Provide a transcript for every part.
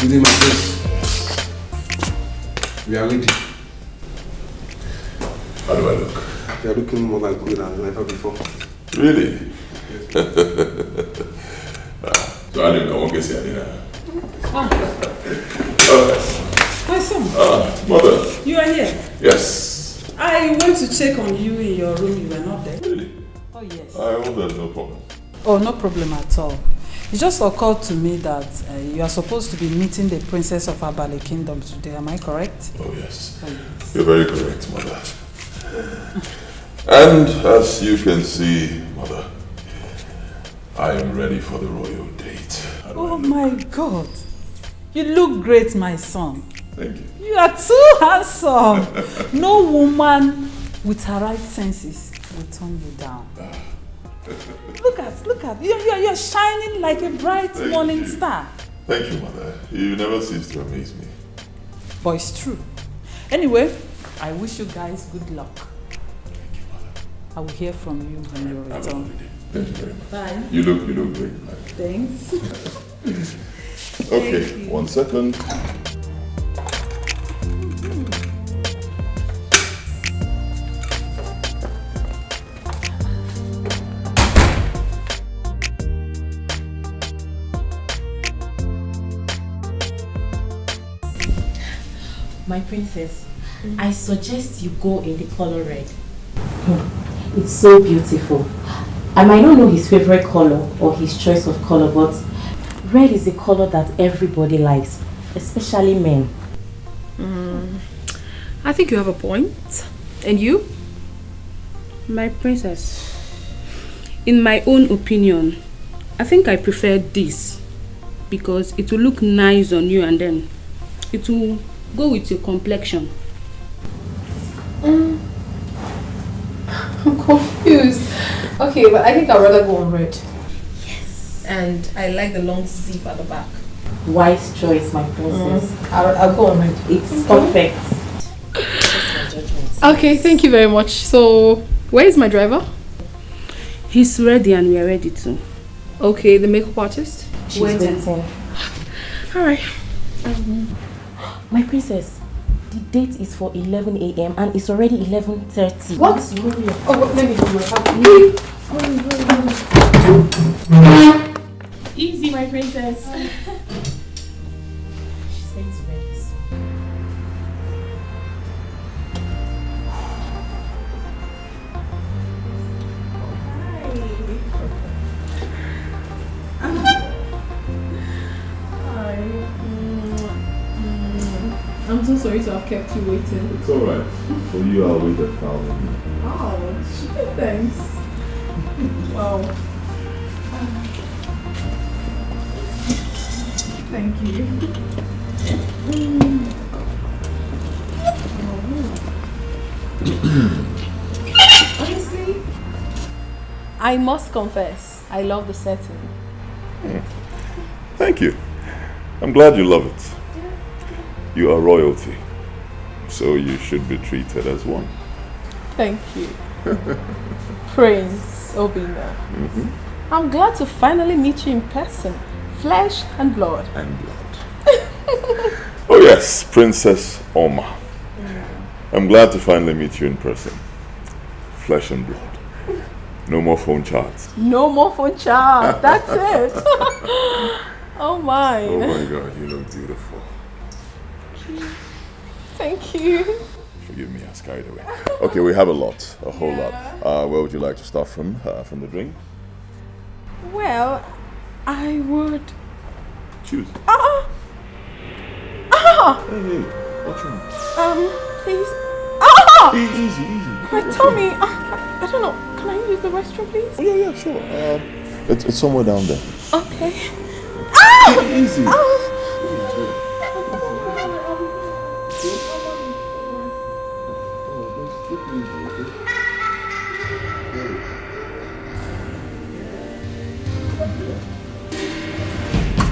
Within my place. We are ready. How do I look? You are looking more than good than ever before. Really? So I didn't know. I won't get here dinner. My son. Mother. You are here? Yes. I went to check on you in your room. You were not there. Really? Oh, yes. I hope there's no problem. Oh, no problem at all. It just occurred to me that you are supposed to be meeting the Princess of Abale Kingdom today. Am I correct? Oh, yes. Oh, yes. You're very correct, Mother. And as you can see, Mother, I am ready for the royal date. Oh my God. You look great, my son. Thank you. You are too handsome. No woman with her right senses will turn you down. Look at. You're shining like a bright morning star. Thank you, Mother. You never cease to amaze me. But it's true. Anyway, I wish you guys good luck. Thank you, Mother. I will hear from you when you return. Thank you very much. Bye. You look great. Thanks. Okay, 1 second. My princess, I suggest you go in the color red. It's so beautiful. I might not know his favorite color or his choice of color, but red is a color that everybody likes, especially men. I think you have a point. And you? My princess, in my own opinion, I think I prefer this because it will look nice on you and then it will go with your complexion. I'm confused. Okay, but I think I'd rather go on red. Yes. And I like the long sleeve at the back. Wise choice, my princess. I'll go on red. It's perfect. Okay, thank you very much. So, where is my driver? He's ready and we are ready too. Okay, the makeup artist? She's waiting. Alright. My princess, the date is for 11 a.m. and it's already 11:30. What? Oh, let me do my Easy, my princess. She's going to ready soon. I'm so sorry to have kept you waiting. It's alright. For you, I'll wait 1,000. Oh, shit, thanks. Wow. Thank you. Honestly, I must confess, I love the setting. Thank you. I'm glad you love it. You are royalty, so you should be treated as one. Thank you. Prince Obina. I'm glad to finally meet you in person. Flesh and blood. And blood. Oh yes, Princess Oma. I'm glad to finally meet you in person. Flesh and blood. No more phone chats. No more phone chat. That's it. Oh my. Oh my God, you look beautiful. Thank you. Forgive me, I was carried away. Okay, we have a lot, a whole lot. Where would you like to start from? From the drink? Well, I would. Choose. Hey, what's wrong? Please. Easy. My tummy. I don't know. Can I use the restroom, please? Oh, yeah, sure. It's somewhere down there. Okay. Easy.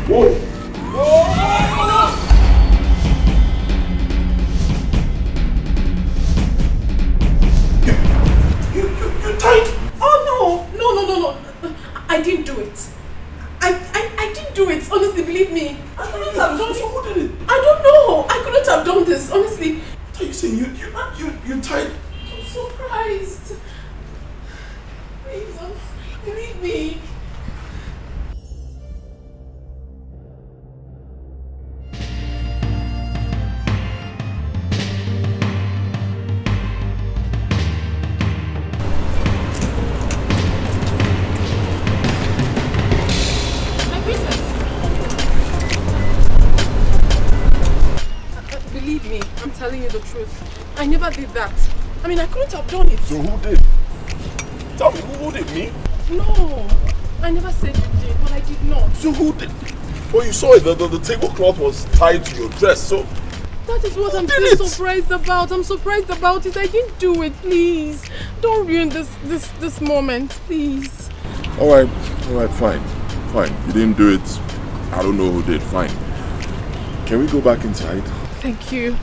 Whoa. You tied? Oh no. I didn't do it. I didn't do it. Honestly, believe me. I couldn't have done it. Who did it? I don't know. I couldn't have done this. Honestly. What are you saying? You tied... I'm surprised. Please, believe me. Believe me, I'm telling you the truth. I never did that. I mean, I couldn't have done it. So who did? Tell me, who did? Me? No, I never said you did, but I did not. So who did? Well, you saw it, the tablecloth was tied to your dress, so... That is what I'm so surprised about. I'm surprised about it. I didn't do it, please. Don't ruin this moment, please. Alright, fine. You didn't do it. I don't know who did, fine. Can we go back inside? Thank you.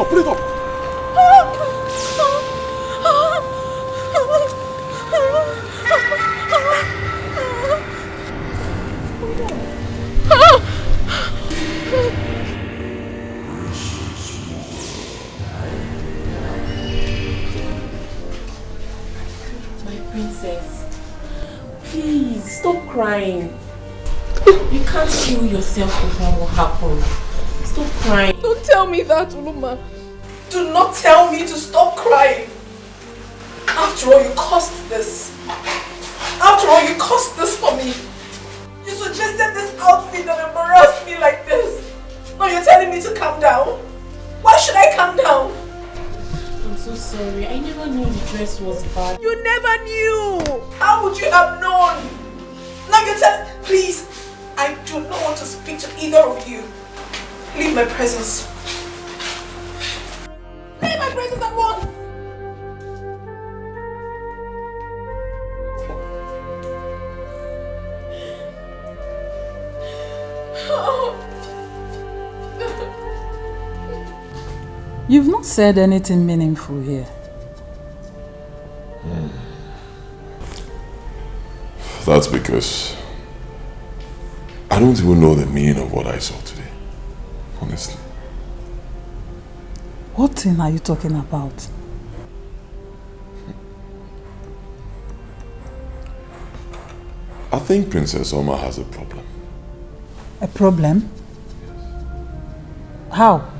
Pull it up! Please, stop crying. You can't kill yourself over what happened. Stop crying. Don't tell me that, Uluma. Do not tell me to stop crying. After all, you caused this. After all, you caused this for me. You suggested this outfit that embarrassed me like this. Now you're telling me to calm down? Why should I calm down? I'm so sorry. I never knew the dress was bad. You never knew! How would you have known? Now you're telling... Please, I do not want to speak to either of you. Leave my presence. Leave my presence at once! You've not said anything meaningful here. That's because I don't even know the meaning of what I saw today. Honestly. What thing are you talking about? I think Princess Oma has a problem. A problem? How?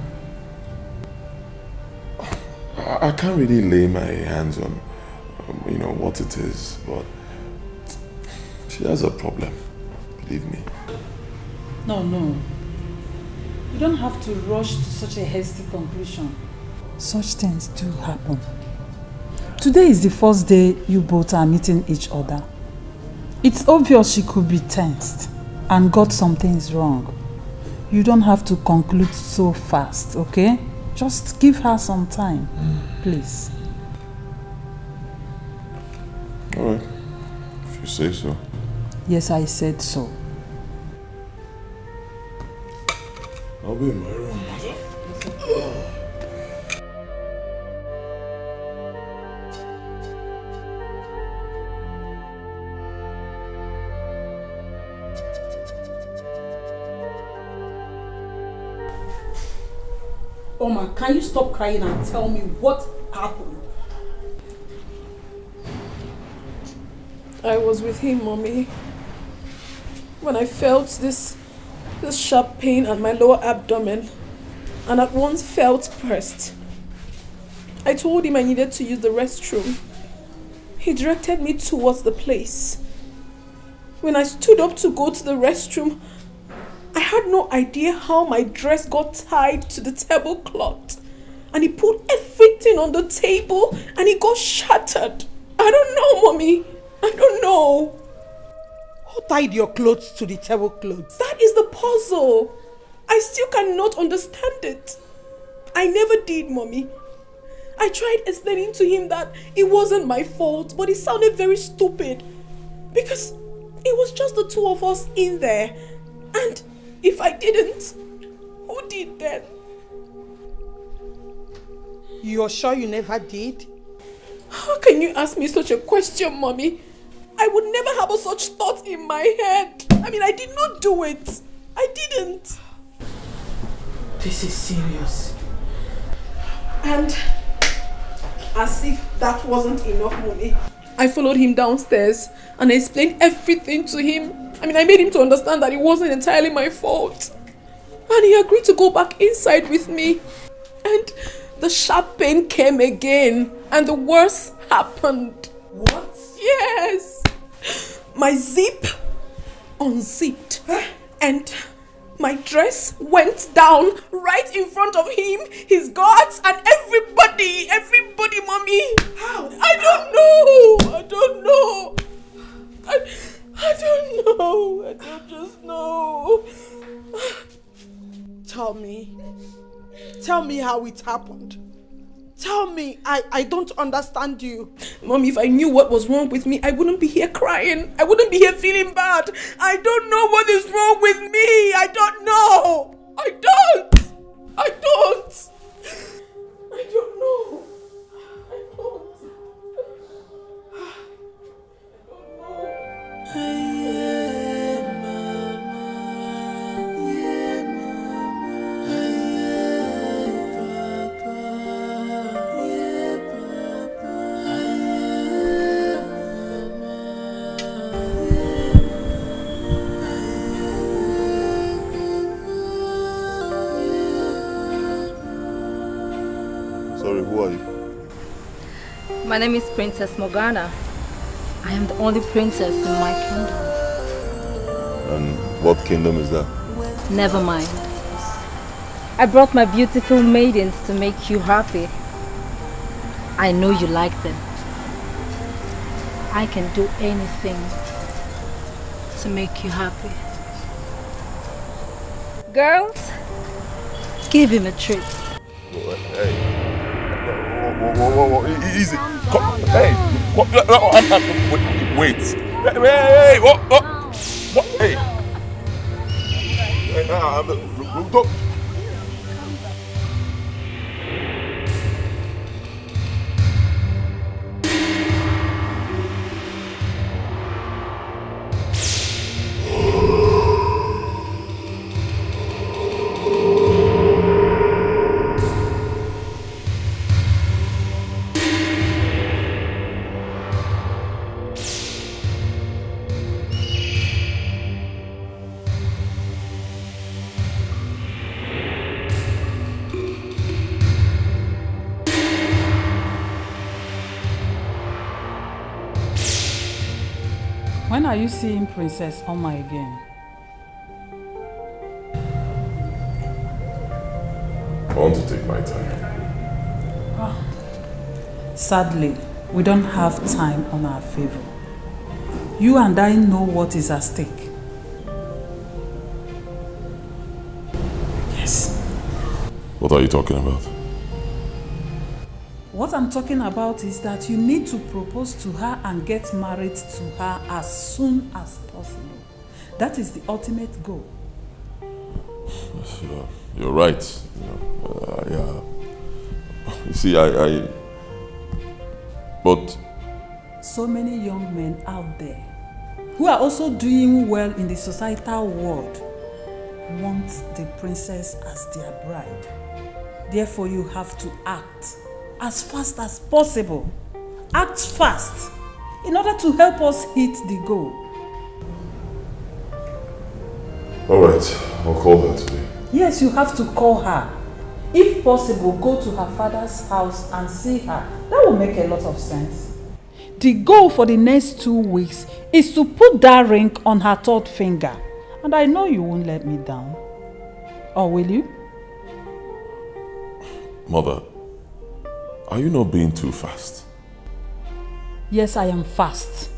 I can't really lay my hands on, what it is, but she has a problem. Believe me. No. You don't have to rush to such a hasty conclusion. Such things do happen. Today is the first day you both are meeting each other. It's obvious she could be tensed and got some things wrong. You don't have to conclude so fast, okay? Just give her some time, please. Alright, if you say so. Yes, I said so. I'll be in my room. Oma, can you stop crying and tell me what happened? I was with him, Mommy. When I felt this sharp pain at my lower abdomen and at once felt pressed, I told him I needed to use the restroom. He directed me towards the place. When I stood up to go to the restroom, I had no idea how my dress got tied to the tablecloth. And he put everything on the table and it got shattered. I don't know, Mommy. I don't know. Who tied your clothes to the tablecloth? That is the puzzle. I still cannot understand it. I never did, Mommy. I tried explaining to him that it wasn't my fault, but it sounded very stupid. Because it was just the two of us in there. And if I didn't, who did then? You're sure you never did? How can you ask me such a question, Mommy? I would never have such thoughts in my head. I mean, I did not do it. I didn't. This is serious. And as if that wasn't enough, Mommy, I followed him downstairs and I explained everything to him. I mean, I made him to understand that it wasn't entirely my fault. And he agreed to go back inside with me. And the sharp pain came again. And the worst happened. What? Yes. My zip unzipped. And my dress went down right in front of him, his guards, and everybody, Mommy. How? I don't know. I don't know. I don't know. I don't just know. Tell me how it happened. Tell me, I don't understand you. Mommy, if I knew what was wrong with me, I wouldn't be here crying. I wouldn't be here feeling bad. I don't know what is wrong with me. I don't know. I don't know. I don't. Sorry, who are you? My name is Princess Morgana. I am the only princess in my kingdom. And what kingdom is that? Never mind. I brought my beautiful maidens to make you happy. I know you like them. I can do anything to make you happy. Girls, give him a treat. Hey. Whoa, easy. Hey, wait. Hey, what? Hey. Don't. When are you seeing Princess Oma again? I want to take my time. Sadly, we don't have time on our favor. You and I know what is at stake. Yes. What are you talking about? What I'm talking about is that you need to propose to her and get married to her as soon as possible. That is the ultimate goal. You're right. You see, but so many young men out there who are also doing well in the societal world want the princess as their bride. Therefore, you have to act as fast as possible. Act fast in order to help us hit the goal. alright, I'll call her today. Yes, you have to call her. If possible, go to her father's house and see her. That will make a lot of sense. The goal for the next 2 weeks is to put that ring on her third finger. And I know you won't let me down. Or will you? Mother, are you not being too fast? Yes, I am fast.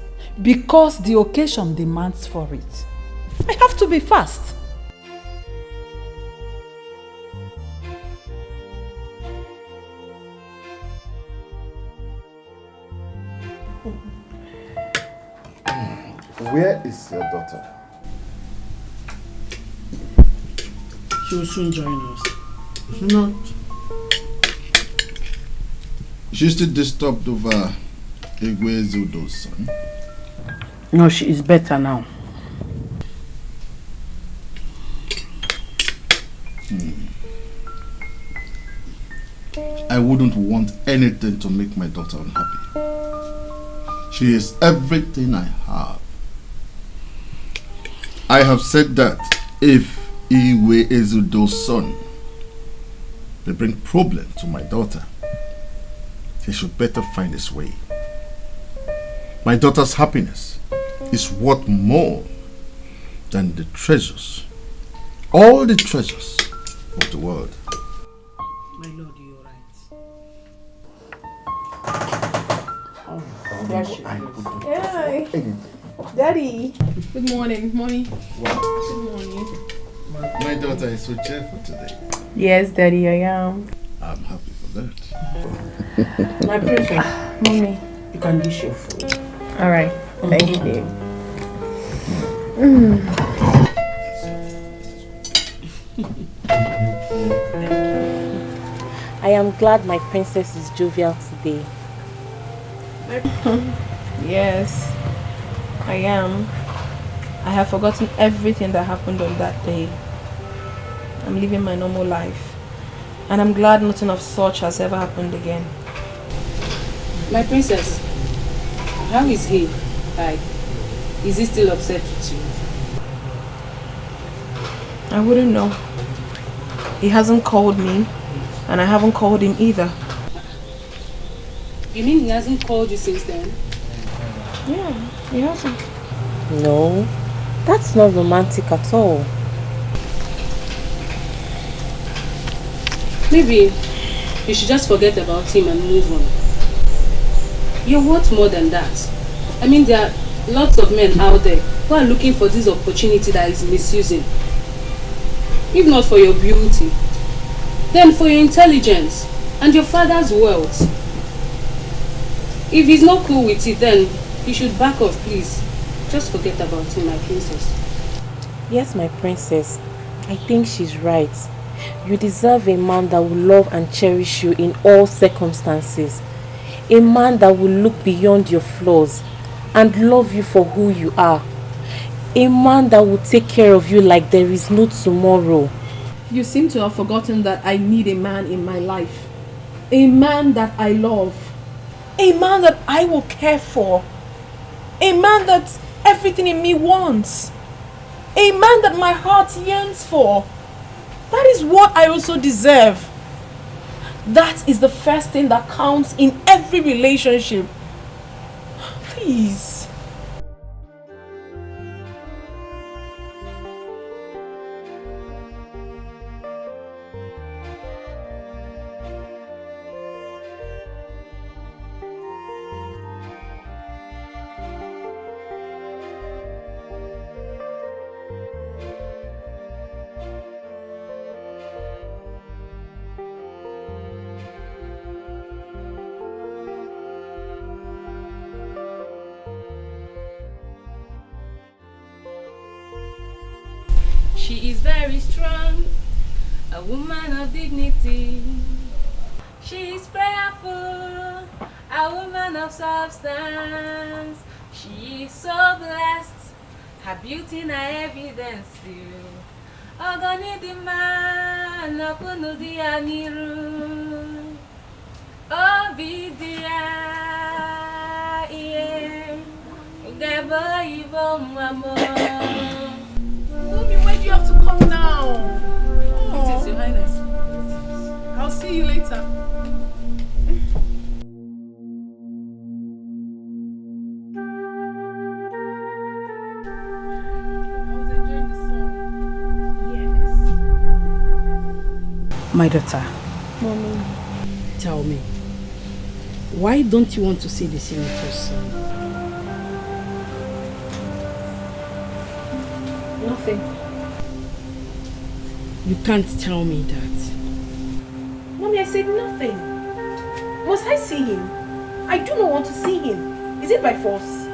Because the occasion demands for it. I have to be fast. Where is your daughter? She will soon join us. She not. She's still disturbed over Igwezudo's son. No, she is better now. I wouldn't want anything to make my daughter unhappy. She is everything I have. I have said that if Igwezudo's son will bring problem to my daughter, he should better find his way. My daughter's happiness is worth more than the treasures, all the treasures of the world. My lord, you're right. Hi. Daddy. Good morning, mommy. Wow. Good morning. My daughter is so cheerful today. Yes, Daddy, I am. I'm happy for that. My princess, Mommy. you can dish your food. All right. Thank you. I am glad my princess is jovial today. Yes, I am. I have forgotten everything that happened on that day. I'm living my normal life. And I'm glad nothing of such has ever happened again. My princess, how is he? Like, is he still upset with you? I wouldn't know. He hasn't called me, and I haven't called him either. You mean he hasn't called you since then? Yeah, he hasn't. No, that's not romantic at all. Maybe you should just forget about him and move on. You're worth more than that. I mean, there are lots of men out there who are looking for this opportunity that is misusing. If not for your beauty, then for your intelligence and your father's wealth. If he's not cool with it, then you should back off, please. Just forget about him, my princess. Yes, my princess. I think she's right. You deserve a man that will love and cherish you in all circumstances. A man that will look beyond your flaws and love you for who you are. A man that will take care of you like there is no tomorrow. You seem to have forgotten that I need a man in my life. A man that I love. A man that I will care for. A man that everything in me wants. A man that my heart yearns for. That is what I also deserve. That is the first thing that counts in every relationship. Please. She is very strong, a woman of dignity. She is prayerful, a woman of substance. She is so blessed, her beauty na evidence. Ogoni di man, okunu di aniru. Obidia, yeah, ugebo ibo mwamo. Mommy, where do you have to come now? It is, Your Highness. I'll see you later. My daughter, Mommy. tell me, why don't you want to see the senator's son? Nothing. You can't tell me that. Mommy, I said nothing. Must I see him? I do not want to see him. Is it by force?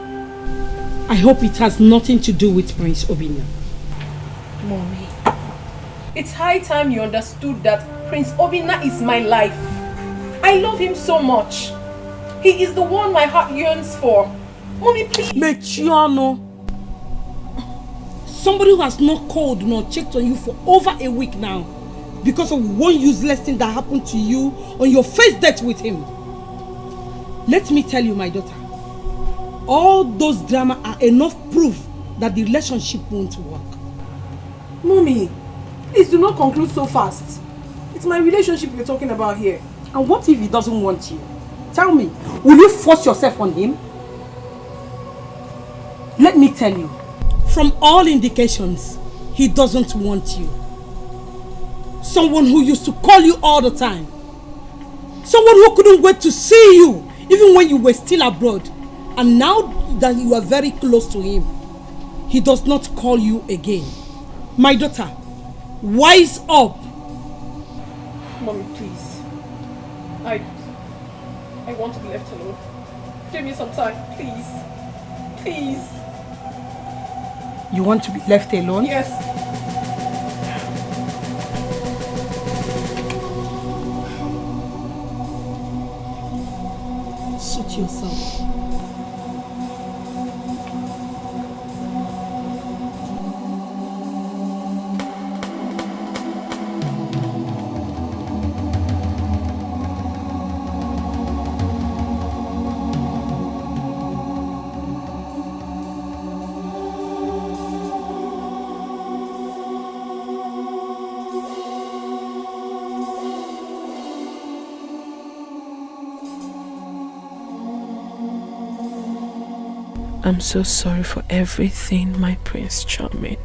I hope it has nothing to do with Prince Obinna. Mommy, it's high time you understood that Prince Obinna is my life. I love him so much. He is the one my heart yearns for. Mommy, please. Mechiano. Somebody who has not called nor checked on you for over a week now because of one useless thing that happened to you on your first date with him. Let me tell you, my daughter, all those drama are enough proof that the relationship won't work. Mommy, please do not conclude so fast. It's my relationship we're talking about here. And what if he doesn't want you? Tell me, will you force yourself on him? Let me tell you, from all indications, he doesn't want you. Someone who used to call you all the time. Someone who couldn't wait to see you, even when you were still abroad. And now that you are very close to him, he does not call you again. My daughter, wise up. Mommy, please. I want to be left alone. Give me some time, please. Please. You want to be left alone? Yes. Suit yourself. I'm so sorry for everything, my Prince Charming.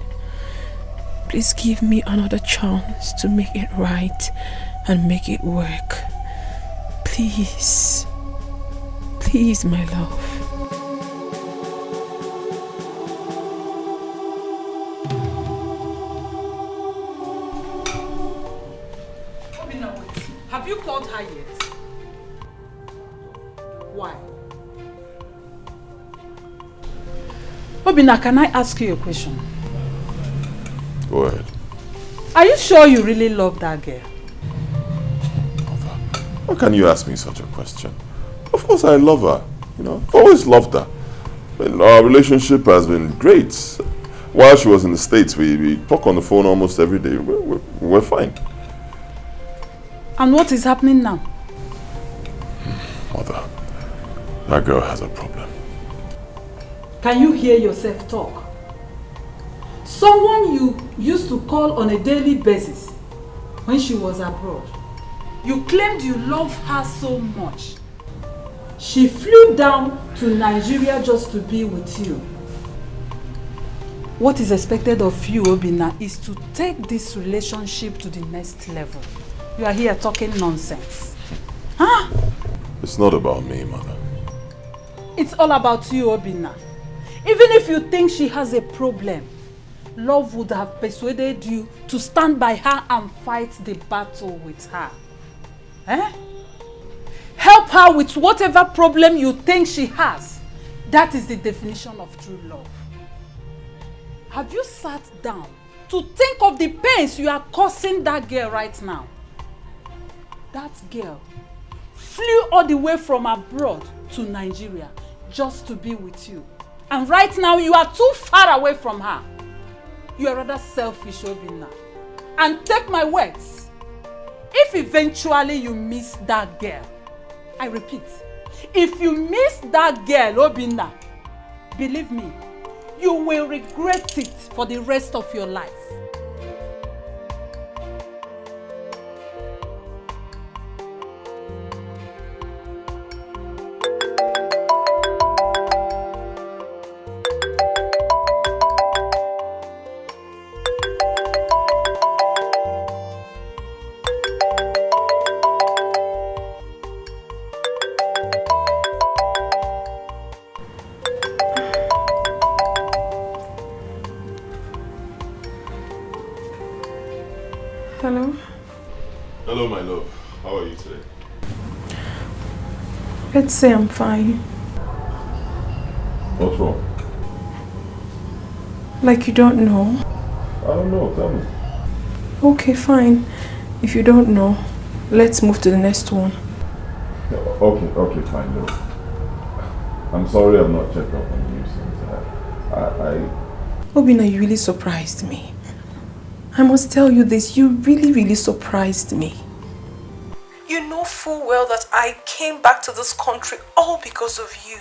Please give me another chance to make it right and make it work. Please. Please, my love. Have you called her yet? Why? Obinna, can I ask you a question? Go ahead. Are you sure you really love that girl? Mother, how can you ask me such a question? Of course I love her. You know, I've always loved her. And our relationship has been great. While she was in the States, we talk on the phone almost every day. We're fine. And what is happening now? Mother, that girl has a problem. Can you hear yourself talk? Someone you used to call on a daily basis when she was abroad. You claimed you loved her so much. She flew down to Nigeria just to be with you. What is expected of you, Obinna, is to take this relationship to the next level. You are here talking nonsense. Huh? It's not about me, Mother. It's all about you, Obinna. Even if you think she has a problem, love would have persuaded you to stand by her and fight the battle with her. Eh? Help her with whatever problem you think she has. That is the definition of true love. Have you sat down to think of the pains you are causing that girl right now? That girl flew all the way from abroad to Nigeria just to be with you. And right now you are too far away from her. You are rather selfish, Obinna. And take my words, if eventually you miss that girl, I repeat, if you miss that girl, Obinna, believe me, you will regret it for the rest of your life. Hello? Hello, my love. How are you today? Let's say I'm fine. What's wrong? Like you don't know? I don't know, tell me. Okay, fine. If you don't know, let's move to the next one. Okay, fine, no. I'm sorry I've not checked up on you since Obina, you really surprised me. I must tell you this, you really surprised me. You know full well that I came back to this country all because of you.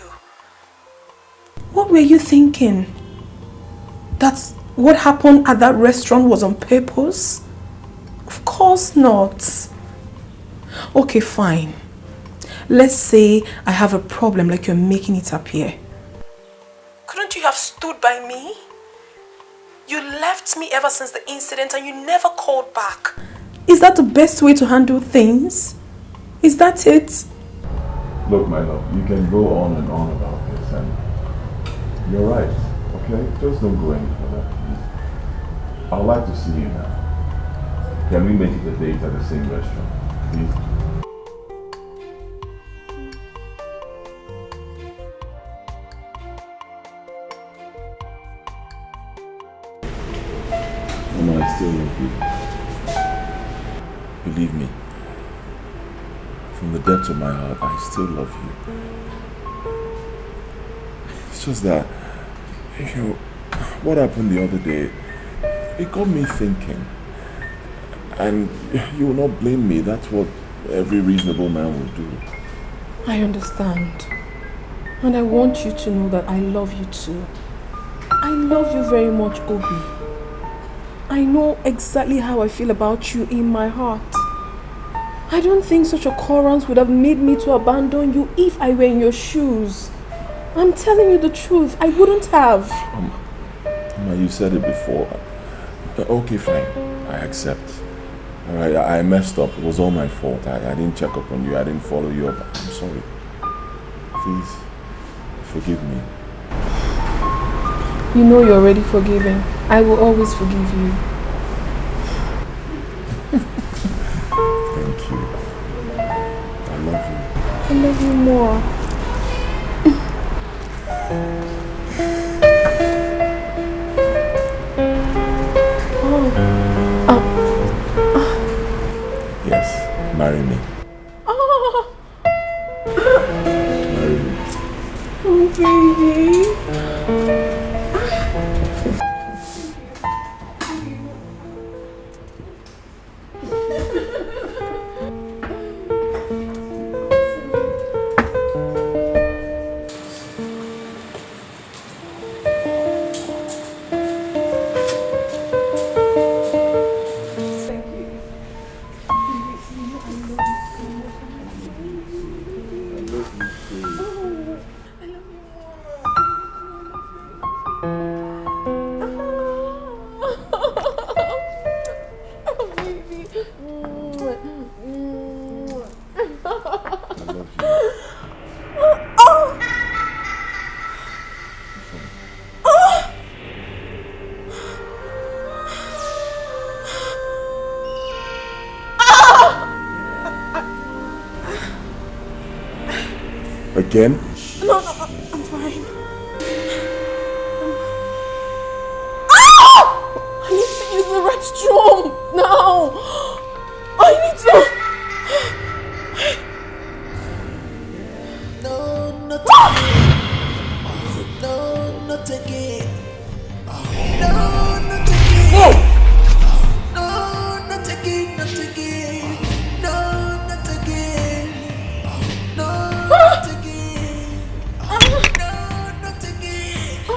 What were you thinking? That what happened at that restaurant was on purpose? Of course not. Okay, fine. Let's say I have a problem like you're making it appear. Couldn't you have stood by me? You left me ever since the incident and you never called back. Is that the best way to handle things? Is that it? Look, my love, you can go on and on about this and you're right, okay? Just don't go any further, please. I'd like to see you now. Can we make it a date at the same restaurant, please? Mama, I still love you. Believe me. From the depths of my heart, I still love you. It's just that, what happened the other day, it got me thinking. And you will not blame me. That's what every reasonable man will do. I understand. And I want you to know that I love you too. I love you very much, Obi. I know exactly how I feel about you in my heart. I don't think such occurrence would have made me to abandon you if I were in your shoes. I'm telling you the truth, I wouldn't have. Mama, you said it before. Okay, fine. I accept. Alright, I messed up. It was all my fault. I didn't check up on you. I didn't follow you up. I'm sorry. Please, forgive me. You know you're already forgiven. I will always forgive you. Thank you. I love you. I love you more. Yes, marry me. Marry me. Oh, baby. Again? No, I'm fine. I need to use the restroom now. I need to. No, not again. No, not again. No, not again. No, not again, not again. No, not again. No, not again. No, not again.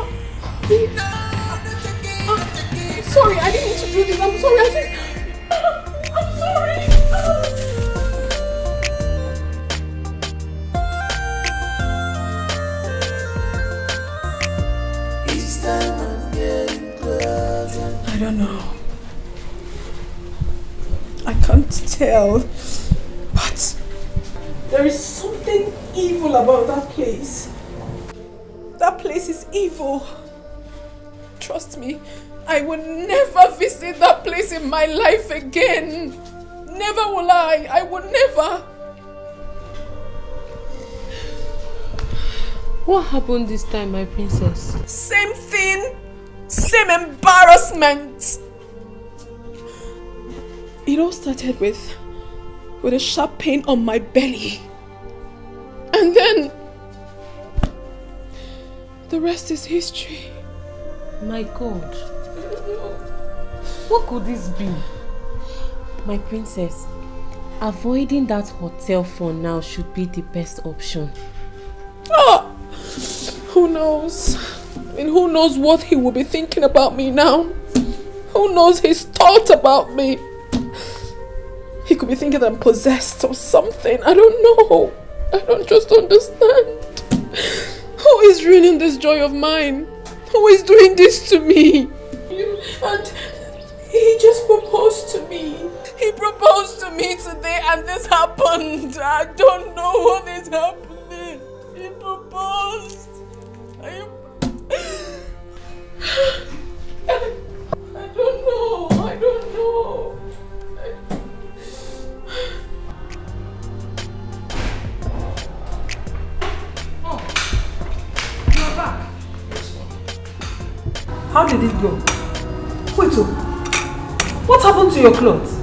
No, not again, not again. Sorry, I didn't mean to do this. I'm sorry. I'm sorry. Each time I'm getting closer. I don't know. I can't tell. But there is something evil about that place. That place is evil. Trust me, I will never visit that place in my life again. Never will I. I will never. What happened this time, my princess? Same thing, same embarrassment. It all started with a sharp pain on my belly. And then the rest is history. My God. What could this be? My princess, avoiding that hotel for now should be the best option. Oh, who knows? I mean, who knows what he will be thinking about me now? Who knows his thoughts about me? He could be thinking that I'm possessed or something. I don't know. I don't just understand. Who is ruining this joy of mine? Who is doing this to me? And he just proposed to me. He proposed to me today and this happened. I don't know what is happening. He proposed. I don't know. I don't know. You're back. How did it go? Wait, so what happened to your clothes?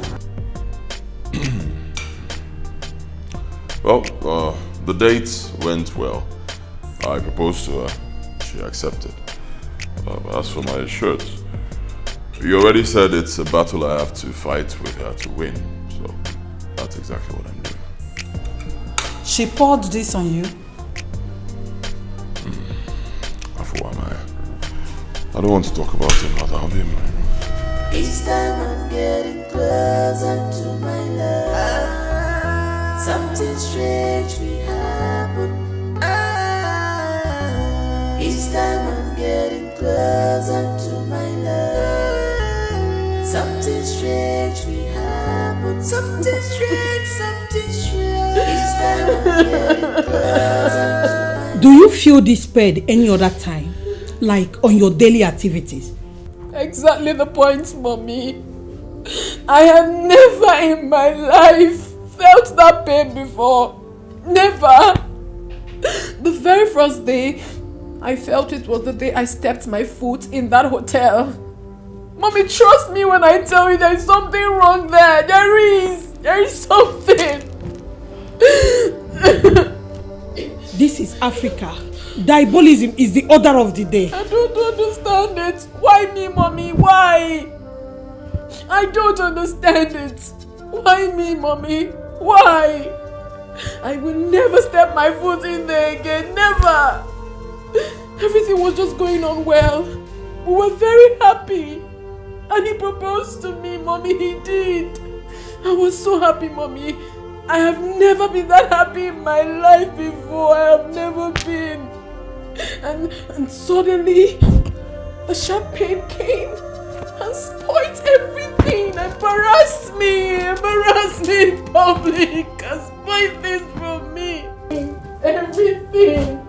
Well, the date went well. I proposed to her. She accepted. As for my shirt, you already said it's a battle I have to fight with her to win. So that's exactly what I'm doing. She poured this on you? I don't want to talk about it, Mother. I'll be in my room. Each time I'm getting closer to my love, something strange will happen. Each time I'm getting closer to my love, something strange will happen. Something strange, something strange. Each time I'm getting closer to Do you feel despaired any other time? Like on your daily activities? Exactly the point, Mommy. I have never in my life felt that pain before. Never. The very first day I felt it was the day I stepped my foot in that hotel. Mommy, trust me when I tell you there's something wrong there. There is something. This is Africa. Diabolism is the order of the day. I don't understand it. Why me, Mommy? Why? I don't understand it. Why me, Mommy? Why? I will never step my foot in there again. Never. Everything was just going on well. We were very happy. And he proposed to me, Mommy. He did. I was so happy, Mommy. I have never been that happy in my life before. I have never been. And suddenly, the sharp pain came and spoiled everything. Embarrassed me in public, and spoiled things from me. Everything.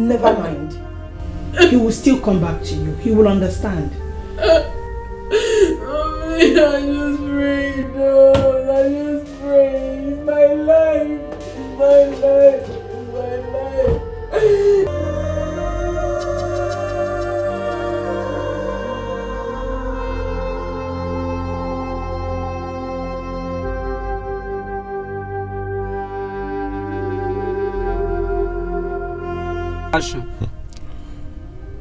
Never mind. He will still come back to you. He will understand. Mommy, I just pray, no. I just pray. It's my life. It's my life. It's my life.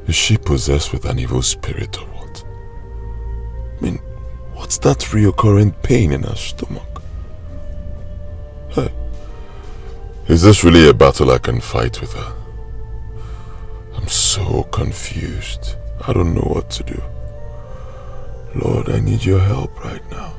Is she possessed with an evil spirit or what? I mean, what's that reoccurring pain in her stomach? Hey, is this really a battle I can fight with her? I'm so confused. I don't know what to do. Lord, I need your help right now.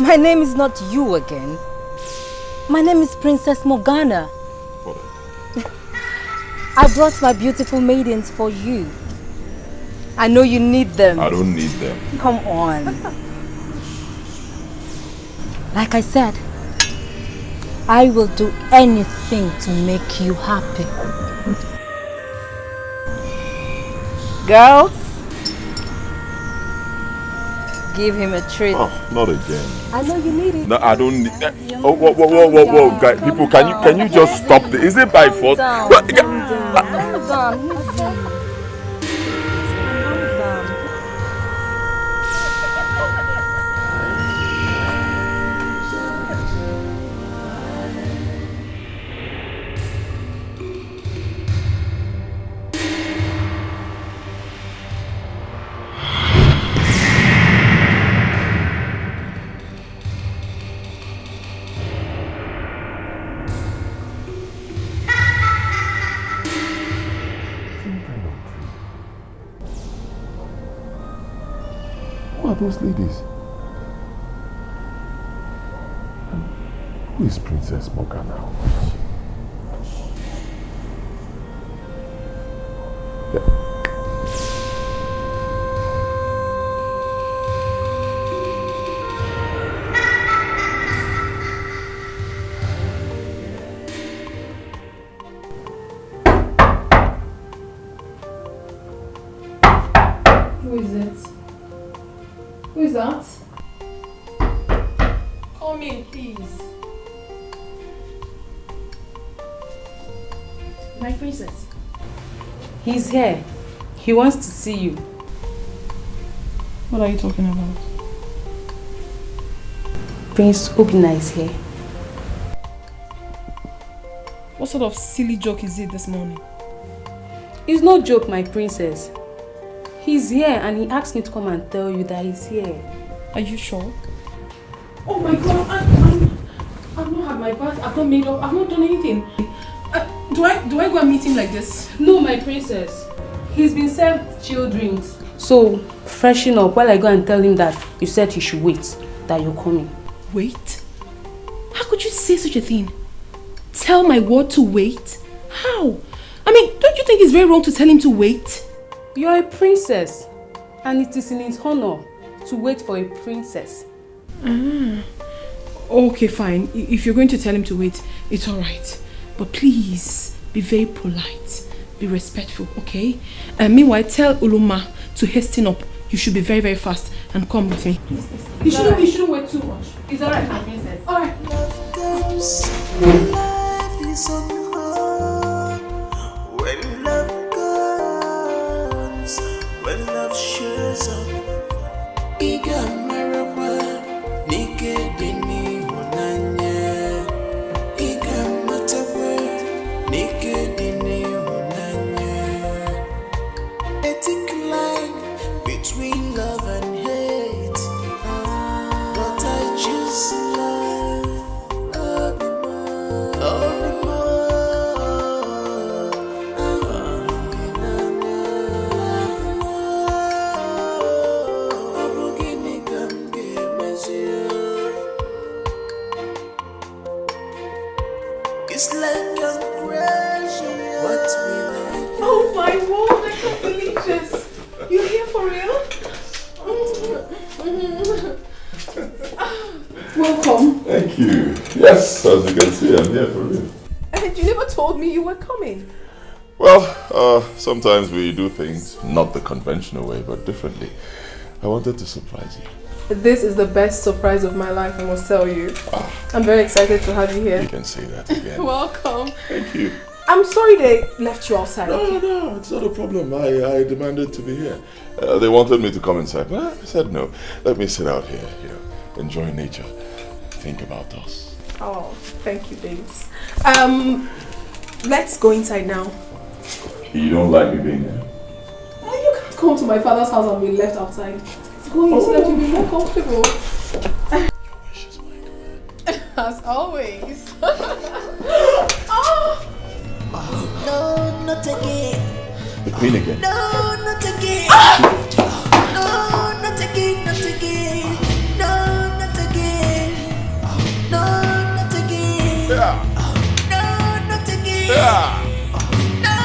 My name is not you again. My name is Princess Morgana. I brought my beautiful maidens for you. I know you need them. I don't need them. Come on. Like I said, I will do anything to make you happy. Girls, give him a treat. Oh, not again. I know you need it. No, I don't need that. Oh, whoa, guys, people, can you just stop this? Is it by force? Calm down. Who are those ladies? Who is Princess Morgana? Who is it? Who is that? Come in, please. My princess. He's here. He wants to see you. What are you talking about? Prince Obina is here. What sort of silly joke is it this morning? It's no joke, my princess. He's here and he asked me to come and tell you that he's here. Are you sure? Oh my god, I've not had my bath, I've not made up, I've not done anything. Do I go and meet him like this? No, my princess. He's been served chill drinks. So, freshen up while I go and tell him that you said he should wait, that you're coming. Wait? How could you say such a thing? Tell my word to wait? How? I mean, don't you think it's very wrong to tell him to wait? You're a princess, and it is in his honor to wait for a princess. Okay, fine. If you're going to tell him to wait, it's alright. But please, be very polite. Be respectful, okay? And meanwhile, tell Uluma to hasten up. You should be very, very fast and come with me. You shouldn't wait too much. It's alright, my princess. Alright. Love comes, life is unhard. When love comes, when love shows up, Iga Marawa, Nikedini Honanya, Iga Matawa, Nikedini Honanya. A thick line between love and hate, but I choose love. It's like I'm crashing. What will I do? Oh my word, I can't believe this. You're here for real? Welcome. Thank you. Yes, as you can see, I'm here for you. And you never told me you were coming. Well, sometimes we do things not the conventional way, but differently. I wanted to surprise you. This is the best surprise of my life, I must tell you. I'm very excited to have you here. You can say that again. Welcome. Thank you. I'm sorry they left you outside. No, it's not a problem. I demanded to be here. They wanted me to come inside, but I said no. Let me sit out here, enjoy nature, think about us. Oh, thank you, babes. Let's go inside now. You don't like me being here? Oh, you can't come to my father's house and be left outside. Let's go in so that you'll be more comfortable. Your wish is my command. As always. No, not again. The queen again. No, not again. No, not again, not again. No, not again. No, not again. Yeah. No, not again. Yeah. No,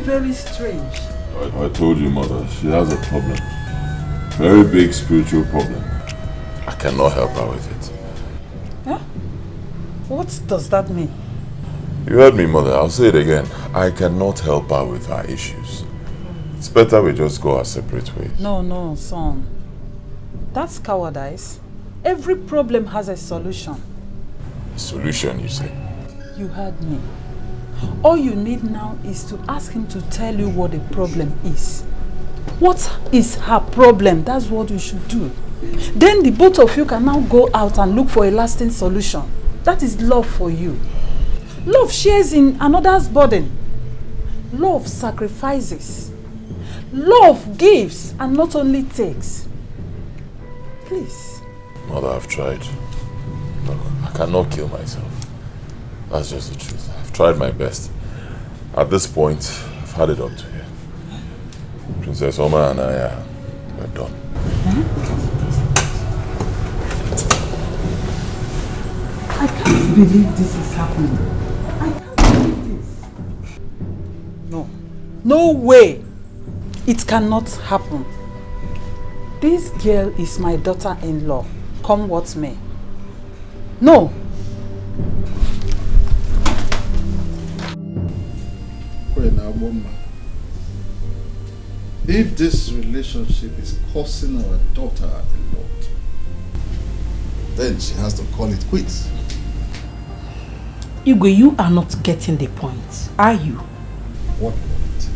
very strange. I told you, mother, she has a problem. Very big spiritual problem. I cannot help her with it. Huh? What does that mean? You heard me, mother. I'll say it again. I cannot help her with her issues. It's better we just go our separate ways. No, son. That's cowardice. Every problem has a solution. A solution, you say? You heard me. All you need now is to ask him to tell you what the problem is. What is her problem? That's what you should do. Then the both of you can now go out and look for a lasting solution. That is love for you. Love shares in another's burden. Love sacrifices. Love gives and not only takes. Please. Mother, I've tried. Look, I cannot kill myself. That's just the truth. I've tried my best. At this point, I've had it up to here. Princess Oma and I we're done. I can't believe this is happening. I can't believe this. No. No way. It cannot happen. This girl is my daughter-in-law. Come what may. No. If this relationship is causing our daughter a lot, then she has to call it quits. Igwe, you are not getting the point, are you? What point?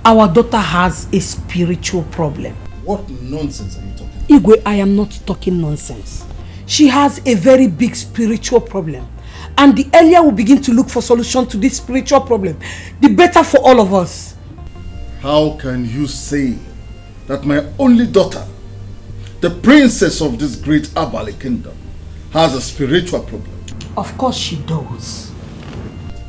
Our daughter has a spiritual problem. What nonsense are you talking about? Igwe, I am not talking nonsense. She has a very big spiritual problem. And the earlier we begin to look for solution to this spiritual problem, the better for all of us. How can you say that my only daughter, the princess of this great Abali kingdom, has a spiritual problem? Of course she does.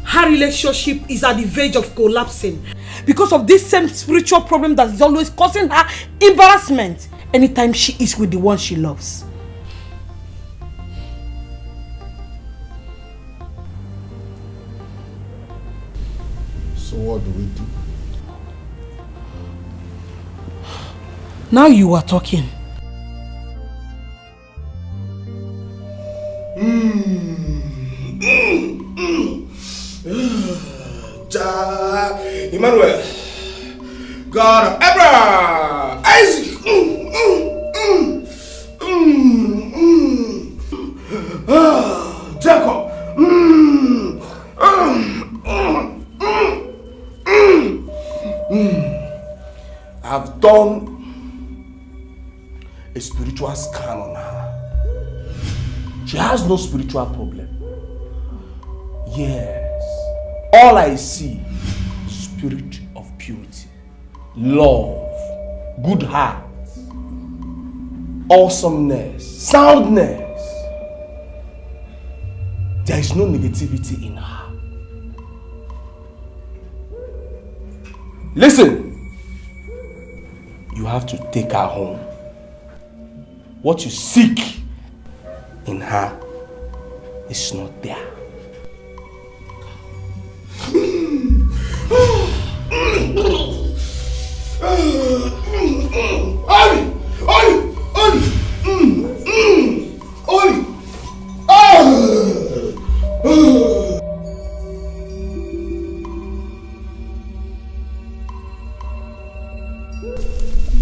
Her relationship is at the verge of collapsing because of this same spiritual problem that is always causing her embarrassment anytime she is with the one she loves. So what do we do? Now you are talking. Emmanuel, God of Abraham, Isaac, Jacob, I've done a spiritual scan on her. She has no spiritual problem. Yes. All I see is spirit of purity, love, good heart, awesomeness, soundness. There is no negativity in her. Listen, you have to take her home. What you seek in her is not there.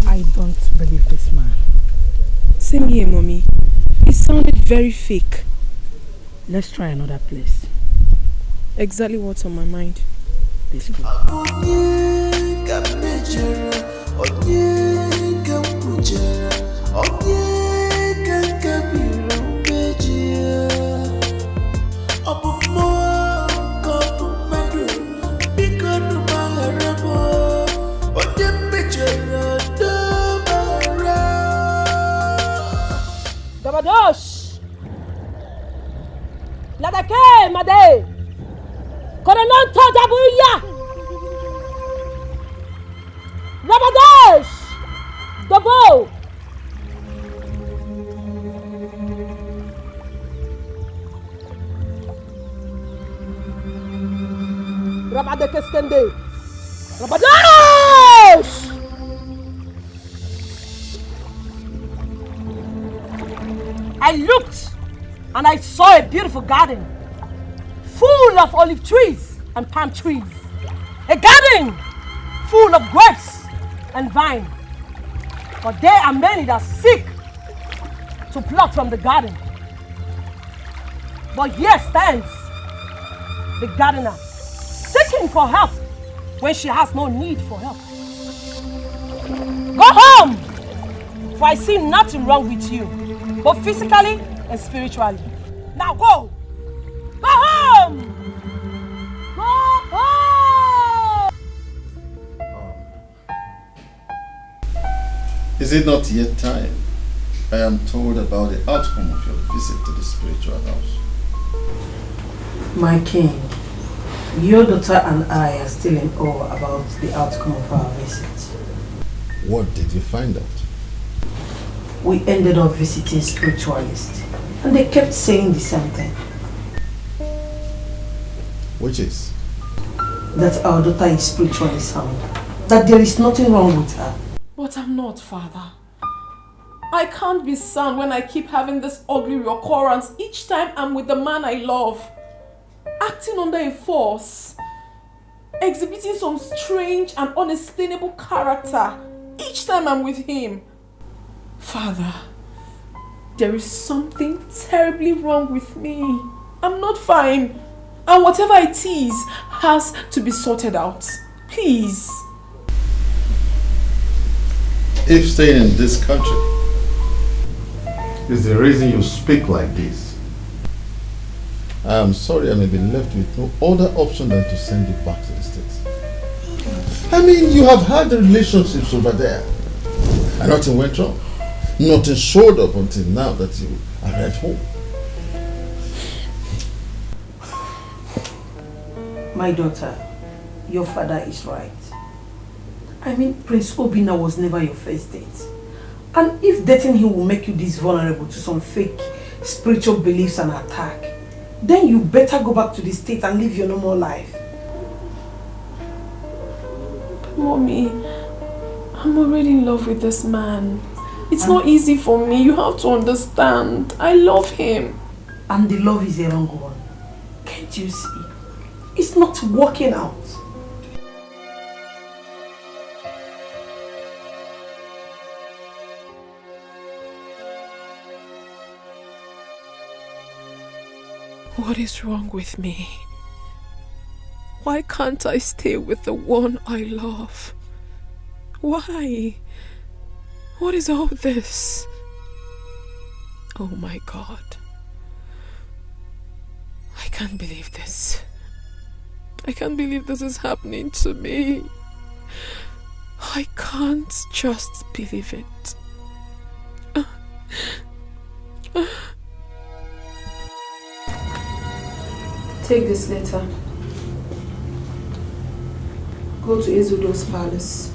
I don't believe this man. Same here, Mommy. It sounded very fake. Let's try another place. Exactly what's on my mind. Let's go. Gabadosh! Ladake, Made! Koronanto Dabuya! Rabadosh! Dabo! Rabade Keskende! Rabadosh! I looked and I saw a beautiful garden full of olive trees and palm trees. A garden full of grapes and vine. But there are many that seek to pluck from the garden. But here stands the gardener seeking for help when she has no need for help. Go home, for I see nothing wrong with you, both physically and spiritually. Now go! Go home! Go home! Is it not yet time? I am told about the outcome of your visit to the spiritual house. My king, your daughter and I are still in awe about the outcome of our visit. What did you find out? We ended up visiting spiritualists, and they kept saying the same thing. Which is? That our daughter is spiritually sound. That there is nothing wrong with her. But I'm not, Father. I can't be sound when I keep having this ugly recurrence each time I'm with the man I love. Acting under a force. Exhibiting some strange and unexplainable character each time I'm with him. Father, there is something terribly wrong with me. I'm not fine. And whatever it is has to be sorted out. Please. If staying in this country is the reason you speak like this, I am sorry I may be left with no other option than to send you back to the States. I mean, you have had relationships over there and nothing went wrong. Nothing showed up until now that you are at home. My daughter, your father is right. I mean, Prince Obina was never your first date. And if dating him will make you this vulnerable to some fake spiritual beliefs and attack, then you better go back to the States and live your normal life. Mommy, I'm already in love with this man. It's not easy for me. You have to understand. I love him. And the love is a wrong one. Can't you see? It's not working out. What is wrong with me? Why can't I stay with the one I love? Why? What is all this? Oh my God. I can't believe this. I can't believe this is happening to me. I can't just believe it. Take this letter. Go to Ezudo's palace.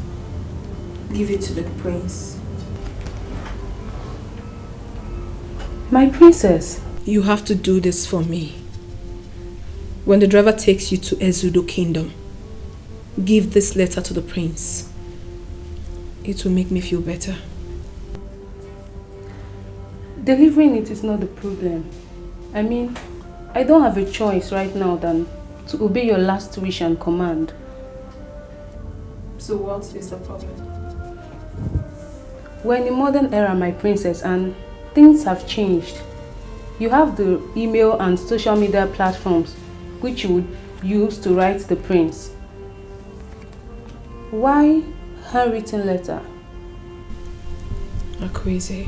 Give it to the prince. My princess. You have to do this for me. When the driver takes you to Ezudo Kingdom, give this letter to the prince. It will make me feel better. Delivering it is not the problem. I mean, I don't have a choice right now than to obey your last wish and command. So what is the problem? We're in a modern era, my princess, and things have changed. You have the email and social media platforms which you would use to write the prince. Why handwritten letter? Akweze,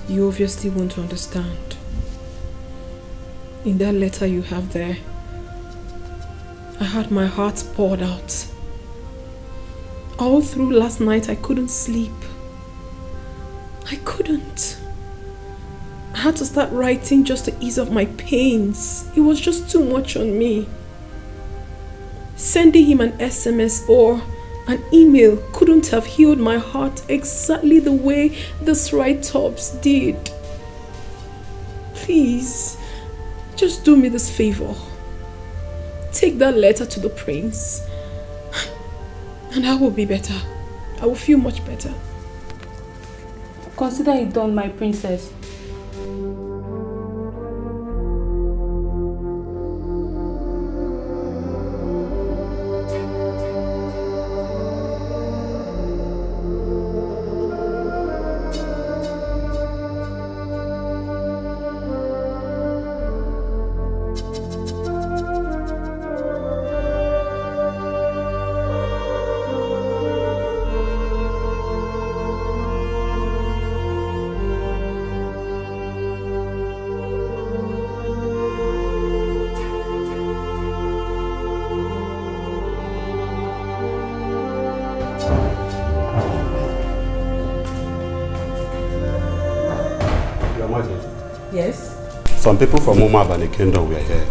you obviously want to understand. In that letter you have there, I had my heart poured out. All through last night I couldn't sleep. I couldn't. I had to start writing just to ease off my pains. It was just too much on me. Sending him an SMS or an email couldn't have healed my heart exactly the way this write-ups did. Please, just do me this favor. Take that letter to the prince And I will be better. I will feel much better. Consider it done, my princess. Yes? Some people from Umab and the kingdom were here.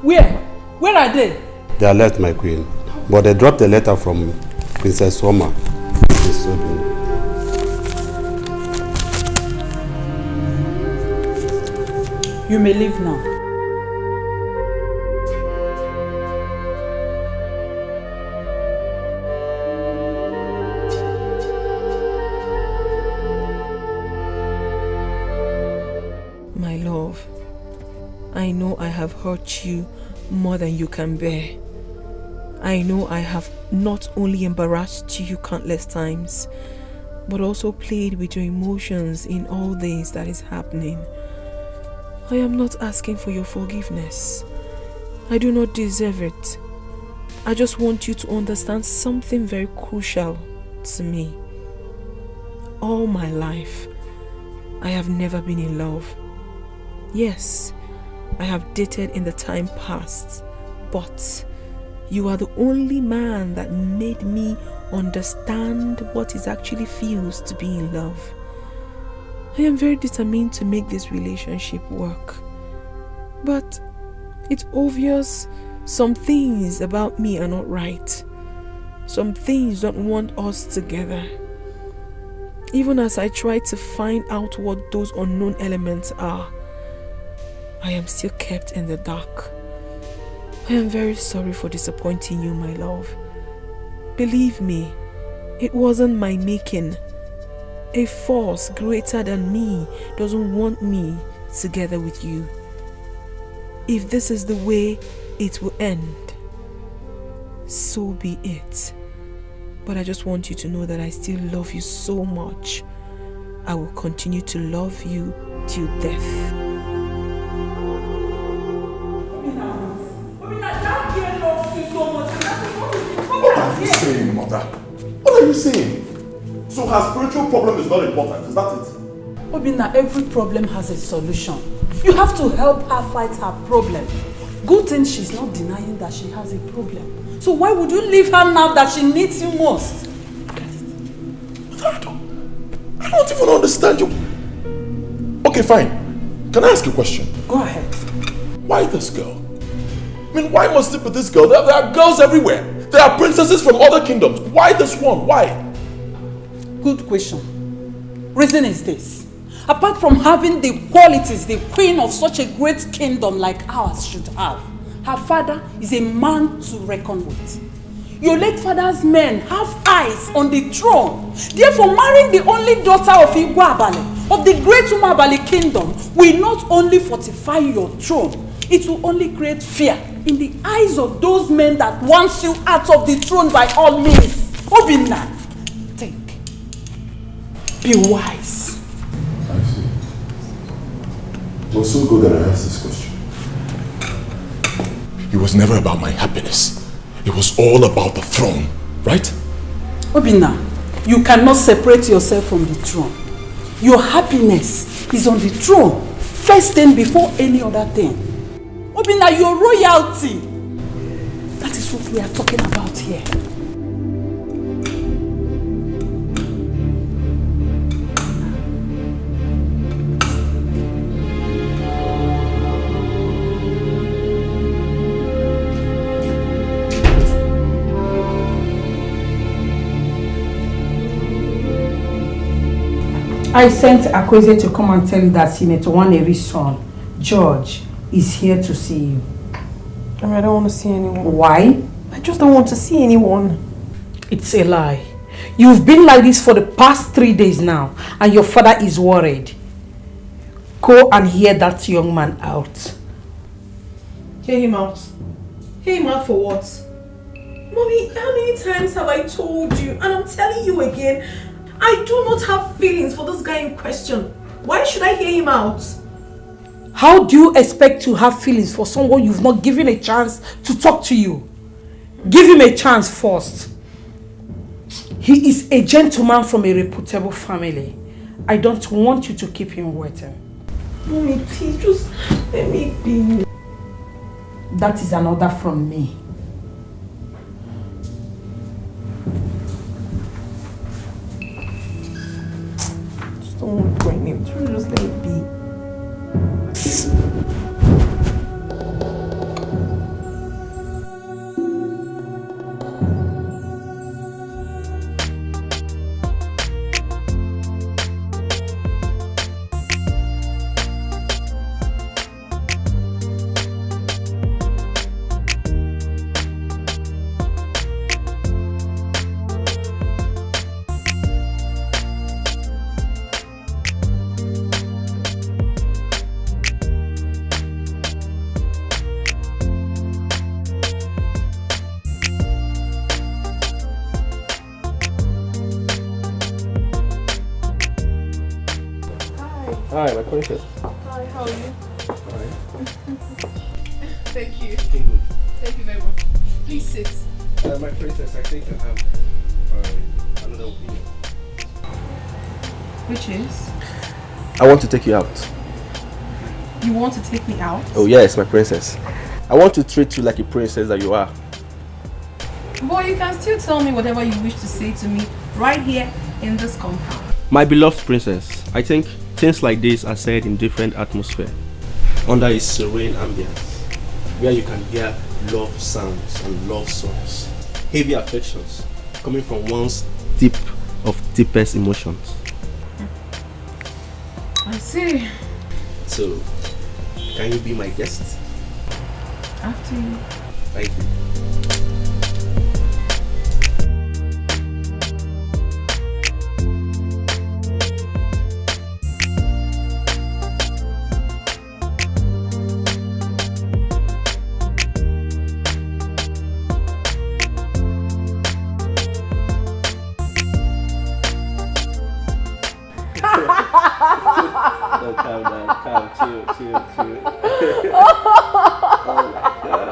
Where? Where are they? They are left, my queen. But they dropped a letter from Princess Oma. You may leave now. My love, I know I have hurt you more than you can bear. I know I have not only embarrassed you countless times, but also played with your emotions in all this that is happening. I am not asking for your forgiveness. I do not deserve it. I just want you to understand something very crucial to me. All my life, I have never been in love. Yes, I have dated in the time past, but you are the only man that made me understand what it actually feels to be in love. I am very determined to make this relationship work. But it's obvious some things about me are not right. Some things don't want us together. Even as I try to find out what those unknown elements are, I am still kept in the dark. I am very sorry for disappointing you, my love. Believe me, it wasn't my making. A force greater than me doesn't want me together with you. If this is the way it will end, so be it. But I just want you to know that I still love you so much. I will continue to love you till death. What are you saying, mother? What are you saying? So her spiritual problem is not important, is that it? Obinna, every problem has a solution. You have to help her fight her problem. Good thing she's not denying that she has a problem. So why would you leave her now that she needs you most? I don't even understand you. Okay, fine. Can I ask you a question? Go ahead. Why this girl? I mean, why must it be this girl? There are girls everywhere. There are princesses from other kingdoms. Why this one? Why? Good question. Reason is this. Apart from having the qualities the queen of such a great kingdom like ours should have, her father is a man to reckon with. Your late father's men have eyes on the throne. Therefore, marrying the only daughter of Igwe Abale, of the great Umabale kingdom, will not only fortify your throne, it will only create fear in the eyes of those men that wants you out of the throne by all means. Obinna, think. Be wise. I see. It was so good that I asked this question. It was never about my happiness. It was all about the throne, right? Obinna, you cannot separate yourself from the throne. Your happiness is on the throne, first thing before any other thing. Obinna, your royalty, that is what we are talking about here. I sent Akweze to come and tell you that Senator Waneri's son, George, is here to see you. I don't want to see anyone. Why? I just don't want to see anyone. It's a lie. You've been like this for the past 3 days now, and your father is worried. Go and hear that young man out. Hear him out. Hear him out for what? Mommy, how many times have I told you? And I'm telling you again, I do not have feelings for this guy in question. Why should I hear him out? How do you expect to have feelings for someone you've not given a chance to talk to you? Give him a chance first. He is a gentleman from a reputable family. I don't want you to keep him waiting. Mommy, please just let me be. That is an order from me. Just don't want to bring him. Just let me be. Hi, my princess. Hi, how are you? Alright. Thank you. Looking good. Thank you very much. Please sit. My princess, I think I have another opinion. Which is? I want to take you out. You want to take me out? Oh yes, my princess. I want to treat you like a princess that you are. Boy, you can still tell me whatever you wish to say to me right here in this compound. My beloved princess, I think things like this are said in different atmosphere, under a serene ambience, where you can hear love sounds and love songs, heavy affections coming from one's deep of deepest emotions. I see. So, can you be my guest? After you. Thank you. No, calm down, calm, chill. Oh my god.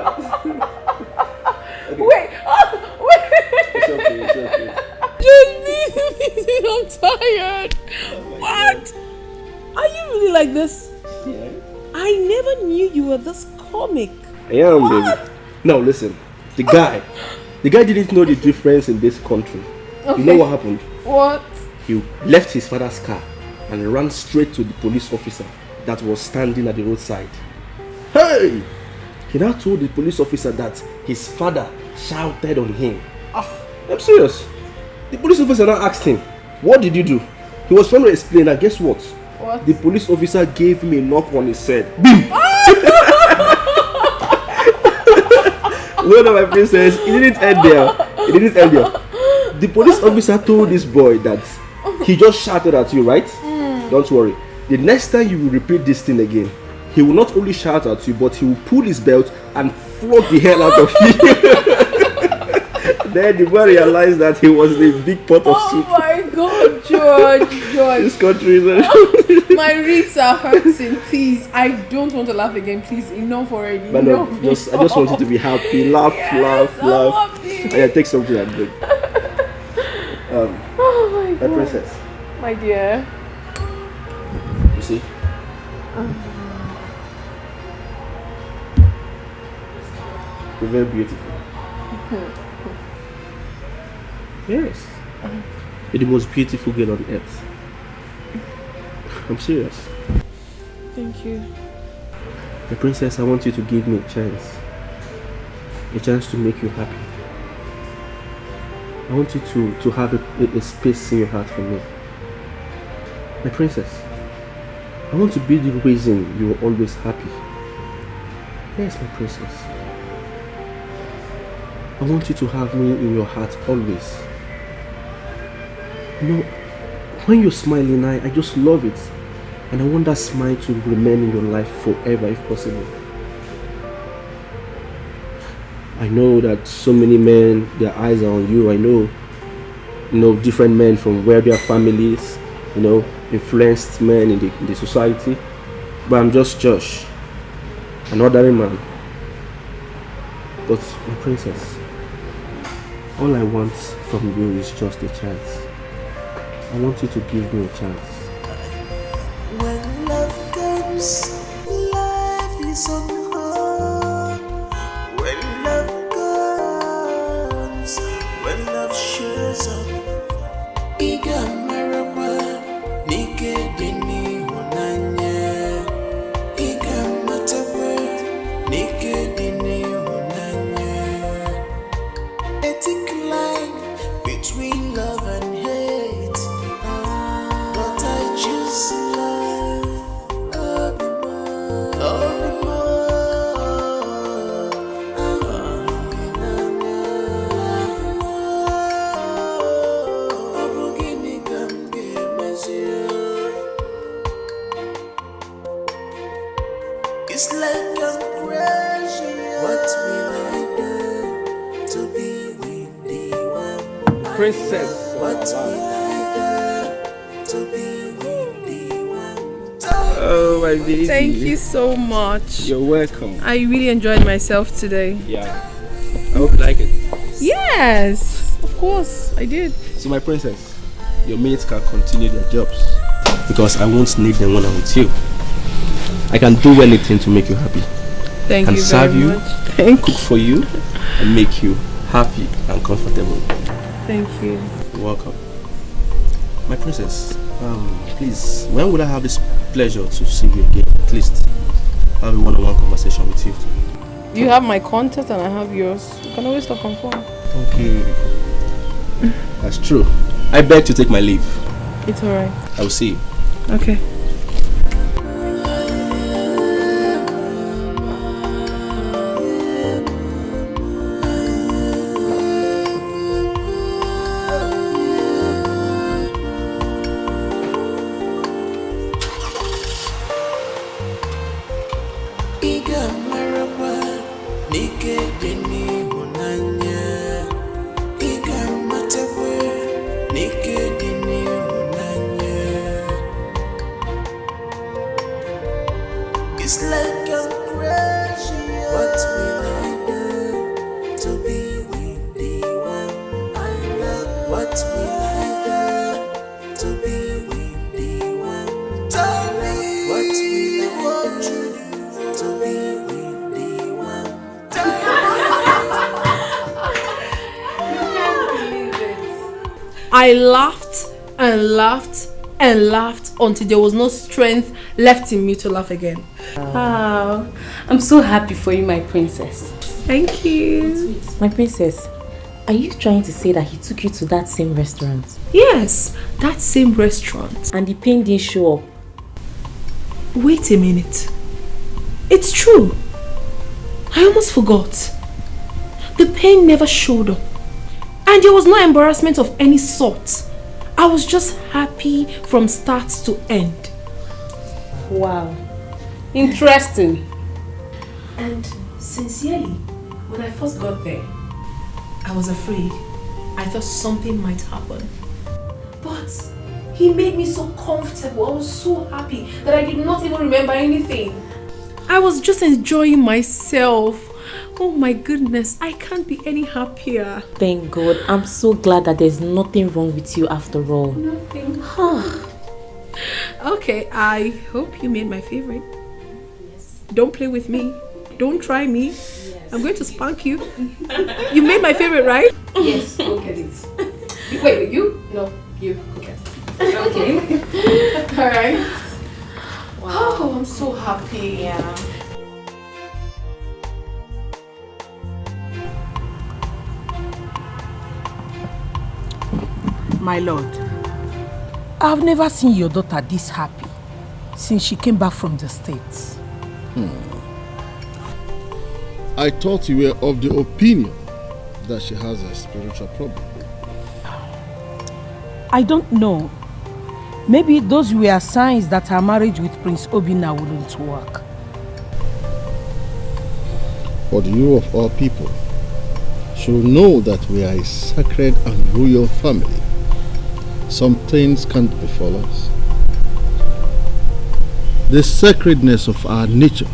Okay. Wait. It's okay. Just I'm tired. What? Are you really like this? Yeah. I never knew you were this comic. I am, baby. Now listen, the guy didn't know the difference in this country. Okay. You know what happened? What? He left his father's car and ran straight to the police officer that was standing at the roadside. Hey! He now told the police officer that his father shouted on him. I'm serious. The police officer now asked him, what did you do? He was trying to explain, and guess what? What? The police officer gave him a knock on his head. Boom! Well, my princess, it didn't end there. The police officer told this boy that he just shouted at you, right? Don't worry. The next time you will repeat this thing again, he will not only shout at you, but he will pull his belt and flog the hell out of you. Then the boy realized that he was in a big pot of soup. Oh my god, George. This country is My ribs are hurting. Please, I don't want to laugh again. Please, enough already. But no, I just want you to be happy. Laugh. And yeah, take something and drink. Oh my god. My princess. My dear. You see? You're very beautiful. Yes. You're the most beautiful girl on earth. I'm serious. Thank you. My princess, I want you to give me a chance. A chance to make you happy. I want you to have a space in your heart for me. My princess, I want to be the reason you are always happy. Yes, my princess. I want you to have me in your heart always. You know, when you're smiling, I just love it. And I want that smile to remain in your life forever if possible. I know that so many men, their eyes are on you. I know, different men from where their families, influenced men in the society. But I'm just Josh, an ordinary man. But my princess, all I want from you is just a chance. I want you to give me a chance. When love comes, life is unhard. When love comes, when love shows up, Iga Maraba, Nikedini Honanya. Iga Matabe, Nikedini Honanya. Ethic line between love and hate. But I choose love. It's like I'm crazy. What will I do to be with the one? Princess. What will I do to be with the one? Oh, my baby. Thank you so much. You're welcome. I really enjoyed myself today. Yeah. I hope you like it. Yes, of course, I did. So, my princess, your mates can continue their jobs because I won't need them when I'm with you. I can do anything to make you happy. Thank I can you serve very you, much. cook for you, and make you happy and comfortable. Thank you. You're welcome. My princess, please, when would I have this pleasure to see you again? At least have a one-on-one conversation with you. You have my contact and I have yours. You can always talk on phone. Okay. That's true. I beg to take my leave. It's alright. I will see you. Okay. Iga Maraba, Nikedini Honanya. Iga Matabe, Nikedini Honanya. It's like I'm crazy. What will I do to be with the one I love? What will I do to be with the one? Tell me, what will I do to be with the one? I laughed and laughed and laughed until there was no strength left in me to laugh again. Wow. I'm so happy for you, my princess. Thank you. My princess, are you trying to say that he took you to that same restaurant? Yes, that same restaurant. And the pain didn't show up? Wait a minute. It's true. I almost forgot. The pain never showed up. And there was no embarrassment of any sort. I was just happy from start to end. Wow. Interesting. And sincerely, when I first got there, I was afraid. I thought something might happen. But he made me so comfortable. I was so happy that I did not even remember anything. I was just enjoying myself. Oh my goodness, I can't be any happier. Thank God. I'm so glad that there's nothing wrong with you after all. Nothing. Okay, I hope you made my favorite. Yes. Don't play with me. Don't try me. Yes. I'm going to spank you. You made my favorite, right? Yes, look at it. Wait, you? No, you. Look at it. Okay. Alright. Wow. Oh, I'm so happy. Yeah. My lord, I've never seen your daughter this happy since she came back from the States. I thought you were of the opinion that she has a spiritual problem. I don't know. Maybe those were signs that her marriage with Prince Obinna wouldn't work. But you of all people should know that we are a sacred and royal family. Some things can't befall us. The sacredness of our nature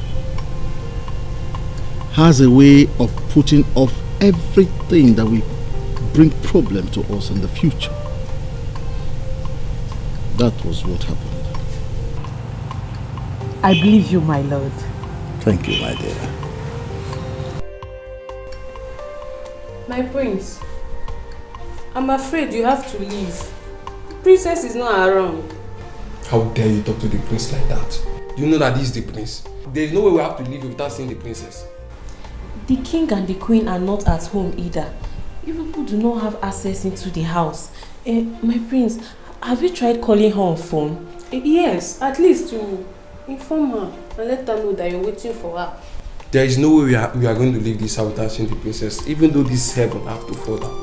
has a way of putting off everything that will bring problem to us in the future. That was what happened. I believe you, my lord. Thank you, my dear. My prince, I'm afraid you have to leave. Princess is not around. How dare you talk to the prince like that? Do you know that this is the prince? There is no way we have to leave without seeing the princess. The king and the queen are not at home either. You people do not have access into the house. My prince, have you tried calling her on phone? Yes, at least to inform her and let her know that you're waiting for her. There is no way we are going to leave this house without seeing the princess, even though this heaven have to fall down.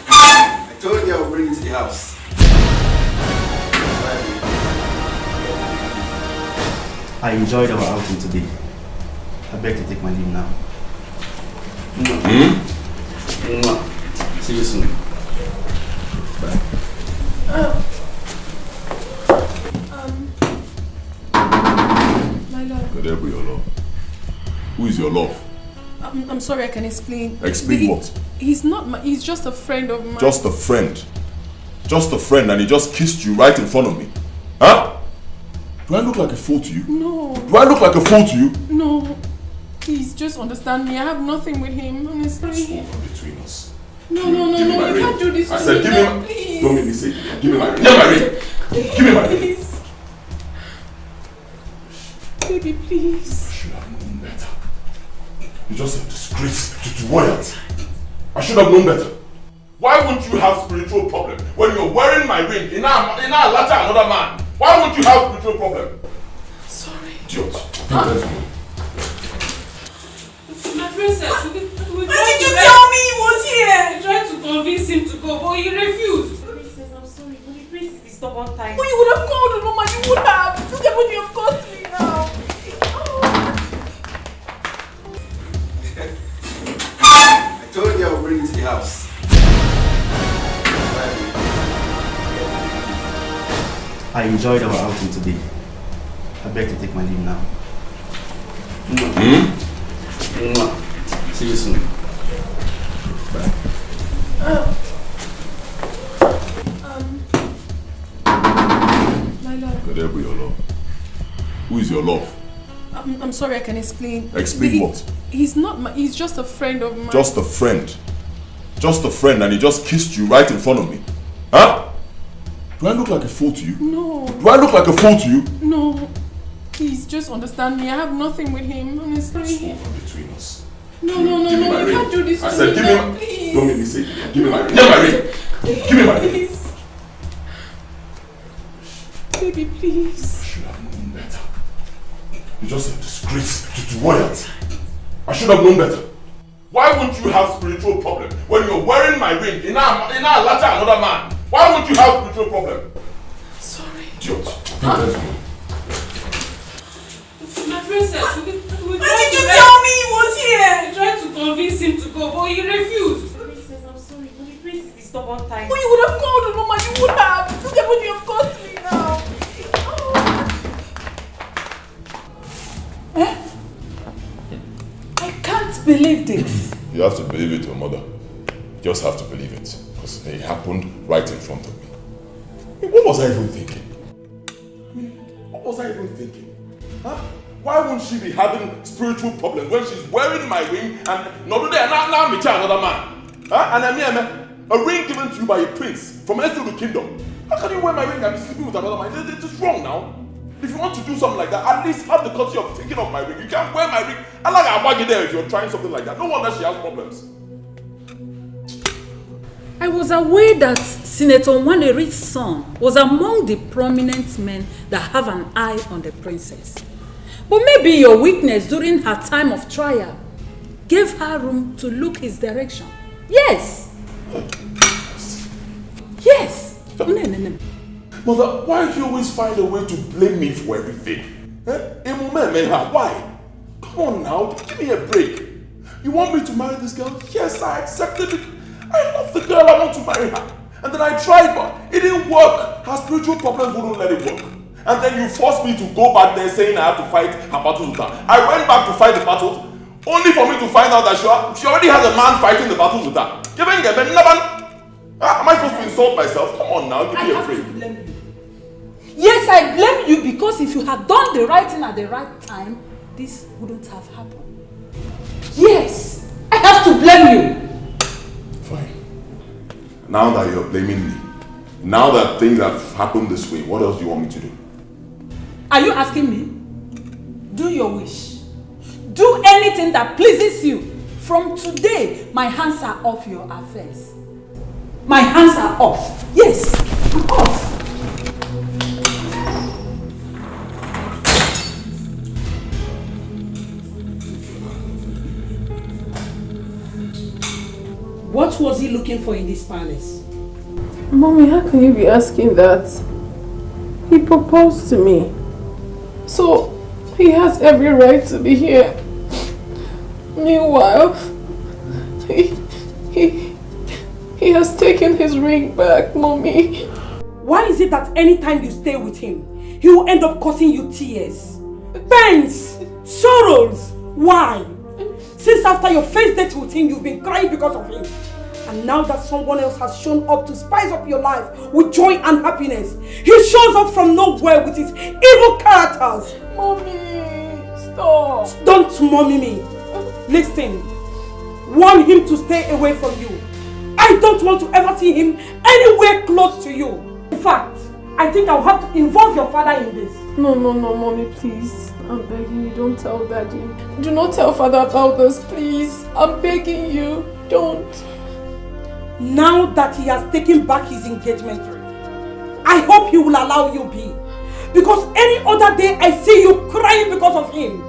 I told you I would bring you to the house. I enjoyed our outing today. I beg to take my leave now. See you soon. Bye. My love. Could there be your love? Who is your love? I'm sorry, I can explain. Explain what? He's not he's just a friend of mine. Just a friend. Just a friend, and he just kissed you right in front of me. Huh? Do I look like a fool to you? No. Do I look like a fool to you? No. Please, just understand me. I have nothing with him, honestly. What's between us? No, you can't do this I to said, me. give No, me please. Don't make me say it. Give me my ring. Give me my ring. Give me my ring. Please. Baby, please. I should have known better. You're just a disgrace to royalty. I should have known better. Why won't you have spiritual problem when you're wearing my ring in our latter another man? Why won't you have spiritual problem? Sorry. Idiot. My princess, we Why did you tell me he was here? We tried to convince him to go, but he refused. Princess, I'm sorry, but the prince is the stubborn type. Oh, you would have called Mama, you would have. Look at what you have cost me now. I told you I would bring you to the house. I enjoyed our outing today. I beg to take my leave now. See you soon. Bye. My love. Could there be your love? Who is your love? I'm sorry, I can explain. Explain what? He's just a friend of mine. Just a friend. Just a friend, and he just kissed you right in front of me. Huh? Do I look like a fool to you? No. Do I look like a fool to you? No. Please, just understand me. I have nothing with him, honestly. What's between us? No, you can't do this to me. I said, give no, me. please. Don't make me say it. Give me my ring. Give me my ring. Give me my ring. Please. Baby, please. I should have known better. You're just a disgrace to royalty. I should have known better. Why won't you have spiritual problem when you're wearing my ring in our latter another man? Why won't you have spiritual problem? Sorry. Idiot. My princess, we Why did you tell me he was here? We tried to convince him to go, but he refused. Princess, I'm sorry, but the prince is the stubborn type. Oh, you would have called Mama, you would have. Look at what you have cost me now. I can't believe this. You have to believe it, your mother. You just have to believe it. Because it happened right in front of me. What was I even thinking? What was I even thinking? Huh? Why won't she be having spiritual problems when she's wearing my ring and not there now me another man? Huh? And I mean, a ring given to you by a prince from a the kingdom. How can you wear my ring and be sleeping with another man? It is wrong now. If you want to do something like that, at least have the courtesy of thinking of my ring. You can't wear my ring. I like a waggy there if you're trying something like that. No wonder she has problems. I was aware that Senator Nwaneri's son was among the prominent men that have an eye on the princess. But maybe your weakness during her time of trial gave her room to look his direction. Yes. Yes. No. Mother, why do you always find a way to blame me for everything? Why? Come on now, give me a break. You want me to marry this girl? Yes, I accepted it. I love the girl, I want to marry her. And then I tried, but it didn't work. Her spiritual problems wouldn't let it work. And then you forced me to go back there saying I have to fight her battles with her. I went back to fight the battles, only for me to find out that she already has a man fighting the battles with her. Am I supposed to insult myself? Come on now, give me a break. Yes, I blame you because if you had done the right thing at the right time, this wouldn't have happened. Yes, I have to blame you. Fine. Now that you're blaming me, now that things have happened this way, what else do you want me to do? Are you asking me? Do your wish. Do anything that pleases you. From today, my hands are off your affairs. My hands are off. Yes, I'm off. What was he looking for in this palace? Mommy, how can you be asking that? He proposed to me. So, he has every right to be here. Meanwhile, he has taken his ring back, Mommy. Why is it that anytime you stay with him, he will end up causing you tears, pains, sorrows? Why? Since after your first date with him, you've been crying because of him. And now that someone else has shown up to spice up your life with joy and happiness, he shows up from nowhere with his evil characters. Mommy, stop. Don't mommy me. Listen, warn him to stay away from you. I don't want to ever see him anywhere close to you. In fact, I think I'll have to involve your father in this. No, Mommy, please. I'm begging you, don't tell Daddy. Do not tell Father about this, please. I'm begging you, don't. Now that he has taken back his engagement ring, I hope he will allow you be. Because any other day I see you crying because of him,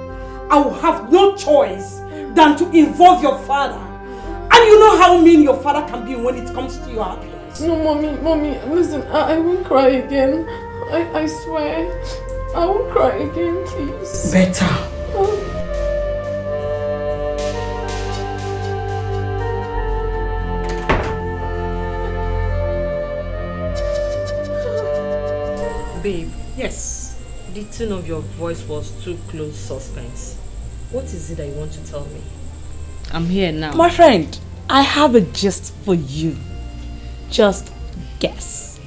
I will have no choice than to involve your father. And you know how mean your father can be when it comes to your happiness. No, Mommy, listen, I won't cry again. I swear. I won't cry again, please. Better. Babe, yes, the tone of your voice was too close suspense. What is it that you want to tell me? I'm here now. My friend, I have a gist for you. Just guess.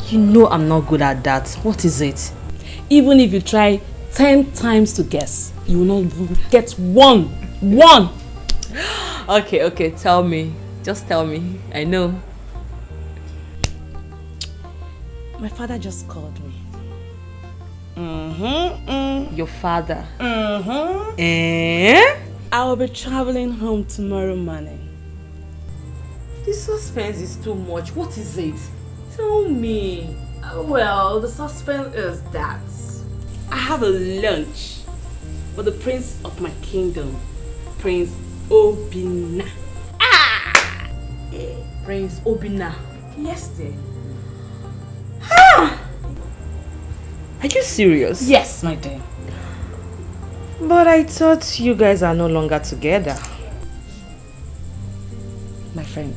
You know I'm not good at that. What is it? Even if you try 10 times to guess, you will not get one. Okay, tell me. Just tell me. I know. My father just called me. Your father? I will be traveling home tomorrow morning. The suspense is too much. What is it? Tell me. Well, the suspense is that I have a lunch for the prince of my kingdom, Prince Obinna. Prince Obinna. Yes, dear. Are you serious? Yes, my dear. But I thought you guys are no longer together. My friend,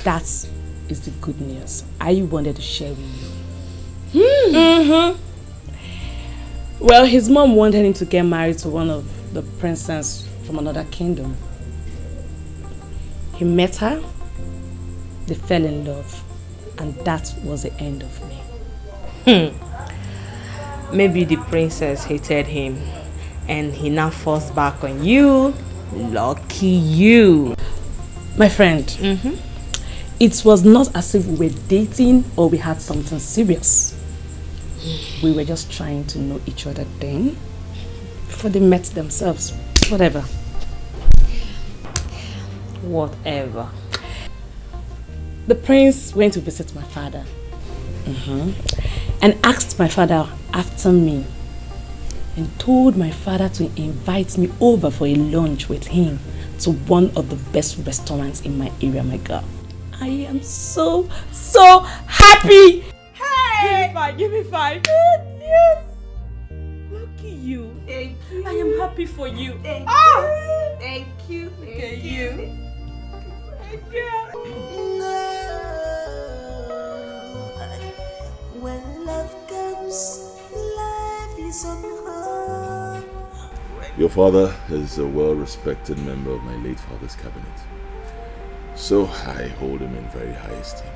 that is the good news I wanted to share with you. Well, his mom wanted him to get married to one of the princesses from another kingdom. He met her, they fell in love, and that was the end of me. Maybe the princess hated him and he now forced back on you. Lucky you. My friend, it was not as if we were dating or we had something serious. We were just trying to know each other then, before they met themselves. Whatever. the prince went to visit my father. And asked my father after me. And told my father to invite me over for a lunch with him to one of the best restaurants in my area, my girl. I am so happy! Hey! Give me five. Good news! Lucky you. Thank you. I am happy for you. Thank you. Thank you. Thank you. Thank you. When love comes, life is unhard. Your father is a well-respected member of my late father's cabinet. So I hold him in very high esteem.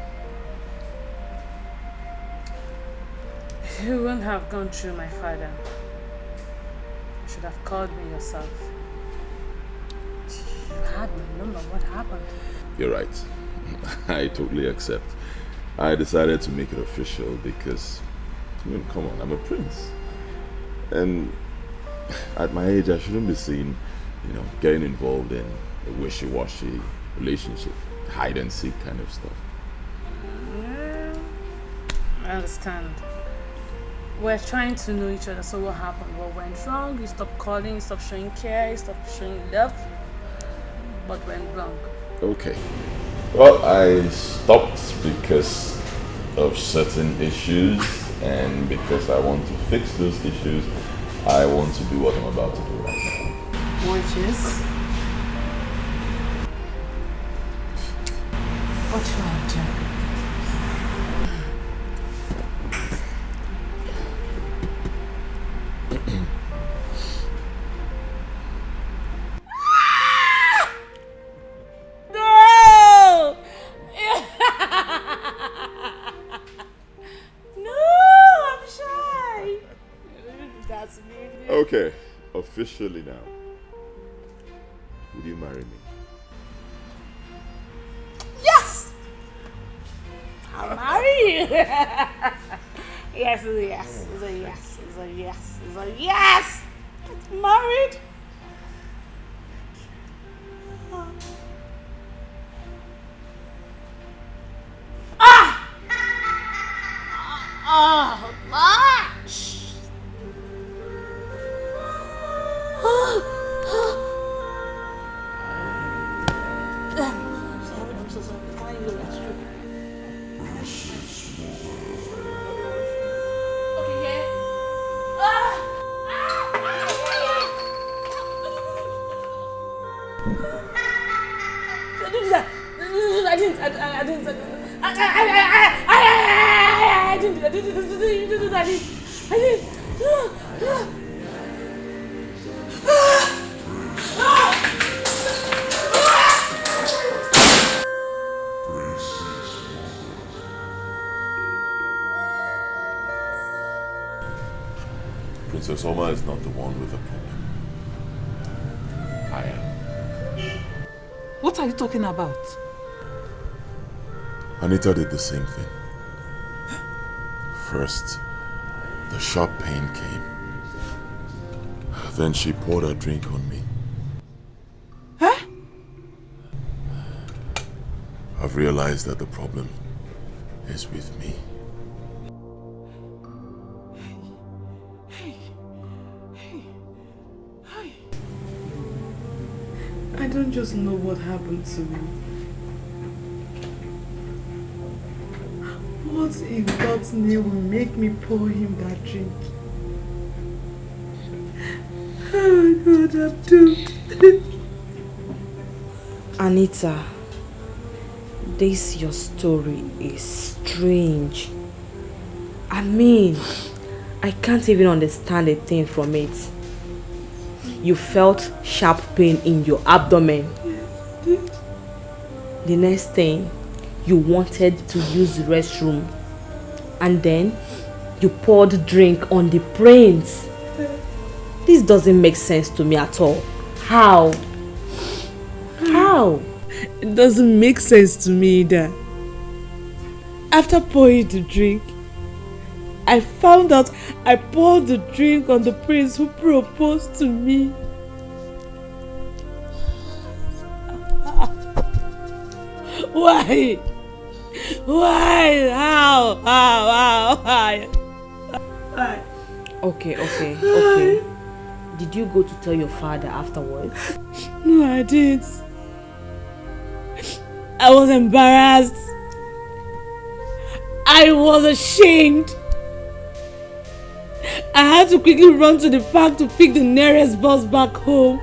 You wouldn't have gone through my father. You should have called me yourself. You had my number. What happened? You're right. I totally accept. I decided to make it official because, I mean, come on, I'm a prince. And at my age, I shouldn't be seen, getting involved in a wishy-washy relationship, hide and seek kind of stuff. Yeah, I understand. We're trying to know each other, so what happened? What went wrong? You stopped calling, you stopped showing care, you stopped showing love. What went wrong? Okay. Well, I stopped because of certain issues, and because I want to fix those issues, I want to do what I'm about to do right now. Which is? What you want to do? Okay, officially now. Would you marry me? Yes! I'll marry you! Yes, it's a yes. It's a yes. It's a yes. It's a yes! Get married! I'm so sorry. Can I use the restroom? Okay, yeah. I didn't Princess Oma is not the one with the problem. I am. What are you talking about? Anita did the same thing. First, the sharp pain came. Then she poured her drink on me. Huh? I've realized that the problem is with me. I don't just know what happened to me. What in God's name will make me pour him that drink? Oh God, I'm doomed. Anita, this your story is strange. I mean, I can't even understand a thing from it. You felt sharp pain in your abdomen. The next thing, you wanted to use the restroom. And then, you poured drink on the prince. This doesn't make sense to me at all. How? How? It doesn't make sense to me either. After pouring the drink, I found out I poured the drink on the prince who proposed to me. Why? Why? How? Why? Okay. Did you go to tell your father afterwards? No, I didn't. I was embarrassed. I was ashamed. I had to quickly run to the park to pick the nearest bus back home.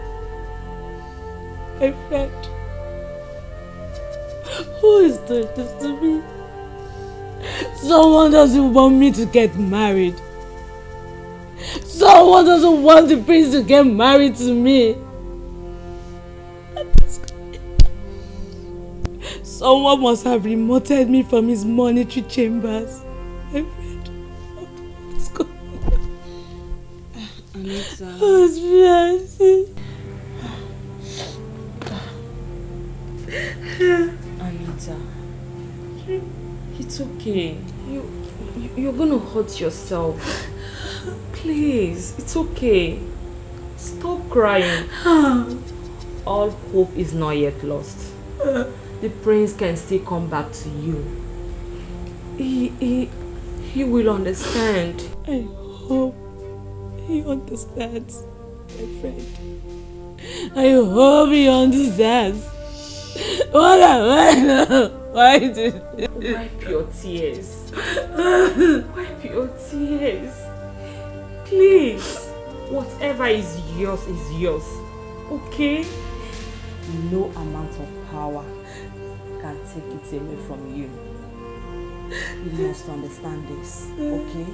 My friend, who is doing this to me? Someone doesn't want me to get married. Someone doesn't want the prince to get married to me. Someone must have remoted me from his monetary chambers. My friend, what is going on? Anita. Anita. It's okay. You're gonna hurt yourself. Please, it's okay. Stop crying. All hope is not yet lost. The prince can still come back to you. He will understand. I hope he understands, my friend. I hope he understands. What am I? Why did you? Wipe your tears. Wipe your tears. Please. Whatever is yours. Okay? No amount of power can take it away from you. You must understand this, okay?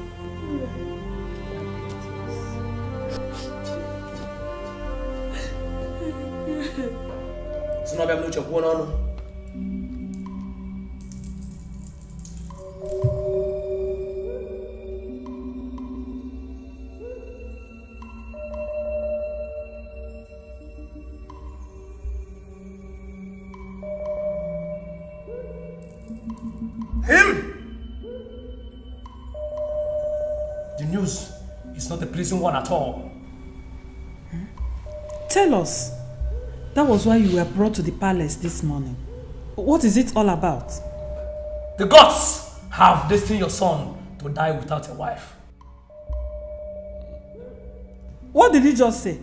The news is not a pleasing one at all. Tell us. That was why you were brought to the palace this morning. What is it all about? The gods have destined your son to die without a wife. What did he just say?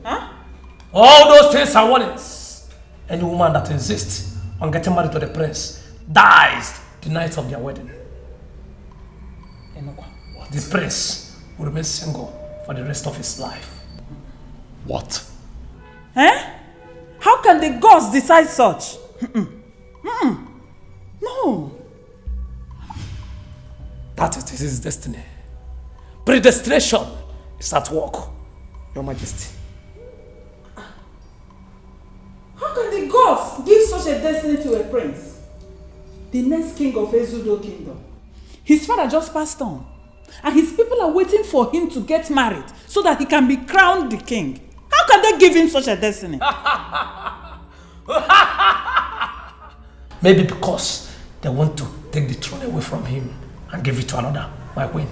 Huh? All those things are warnings. Any woman that insists on getting married to the prince dies the night of their wedding. The prince will remain single for the rest of his life. What? Eh? How can the gods decide such? No. That is his destiny. Predestination is at work, Your Majesty. How can the gods give such a destiny to a prince? The next king of Ezudo kingdom. His father just passed on. And his people are waiting for him to get married so that he can be crowned the king. How can they give him such a destiny? Maybe because they want to take the throne away from him and give it to another, my queen.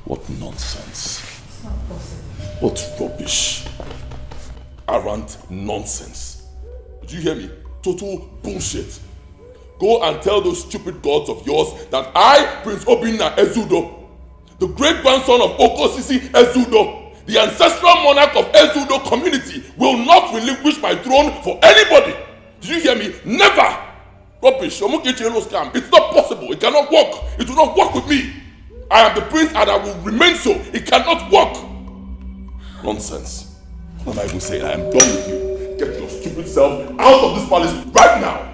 What nonsense. It's not possible. What rubbish. Arrant nonsense. Did you hear me? Total bullshit. Go and tell those stupid gods of yours that I, Prince Obinna Ezudo, the great-grandson of Okosisi Ezudo, the ancestral monarch of Ezudo community, will not relinquish my throne for anybody. Did you hear me? Never! Rubbish. It's not possible. It cannot work. It will not work with me. I am the prince and I will remain so. It cannot work. Nonsense. What am I even saying? I am done with you. Get your stupid self out of this palace right now.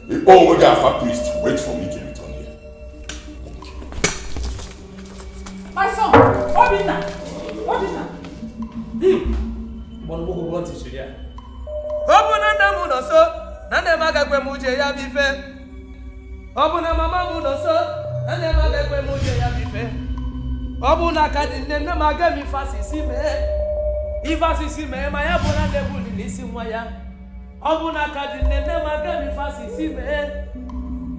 The Omega priest, wait for me to return here. My son, Obinna! Obinna! Obuna namu no so, nane magakwe muje ya bife. Obuna mama mu no so, nane magakwe muje ya bife. Obuna kadi nene magami fasisi me. Ifasisi me maya bona nebu ni nisi mwaya. Obuna kadi nene magami fasisi me.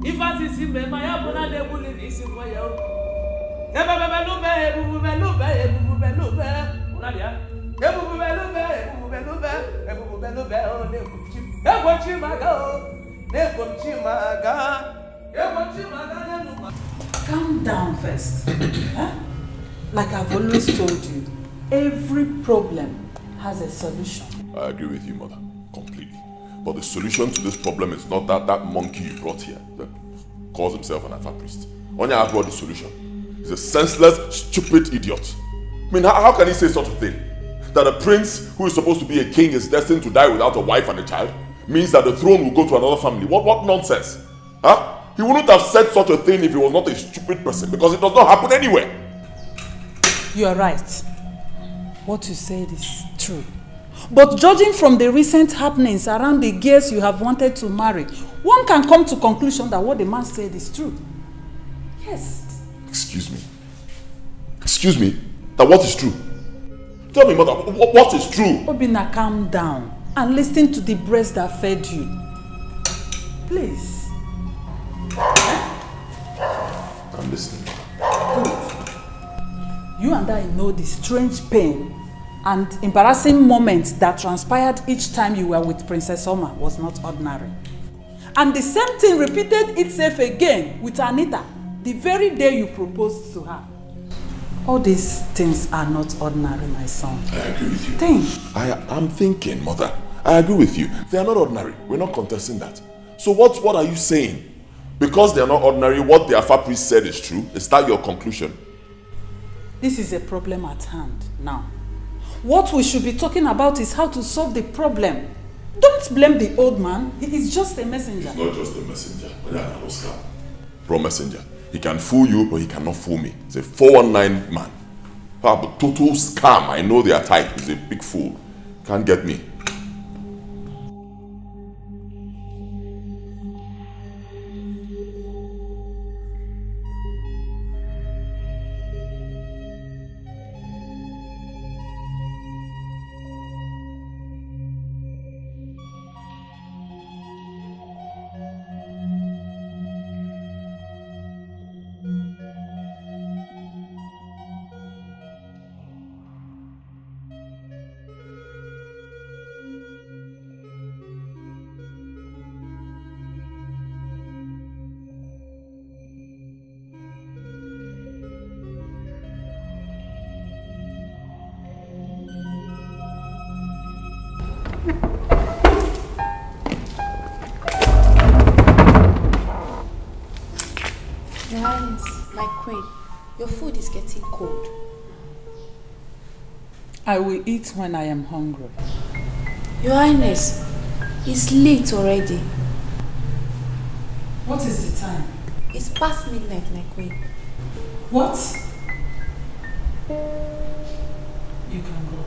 Ifasisi me maya bona nebu ni nisi mwaya. Ebebebelube. Unadia. Ebubelube. Calm down first. Huh? Like I've always told you, every problem has a solution. I agree with you, Mother, completely. But the solution to this problem is not that monkey you brought here that calls himself an Alpha priest. Onya has brought the solution. He's a senseless, stupid idiot. I mean, how can he say such a thing? That a prince who is supposed to be a king is destined to die without a wife and a child means that the throne will go to another family. What nonsense? Huh? He wouldn't have said such a thing if he was not a stupid person, because it does not happen anywhere. You are right. What you said is true. But judging from the recent happenings around the girls you have wanted to marry, one can come to conclusion that what the man said is true. Yes. Excuse me. Excuse me? That what is true? Tell me, Mother, what is true? Obina, calm down and listen to the breast that fed you. Please. I'm listening. You and I know the strange pain and embarrassing moments that transpired each time you were with Princess Oma was not ordinary. And the same thing repeated itself again with Anita the very day you proposed to her. All these things are not ordinary, my son. I agree with you. Think. I'm thinking, Mother. I agree with you. They are not ordinary. We're not contesting that. So what are you saying? Because they are not ordinary, what the Alpha priest said is true? Is that your conclusion? This is a problem at hand now. What we should be talking about is how to solve the problem. Don't blame the old man. He is just a messenger. He's not just a messenger. Pro messenger. He can fool you, but he cannot fool me. He's a 419 man. But total scam. I know their type. He's a big fool. Can't get me. Your Highness, my queen, your food is getting cold. I will eat when I am hungry. Your Highness, it's late already. What is the time? It's past midnight, my queen. What? You can go.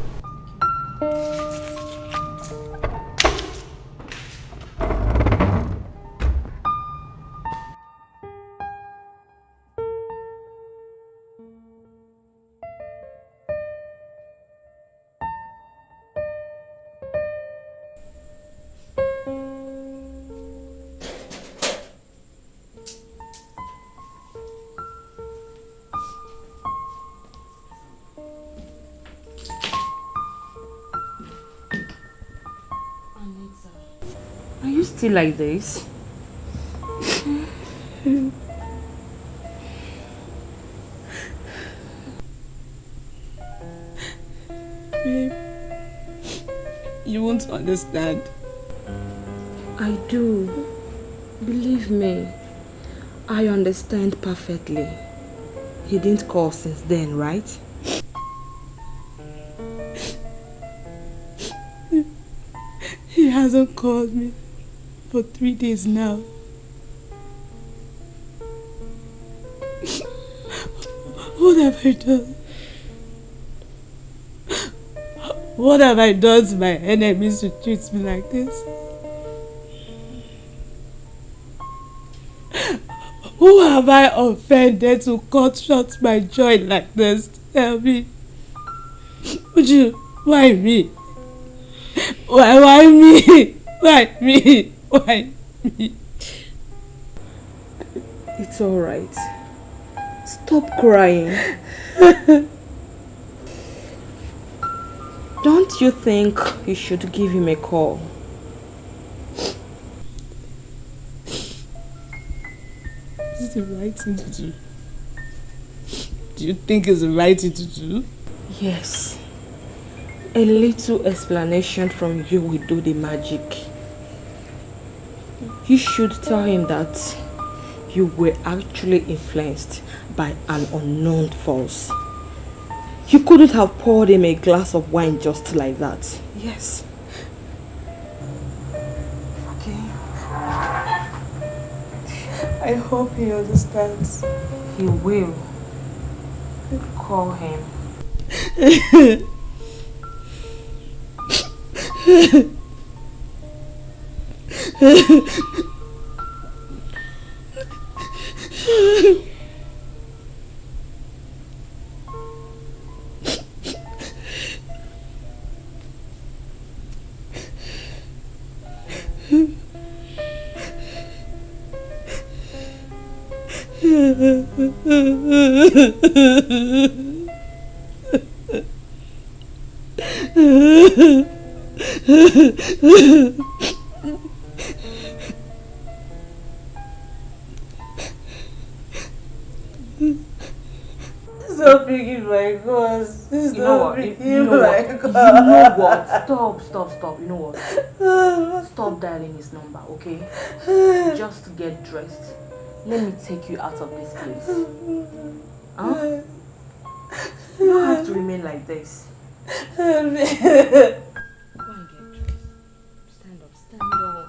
Are you still like this? Babe, you won't understand. I do. Believe me, I understand perfectly. He didn't call since then, right? He hasn't called me for 3 days now. What have I done? What have I done to my enemies to treat me like this? Who have I offended to cut short my joy like this? Tell me. Uju, why me? Why me? Why me? Why me? It's alright. Stop crying. Don't you think you should give him a call? this the right thing to do? Do you think it's the right thing to do? Yes. A little explanation from you will do the magic. You should tell him that you were actually influenced by an unknown force. You couldn't have poured him a glass of wine just like that. Yes. Okay. I hope he understands. He will. Call him. Stop picking my cause. You know what? You know what? Stop. You know what? Stop dialing his number, okay? Just get dressed. Let me take you out of this place. Huh? You don't have to remain like this. Go and get dressed. Stand up.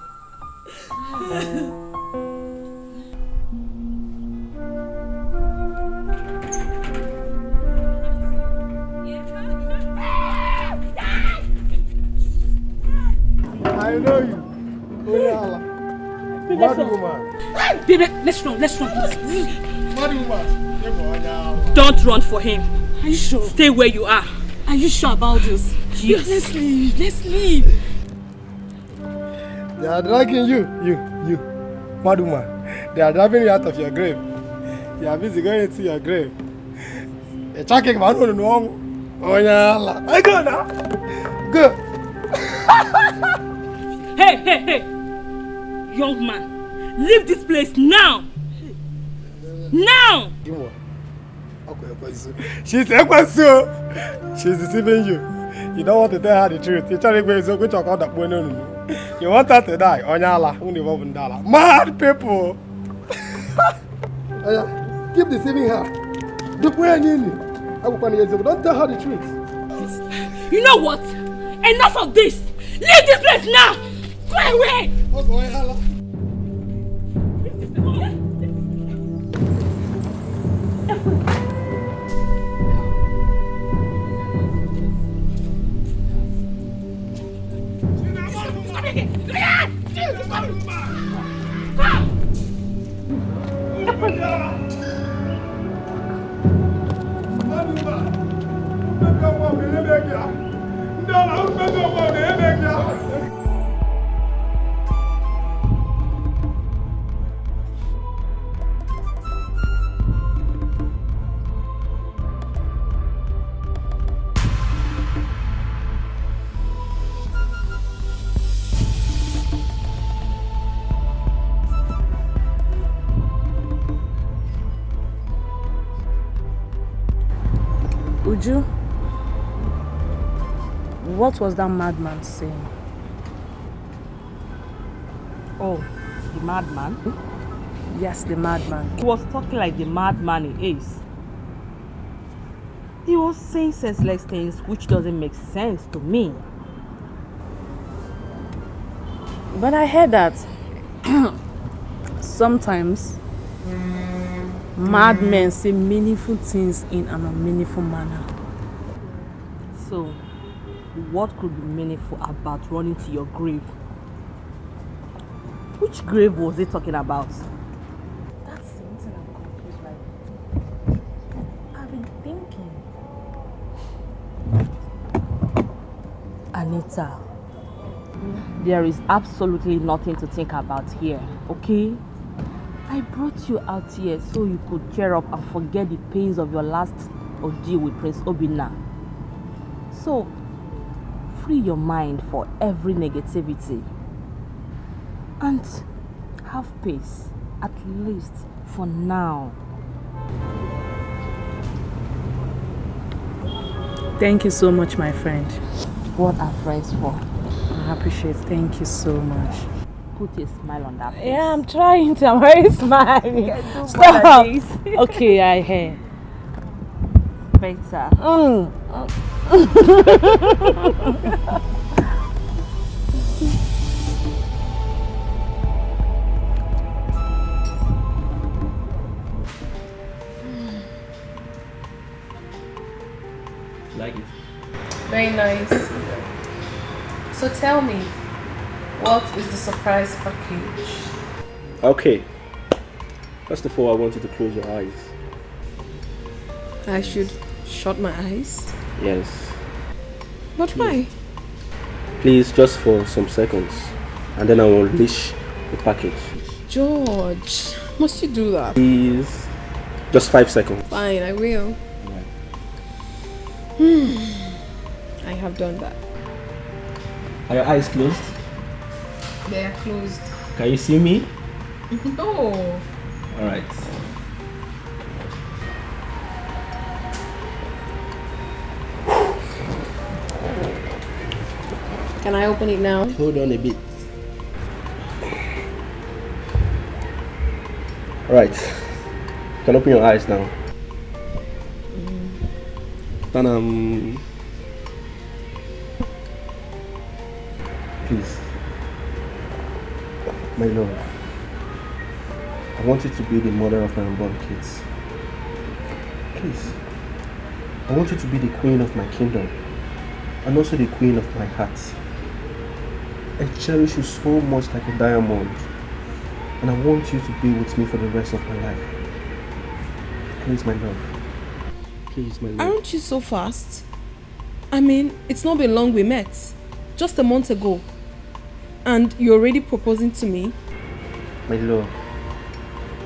I know you. Mad woman. Baby, let's run, please. Mad woman. Don't run for him. Are you sure? Stay where you are. Are you sure about this? Yes. Let's leave. They are dragging you. Mad woman. They are driving you out of your grave. You are busy going into your grave. They're tracking man on the wall. Oh yeah. I go now. Go. Hey. Young man, leave this place now. Now. She's deceiving you. You don't want to tell her the truth. You're trying to go so good. You want her to die. Mad people. Keep deceiving her. Don't tell her the truth. You know what? Enough of this. Leave this place now. Go away. Uju, what was that madman saying? Oh, the madman? Yes, the madman. He was talking like the madman he is. He was saying senseless things which doesn't make sense to me. But I heard that sometimes madmen say meaningful things in an unmeaningful manner. So, what could be meaningful about running to your grave? Which grave was he talking about? That's something I'm confused by. I've been thinking. Anita, there is absolutely nothing to think about here, okay? I brought you out here so you could cheer up and forget the pains of your last ordeal with Prince Obinna. So, free your mind for every negativity and have peace, at least For now. Thank you so much, my friend. What are friends for? I appreciate it. Thank you so much. Put a smile on that face. Yeah, I'm trying to. I'm very smiling. Stop. Okay, I hear. Better. Like it? Very nice. So tell me, what is the surprise package? Okay. First of all, I want you to close your eyes. I should shut my eyes? Yes. But why? Please, just for some seconds. And then I will unleash the package. George, must you do that? Please. Just 5 seconds. Fine, I will. I have done that. Are your eyes closed? They are closed. Can you see me? No. Alright. Can I open it now? Hold on a bit. Alright. You can open your eyes now. Then please, my love, I want you to be the mother of my unborn kids. Please, I want you to be the queen of my kingdom and also the queen of my heart. I cherish you so much like a diamond, and I want you to be with me for the rest of my life. Please, my love. Please, my love. Aren't you so fast? I mean, it's not been long we met. Just a month ago. And you're already proposing to me? My love,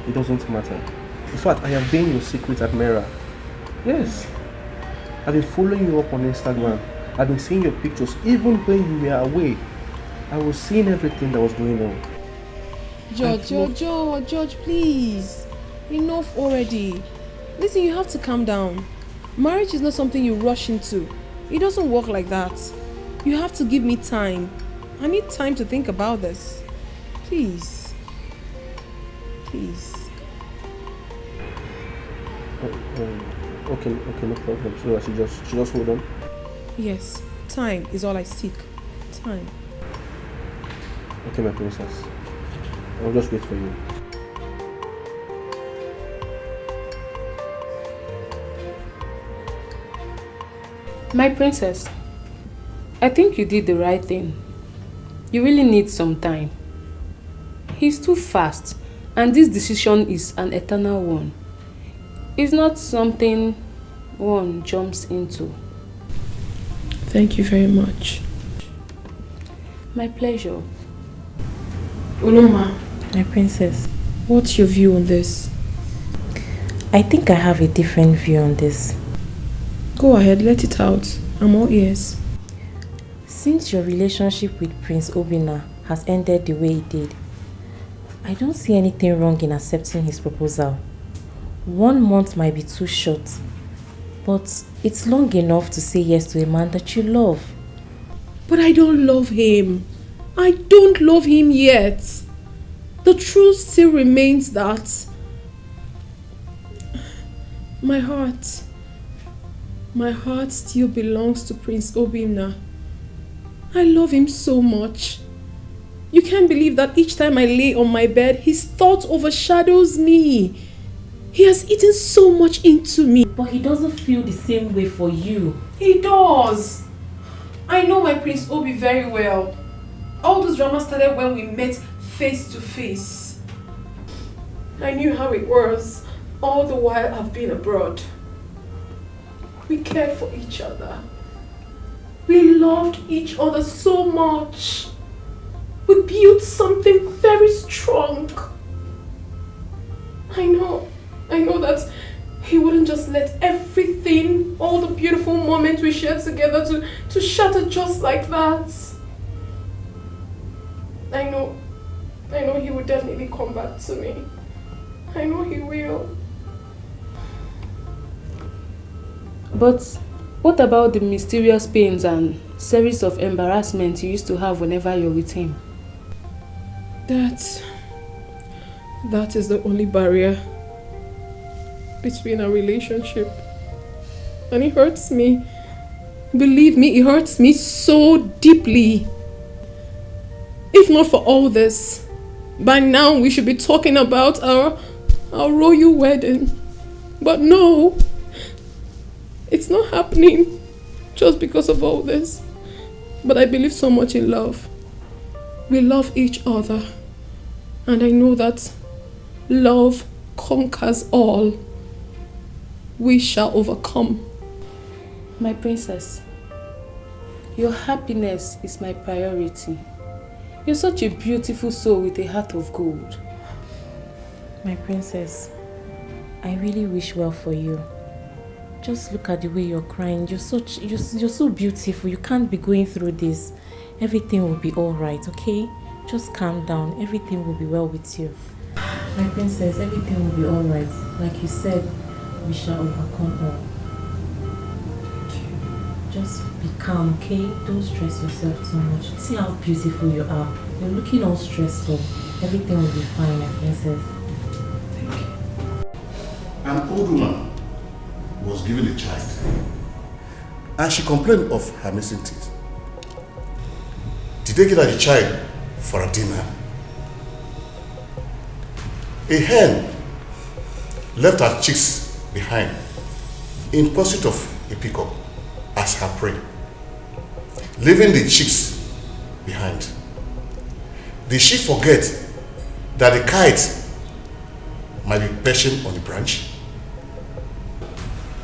it doesn't matter. In fact, I have been your secret admirer. Yes. I've been following you up on Instagram. I've been seeing your pictures even when you were away. I was seeing everything that was going on. George, please. Enough already. Listen, you have to calm down. Marriage is not something you rush into. It doesn't work like that. You have to give me time. I need time to think about this. Please. Please. Okay, no problem. So I should just hold on. Yes, time is all I seek. Time. Okay, my princess. I'll just wait for you. My princess, I think you did the right thing. You really need some time. He's too fast, and this decision is an eternal one. It's not something one jumps into. Thank you very much. My pleasure. Uloma, My princess, what's your view on this? I think I have a different view on this. Go ahead, let it out. I'm all ears. Since your relationship with Prince Obinna has ended the way it did, I don't see anything wrong in accepting his proposal. 1 month might be too short, but it's long enough to say yes to a man that you love. But I don't love him. I don't love him yet. The truth still remains that my heart still belongs to Prince Obinna. I love him so much. You can't believe that each time I lay on my bed, his thought overshadows me. He has eaten so much into me. But he doesn't feel the same way for you. He does. I know my Prince Obi very well. All this drama started when we met face to face. I knew how it was all the while I've been abroad. We cared for each other. We loved each other so much. We built something very strong. I know that he wouldn't just let everything, all the beautiful moments we shared together to shatter just like that. I know he would definitely come back to me. I know he will. But what about the mysterious pains and series of embarrassment you used to have whenever you're with him? That is the only barrier between our relationship. And it hurts me. Believe me, it hurts me so deeply. If not for all this, by now we should be talking about our royal wedding. But no, it's not happening just because of all this. But I believe so much in love. We love each other. And I know that love conquers all. We shall overcome. My princess, your happiness is my priority. You're such a beautiful soul with a heart of gold. My princess, I really wish well for you. Just look at the way you're crying. You're so beautiful. You can't be going through this. Everything will be all right, okay? Just calm down. Everything will be well with you. My princess, everything will be all right. Like you said, we shall overcome all. Just be calm, okay? Don't stress yourself too much. See how beautiful you are. You're looking all stressful. Everything will be fine, my princess. Thank you. An old woman was given a child, and she complained of her missing teeth. Did they get her the child for a dinner? A hen left her chicks behind in pursuit of a peacock as her prey, leaving the chicks behind. Did she forget that the kite might be perching on the branch?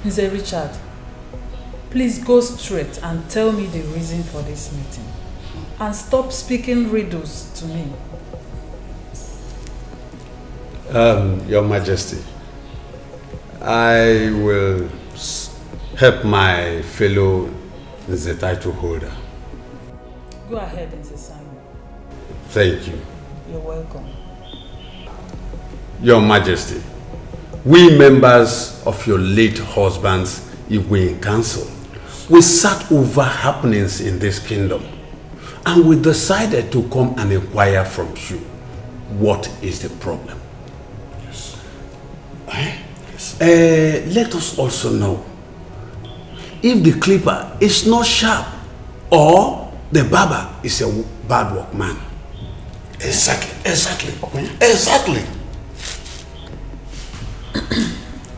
Mr. Richard, please go straight and tell me the reason for this meeting. And stop speaking riddles to me. Your Majesty, I will help my fellow the title holder. Go ahead, Mr. Simon. Thank you. You're welcome. Your Majesty, we members of your late husband's Igwe Council, we sat over happenings in this kingdom and we decided to come and inquire from you. What is the problem? Yes. Yes. Let us also know if the clipper is not sharp or the barber is a bad workman. Exactly.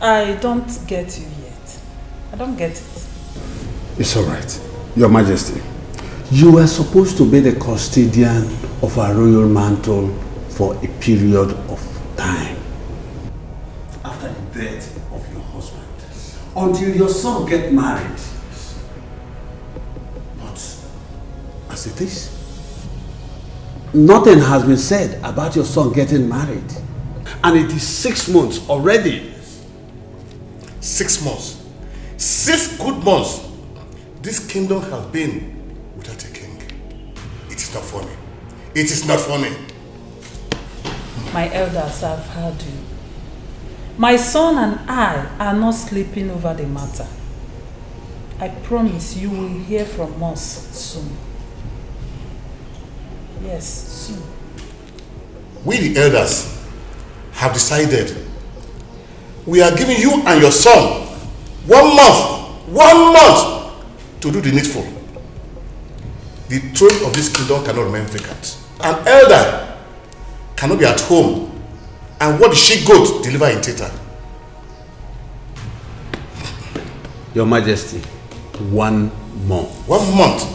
I don't get you yet. I don't get it. It's all right. Your Majesty, you are supposed to be the custodian of our royal mantle for a period of time. After the death of your husband, until your son gets married. But as it is, nothing has been said about your son getting married. And it is 6 months already. 6 months. 6 good months. This kingdom has been without a king. It is not funny. It is not funny. My elders have heard you. My son and I are not sleeping over the matter. I promise you will hear from us soon. Yes, soon. We the elders have decided we are giving you and your son 1 month to do the needful. The throne of this kingdom cannot remain vacant. An elder cannot be at home and what the she-goat deliver in theater. Your Majesty, 1 month. 1 month.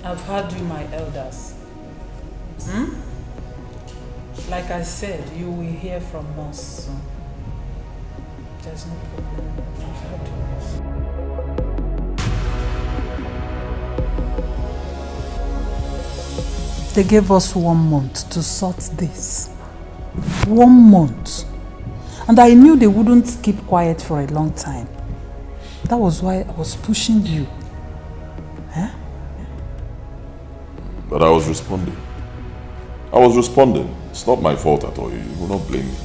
I've heard you, my elders. Like I said, you will hear from us soon. There's no problem. I've heard you. They gave us 1 month to sort this. 1 month. And I knew they wouldn't keep quiet for a long time. That was why I was pushing you. But I was responding. I was responding. It's not my fault at all. You will not blame me.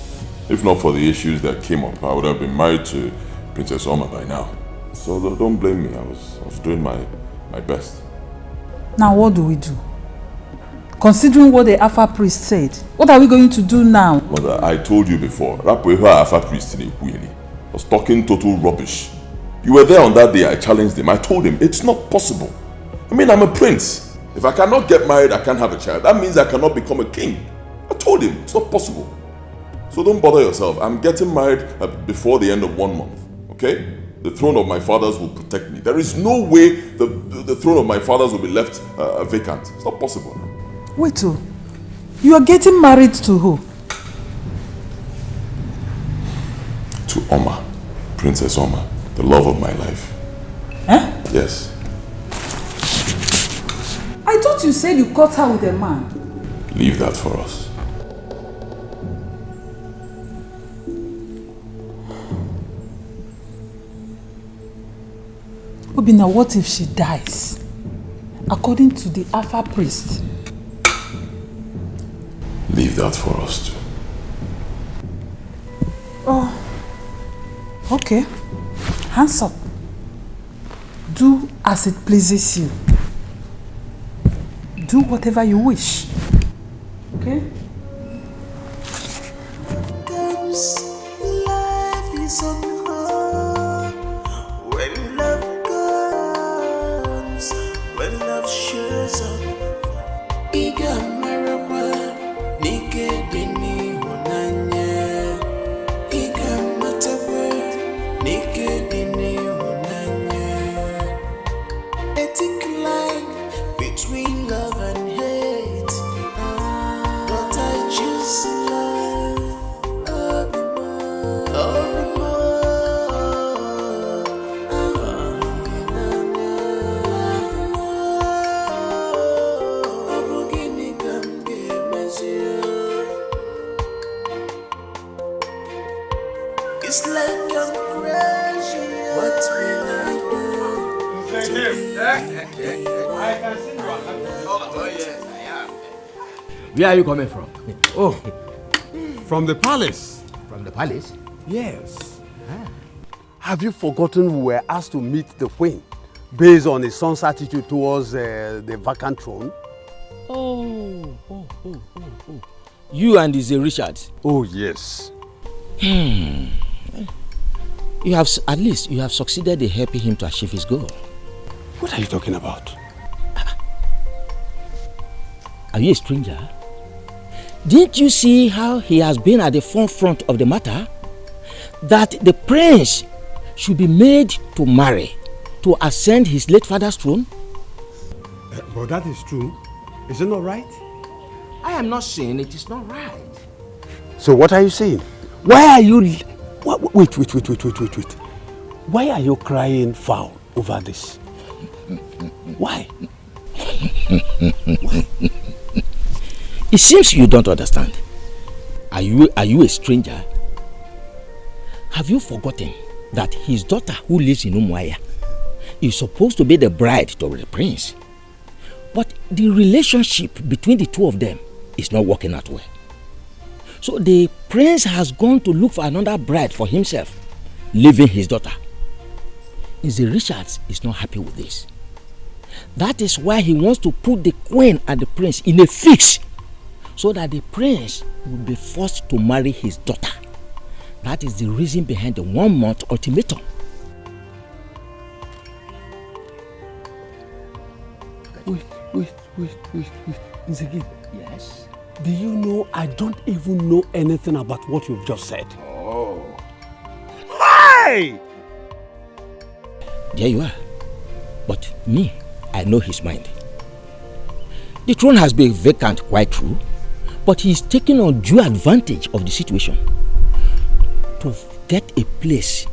If not for the issues that came up, I would have been married to Princess Oma by now. So don't blame me. I was doing my best. Now what do we do? Considering what the Alpha priest said, what are we going to do now? Mother, I told you before, Rapweho Alpha priest was talking total rubbish. You were there on that day. I challenged him. I told him it's not possible. I mean, I'm a prince. If I cannot get married, I can't have a child. That means I cannot become a king. I told him it's not possible. So don't bother yourself. I'm getting married before the end of 1 month. Okay? The throne of my fathers will protect me. There is no way the throne of my fathers will be left vacant. It's not possible. Wait, you are getting married to who? To Oma, Princess Oma, the love of my life. Eh? Yes. I thought you said you caught her with a man. Leave that for us. Obina, what if she dies? According to the Alpha priest. Leave that for us too. Oh, okay. Hands up. Do as it pleases you. Do whatever you wish. Okay? Life is so hard when love comes, when love shows up. Iga marakwa nike dini honanye. Iga matakwa nike dini honanye. Ethic line between love and hate. But I choose love. It's like I'm crazy. What will I do? I can see you are happy. Oh yes, I am. Where are you coming from? Oh, from the palace. From the palace? Yes. Have you forgotten we were asked to meet the queen based on his son's attitude towards the vacant throne? Oh. You and Izzy Richard? Oh, yes. You have, at least, you have succeeded in helping him to achieve his goal. What are you talking about? Are you a stranger? Didn't you see how he has been at the forefront of the matter? That the prince should be made to marry to ascend his late father's throne? But that is true. Is it not right? I am not saying it is not right. So what are you saying? Why are you... Wait. Why are you crying foul over this? Why? Why? It seems you don't understand. Are you a stranger? Have you forgotten that his daughter who lives in Umuaya is supposed to be the bride to the prince? But the relationship between the two of them is not working out well. So the prince has gone to look for another bride for himself, leaving his daughter. Izzy Richards is not happy with this. That is why he wants to put the queen and the prince in a fix, so that the prince will be forced to marry his daughter. That is the reason behind the 1 month ultimatum. Wait. Nzegi. Yes? Do you know I don't even know anything about what you've just said? Oh. Hey! There you are. But me, I know his mind. The throne has been vacant, quite true, but he is taking undue advantage of the situation to get a place,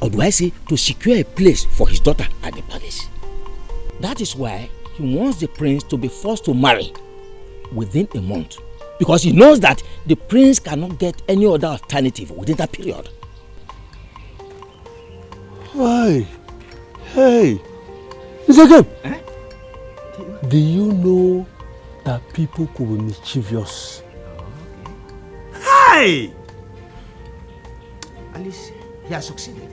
or do I say to secure a place for his daughter at the palace. That is why he wants the prince to be forced to marry within a month, because he knows that the prince cannot get any other alternative within that period. Hey, it's okay. Do you know that people could be mischievous. Hey! At least he has succeeded.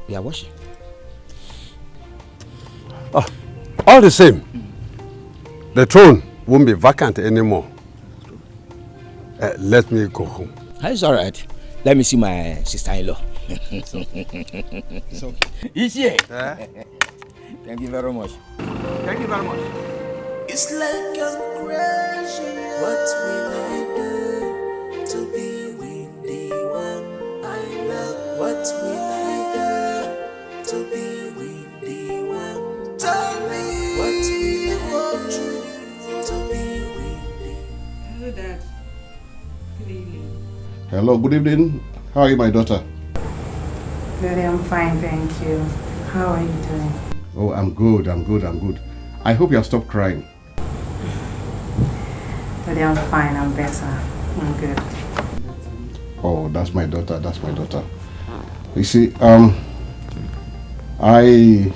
We are watching. All the same, the throne won't be vacant anymore. Let me go home. It's all right. Let me see my sister-in-law. It's okay. He's here. Thank you very much. Thank you very much. It's like I'm crashing. What will I do to be with the one I love? What will I do to be with the one? Tell me what will I do to be with the one? Hello, Dad. Good evening. Hello, good evening. How are you, my daughter? Daddy, I'm fine, thank you. How are you doing? Oh, I'm good. I hope you have stopped crying. Daddy, I'm fine, I'm better. I'm good. Oh, that's my daughter. You see, I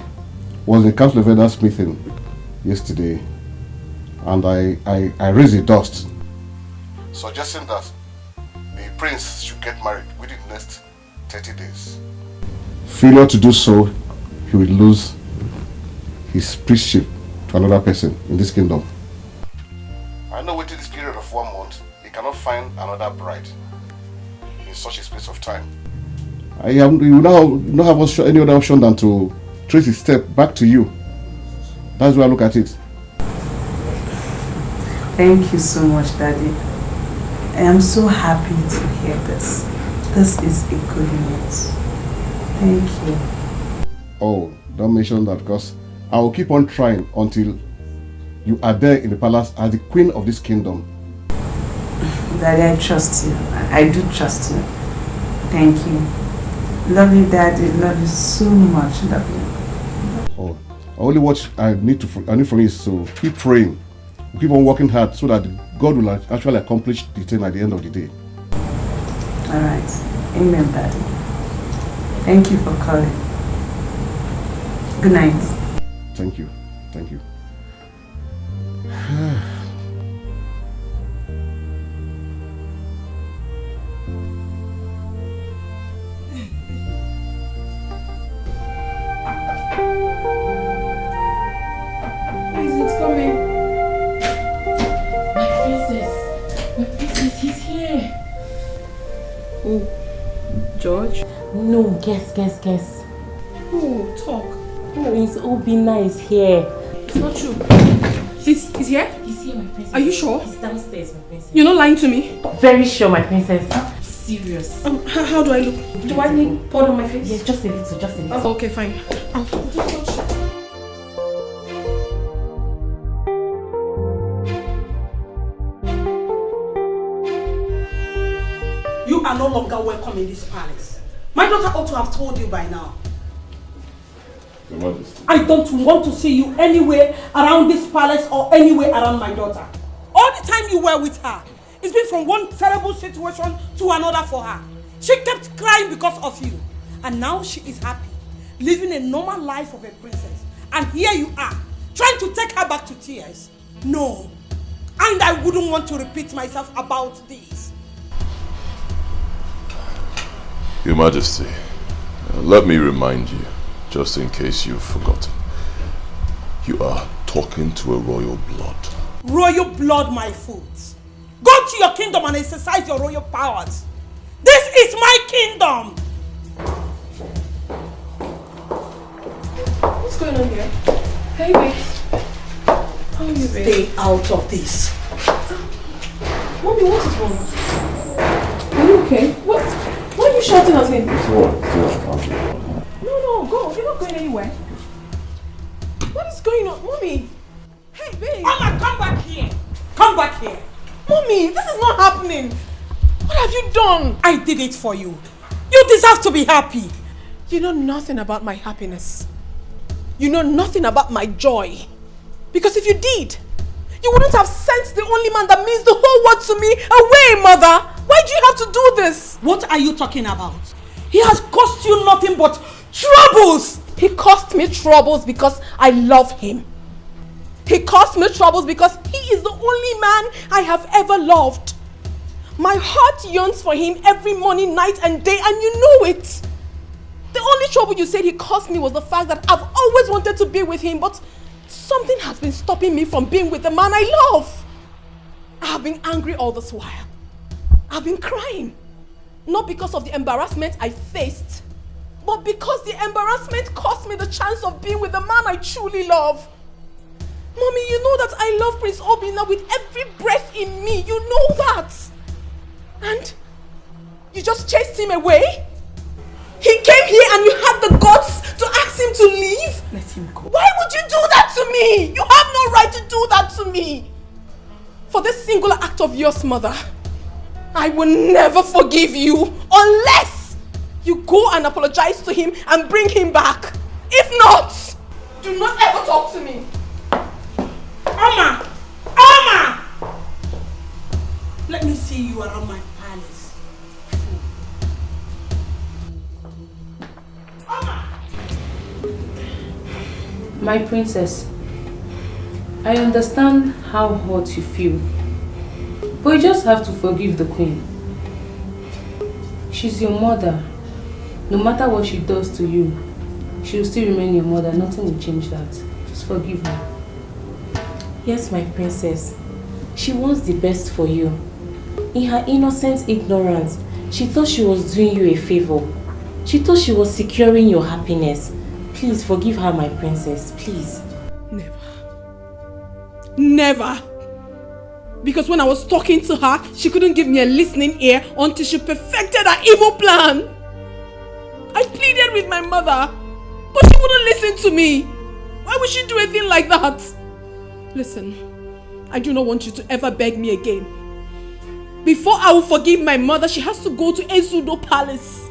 was in Council of Elders meeting yesterday, and I raised a dust suggesting that the prince should get married within the next 30 days. Failure to do so, he will lose his priestship to another person in this kingdom. I know within this period of 1 month, he cannot find another bride in such a space of time. He will not have any other option than to trace his step back to you. That's why I look at it. Thank you so much, Daddy. I am so happy to hear this. This is a good news. Thank you. Oh, don't mention that, because I will keep on trying until you are there in the palace as the queen of this kingdom. Daddy, I trust you. I do trust you. Thank you. Love you, Daddy. Love you so much. Love you. Oh, only what I need from you is to keep praying, keep on working hard, so that God will actually accomplish the thing at the end of the day. All right. Amen, Daddy. Thank you for calling. Good night. Thank you. It's coming. My princess, he's here. Oh, George? No, guess. Oh, talk. Prince Obina is here. It's not true. He's here? He's here, my princess. Are you sure? He's downstairs, my princess. You're not lying to me? Very sure, my princess. Serious. How do I look? Do I need powder on my face? Yes, just a little. Oh, okay, fine. You are no longer welcome in this palace. My daughter ought to have told you by now. Your Majesty. I don't want to see you anywhere around this palace or anywhere around my daughter. All the time you were with her, it's been from one terrible situation to another for her. She kept crying because of you. And now she is happy, living a normal life of a princess. And here you are, trying to take her back to tears. No. And I wouldn't want to repeat myself about this. Your Majesty, let me remind you, just in case you've forgotten, you are talking to a royal blood. Royal blood, my foot. Go to your kingdom and exercise your royal powers. This is my kingdom. What's going on here? Hey, wait. How are you, babe? Stay out of this. Mommy, what is wrong? Are you okay? What? Why are you shouting at him? No, go. You're not going anywhere. What is going on? Mommy! Hey, babe! Mama, come back here! Come back here! Mommy, this is not happening! What have you done? I did it for you. You deserve to be happy. You know nothing about my happiness. You know nothing about my joy. Because if you did, you wouldn't have sent the only man that means the whole world to me away, Mother! Why do you have to do this? What are you talking about? He has cost you nothing but troubles! He caused me troubles because I love him. He caused me troubles because he is the only man I have ever loved. My heart yearns for him every morning, night and day, and you know it. The only trouble you said he caused me was the fact that I've always wanted to be with him, but something has been stopping me from being with the man I love. I have been angry all this while. I've been crying. Not because of the embarrassment I faced, but because the embarrassment cost me the chance of being with the man I truly love. Mommy, you know that I love Prince Obinna with every breath in me. You know that. And you just chased him away? He came here and you had the guts to ask him to leave? Let him go. Why would you do that to me? You have no right to do that to me. For this singular act of yours, mother, I will never forgive you unless you go and apologize to him and bring him back. If not, do not ever talk to me. Oma! Oma! Let me see you around my palace. Oma! My princess, I understand how hurt you feel, but you just have to forgive the queen. She's your mother. No matter what she does to you, she will still remain your mother. Nothing will change that. Just forgive her. Yes, my princess. She wants the best for you. In her innocent ignorance, she thought she was doing you a favor. She thought she was securing your happiness. Please forgive her, my princess. Please. Never. Because when I was talking to her, she couldn't give me a listening ear until she perfected her evil plan. I pleaded with my mother, but she wouldn't listen to me. Why would she do a thing like that? Listen, I do not want you to ever beg me again. Before I will forgive my mother, she has to go to Ezudo Palace,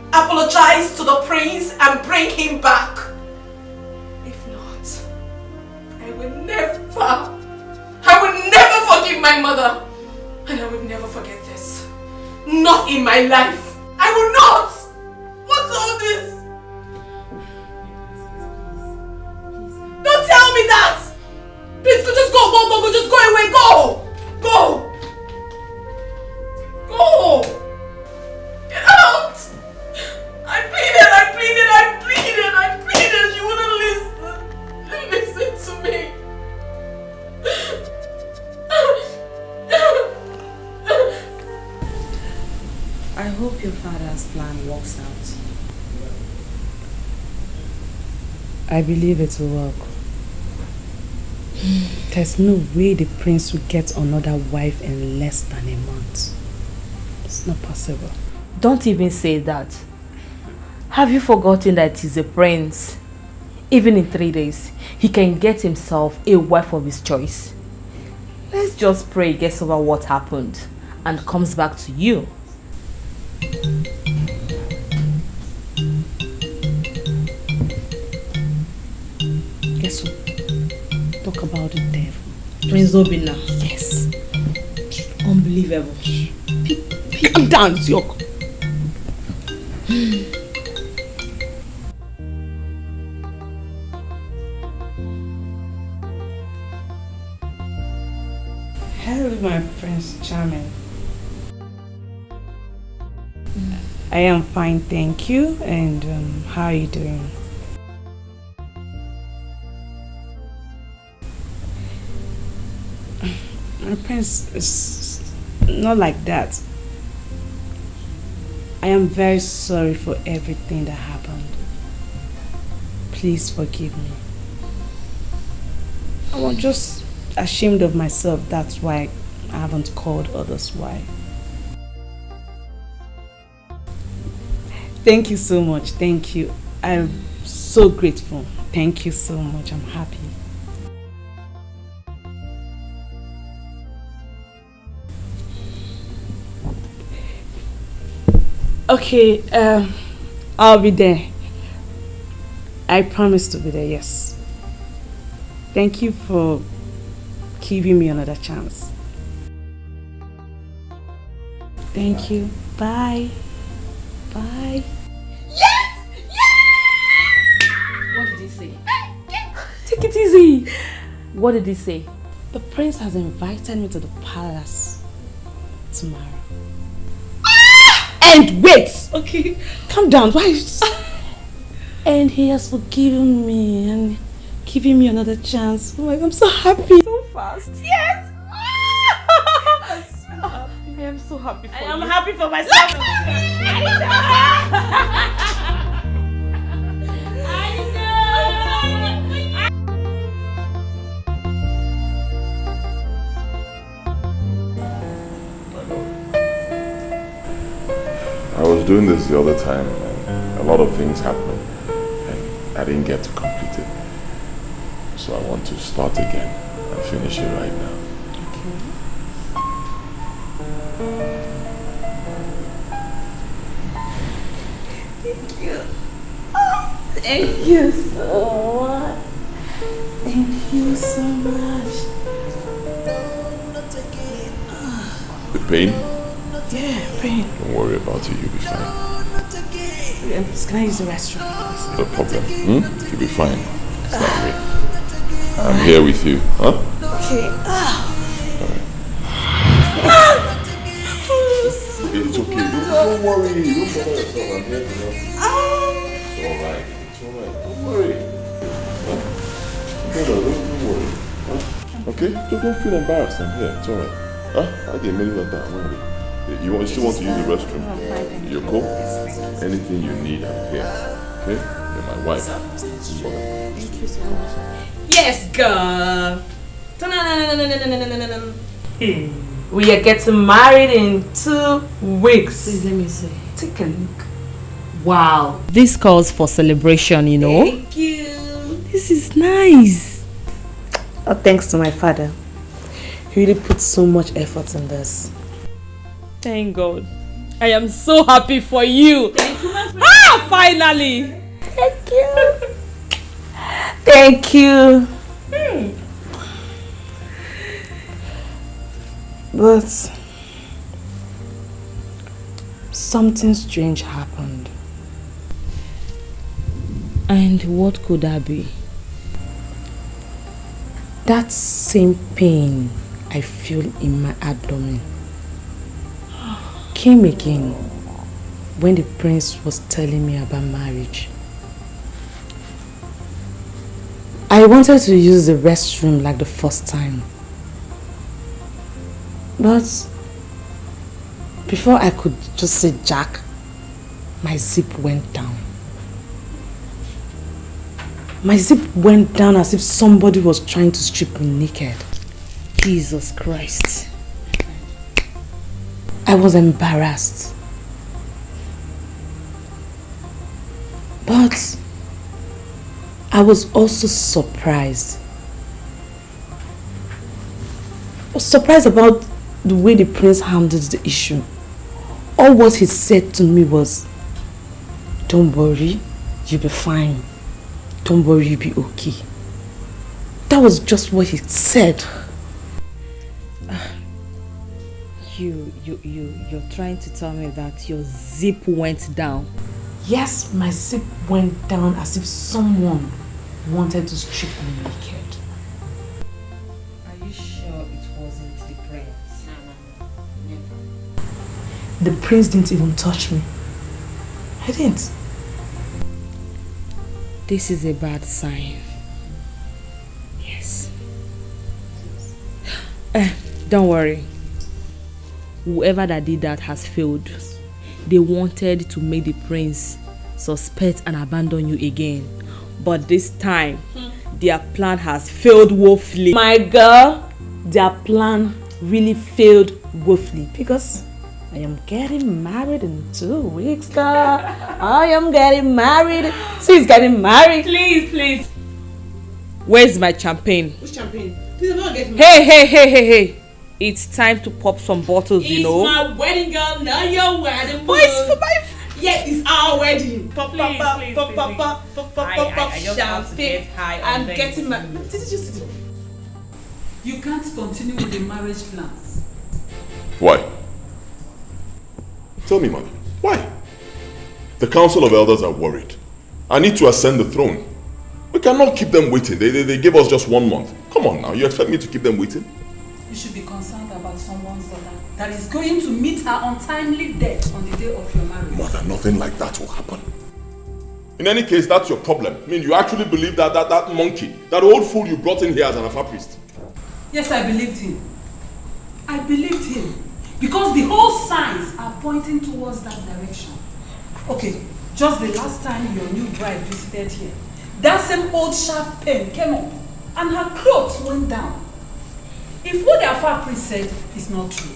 apologize to the prince and bring him back. If not, I will never forgive my mother. And I will never forget this. Not in my life. I will not. What's all this? Don't tell me that. Please, just go, just go away, go! Get out! I pleaded, you wouldn't listen to me. I hope your father's plan works out. I believe it will work. There's no way the prince will get another wife in less than a month. It's not possible. Don't even say that. Have you forgotten that he's a prince? Even in 3 days, he can get himself a wife of his choice. Let's just pray he gets over what happened and comes back to you. Guess what? Talk about the devil. Prince Obinna. Yes. Unbelievable. Calm down, Ziok. Hello, my Prince Charming. I am fine, thank you. And how are you doing? My prince is not like that. I am very sorry for everything that happened. Please forgive me. I was just ashamed of myself. That's why I haven't called others why. Thank you so much. Thank you. I'm so grateful. Thank you so much. I'm happy. Okay, I'll be there. I promise to be there, yes. Thank you for giving me another chance. Thank you. Bye. Bye. Yes! What did he say? Take it easy. What did he say? The prince has invited me to the palace tomorrow. And wait! Okay. Calm down, why? And he has forgiven me and given me another chance. Oh my God, I'm so happy. So fast. Yes! I'm so happy. I am so happy for you. I am happy for myself. I was doing this the other time and a lot of things happened and I didn't get to complete it. So I want to start again and finish it right now. Thank you. Thank you so much. Thank you so much. The pain? Yeah, pain. Don't worry about it, you'll be fine. Can I use the restroom? No problem. You'll be fine. Start away. I'm here with you, huh? Okay. It's okay. Don't worry. Don't bother yourself. I'm here to help you. It's alright. It's alright. Don't worry. Huh? Don't worry. Huh? Okay? Don't feel embarrassed. I'm here. It's alright. Huh? I get many like that. Don't worry. You still want to use the restroom? You're cool? Anything you need, I'm here. Okay? You're my wife. Thank you so much. Yes, girl. We are getting married in 2 weeks. Please let me see. Take a look. Wow. This calls for celebration, you know. Thank you. This is nice. Oh, thanks to my father. He really put so much effort in this. Thank God. I am so happy for you. Thank you, my friend. Ah, finally. Thank you. Thank you. But something strange happened. And what could that be? That same pain I feel in my abdomen came again when the prince was telling me about marriage. I wanted to use the restroom like the first time. But before I could just say Jack, my zip went down. My zip went down as if somebody was trying to strip me naked. Jesus Christ. I was embarrassed. But I was also surprised. I was surprised about the way the prince handled the issue. All what he said to me was, "Don't worry, you'll be fine. Don't worry, you'll be okay." That was just what he said. You're trying to tell me that your zip went down? Yes, my zip went down as if someone wanted to strip me naked. Are you sure it wasn't the prince? The prince didn't even touch me. I didn't. This is a bad sign. Yes. Don't worry. Whoever that did that has failed. They wanted to make the prince suspect and abandon you again. But this time, their plan has failed woefully. My girl, their plan really failed woefully because I am getting married in 2 weeks, girl. I am getting married. She's getting married. Please. Where's my champagne? Which champagne? Please, I'm not getting married. Hey. It's time to pop some bottles, you know. It's my wedding, girl, not your wedding. But it's for my... Yeah, it's our wedding. Please. I just have to get high on I'm things. getting married. Did you just... You can't continue with the marriage plans. Why? Tell me, mother. Why? The council of elders are worried. I need to ascend the throne. We cannot keep them waiting. They gave us just 1 month. Come on now, you expect me to keep them waiting? You should be concerned about someone's daughter that is going to meet her untimely death on the day of your marriage. Mother, nothing like that will happen. In any case, that's your problem. I mean, you actually believe that monkey, that old fool you brought in here as an Alpha priest. Yes, I believed him. I believed him. Because the whole signs are pointing towards that direction. Okay, just the last time your new bride visited here, that same old sharp pain came up and her clothes went down. If what the Alpha priest said is not true,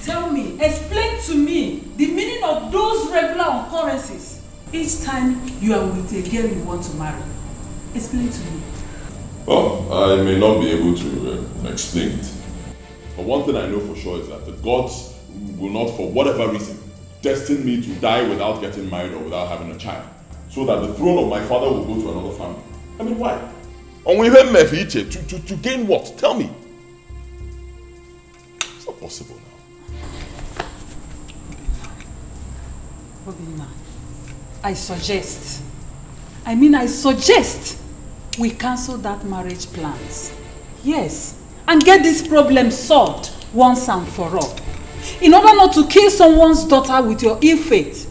tell me, explain to me the meaning of those regular occurrences each time you are with a girl you want to marry. Explain to me. Well, I may not be able to explain it. But one thing I know for sure is that the gods will not, for whatever reason, destine me to die without getting married or without having a child. So that the throne of my father will go to another family. I mean, why? To gain what? Tell me. It's not possible now. Obinna, I suggest we cancel that marriage plans. Yes, and get this problem solved once and for all. In order not to kill someone's daughter with your ill fate.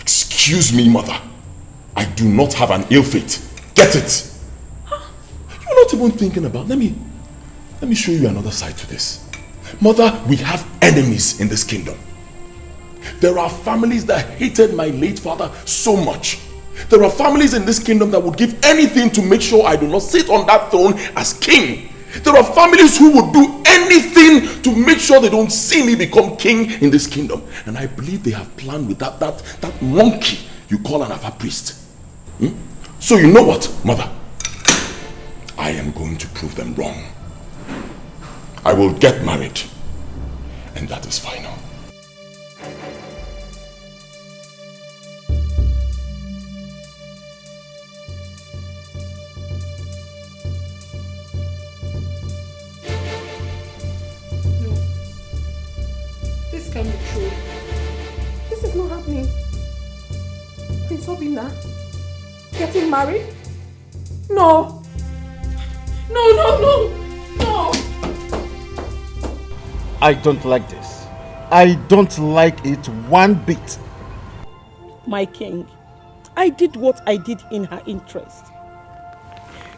Excuse me, mother. I do not have an ill fate. Get it? You're not even thinking about... Let me show you another side to this. Mother, we have enemies in this kingdom. There are families that hated my late father so much. There are families in this kingdom that would give anything to make sure I do not sit on that throne as king. There are families who would do anything to make sure they don't see me become king in this kingdom. And I believe they have planned with that monkey you call an Alpha priest. So you know what, mother? I am going to prove them wrong. I will get married. And that is final. Can be true. This is not happening. Prince Obinna getting married? No. No. I don't like this. I don't like it one bit. My king, I did what I did in her interest.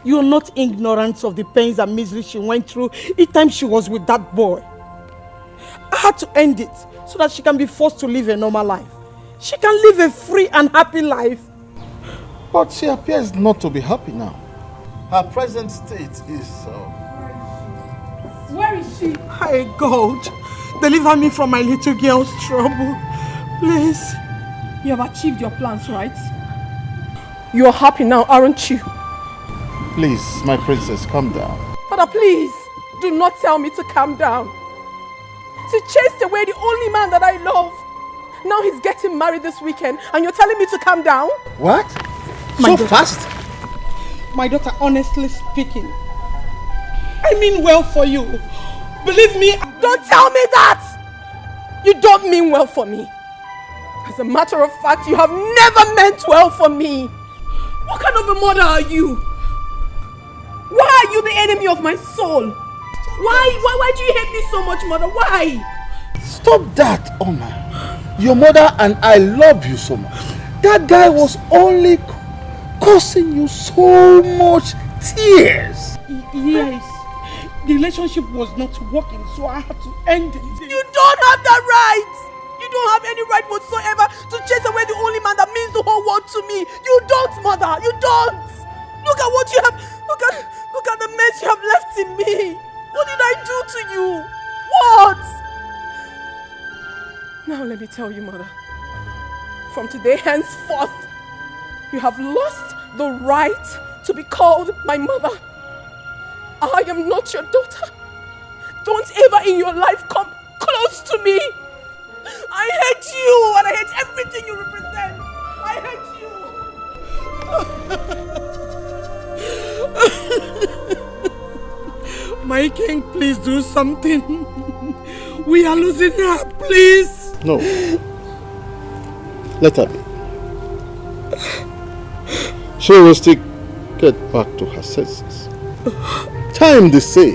You are not ignorant of the pains and misery she went through each time she was with that boy. I had to end it so that she can be forced to live a normal life. She can live a free and happy life. But she appears not to be happy now. Her present state is... Where is she? Hi, God. Deliver me from my little girl's trouble. Please. You have achieved your plans, right? You are happy now, aren't you? Please, my princess, calm down. Father, please, do not tell me to calm down. She chased away the only man that I love. Now he's getting married this weekend and you're telling me to calm down? What? So fast? My daughter, honestly speaking, I mean well for you. Believe me. Don't tell me that! You don't mean well for me. As a matter of fact, you have never meant well for me. What kind of a mother are you? Why are you the enemy of my soul? Why do you hate me so much, mother? Why? Stop that, Oma. Your mother and I love you so much. That guy was only causing you so much tears. Yes. The relationship was not working, so I had to end it. You don't have that right. You don't have any right whatsoever to chase away the only man that means the whole world to me. You don't, mother. You don't. Look at what you have. Look at the mess you have left in me. What did I do to you? What? Now let me tell you, mother. From today henceforth, you have lost the right to be called my mother. I am not your daughter. Don't ever in your life come close to me. I hate you and I hate everything you represent. I hate you. My king, please do something. We are losing her, please. No. Let her be. she will still get back to her senses. Time, they say,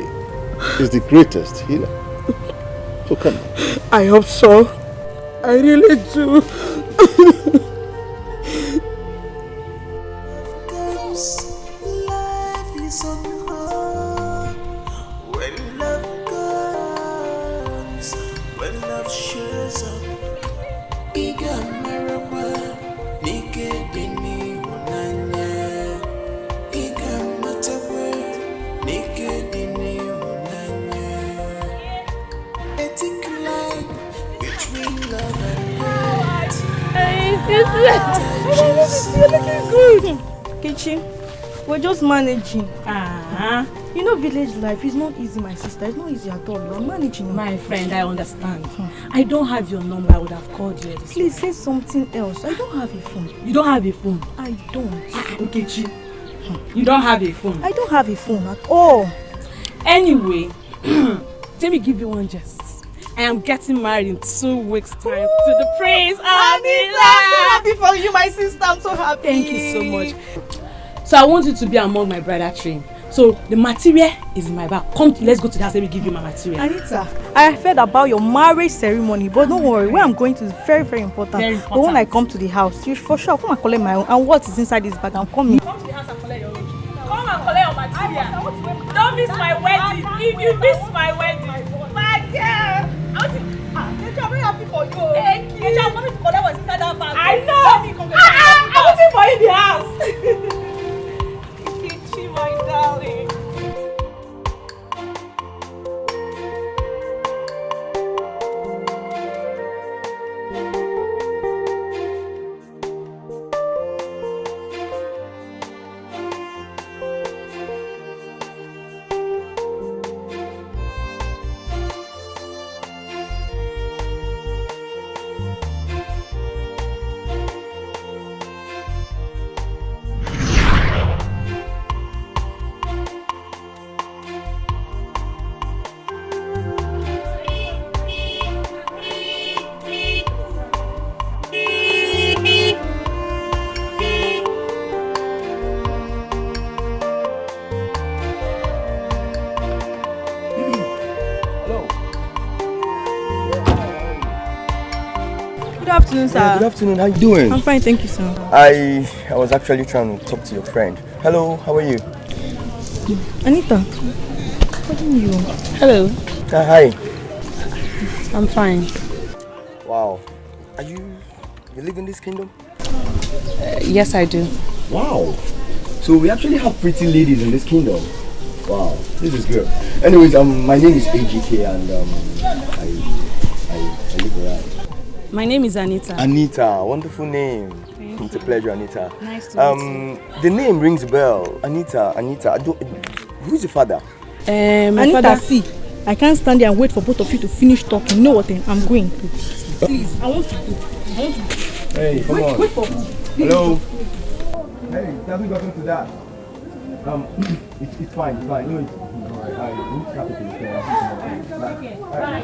is the greatest healer. So come on. I hope so. I really do. Life is on hold. When love comes, when love shows up, Iga Marama, Nike Dini Hunanya, Iga Matawe, Nike Dini Hunanya. Ethic line between love and hate. You're looking good. Kichi, we're just managing. You know, village life is not easy, my sister. It's not easy at all. You're managing. My friend, I understand. I don't have your number. I would have called you. Please say something else. I don't have a phone. You don't have a phone? I don't. Okechi, you don't have a phone? I don't have a phone at all. Anyway, let me give you one gist. I am getting married in 2 weeks' time to the prince. Anita, I'm so happy for you, my sister. I'm so happy. Thank you so much. So I want you to be among my bridal train. So the material is in my bag. Come, let's go to the house. Let me give you my material. Anita, I heard about your marriage ceremony, but don't worry. Where I'm going to is very, very important. Very important. But when I come to the house, you for sure come and collect my own. And what is inside this bag? I'm coming. Come to the house and collect your own. Come and collect your material. Don't miss my wedding. If you miss my wedding, my girl. I'm very happy for you. Thank you. I'm coming to collect what's inside that bag. I know. I'm waiting for you in the house. Kichi, my darling. Good afternoon, sir. Good afternoon. How you doing? I'm fine, thank you, sir. I was actually trying to talk to your friend. Hello, how are you? Anita, what are you? Hello. Hi. I'm fine. Wow. You live in this kingdom? Yes, I do. Wow. So we actually have pretty ladies in this kingdom. Wow, this is good. Anyways, my name is AGK and I live around. My name is Anita. Anita, wonderful name. It's a pleasure, Anita. Nice to meet you. The name rings a bell. Anita. Who's your father? My Anita, father. see, I can't stand there and wait for both of you to finish talking. You know what? I'm going. Please, I want to go. Hey, come on. Wait for me. Hello. Hey, tell me nothing to that. It's fine. No, it's alright. I need to have it in the Okay, bye.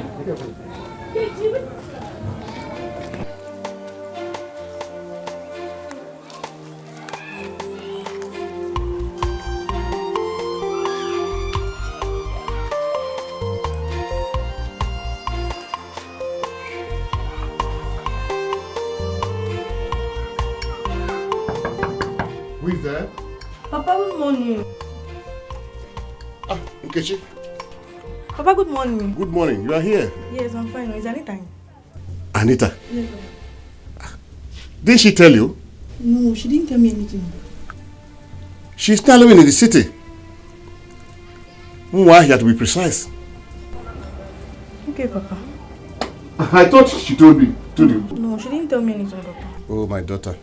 Who is there? Papa, good morning. Nkechi. Papa, good morning. Good morning. You are here. Yes, I'm fine. Is Anita in? Anita. Yes, Didn't she tell you? no, she didn't tell me anything. She's now living in the city. Why, to be precise. Okay, Papa. I thought she told you. No, she didn't tell me anything, Papa. Oh, my daughter.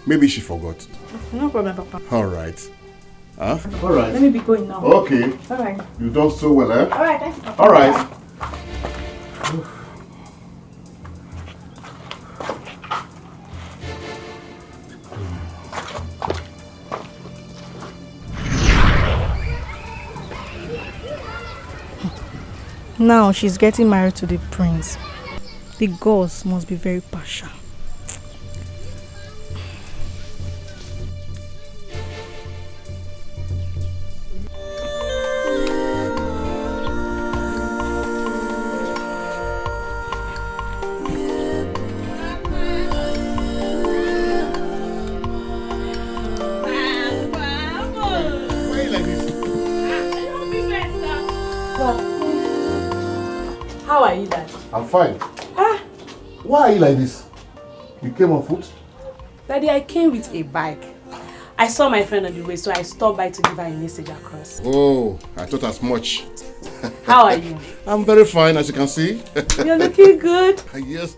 Maybe she forgot. No problem, Papa. All right. Huh? All right. Let me be going now. Okay. All right. You done so well, eh? All right, thanks, Papa. All right. Now she's getting married to the prince. The gods must be very partial. you, Daddy? I'm fine. Ah, Why are you like this? You came on foot? Daddy, I came with a bike. I saw my friend on the way, so I stopped by to give her a message across. Oh, I thought as much. How are you? I'm very fine, as you can see. You're looking good. Yes,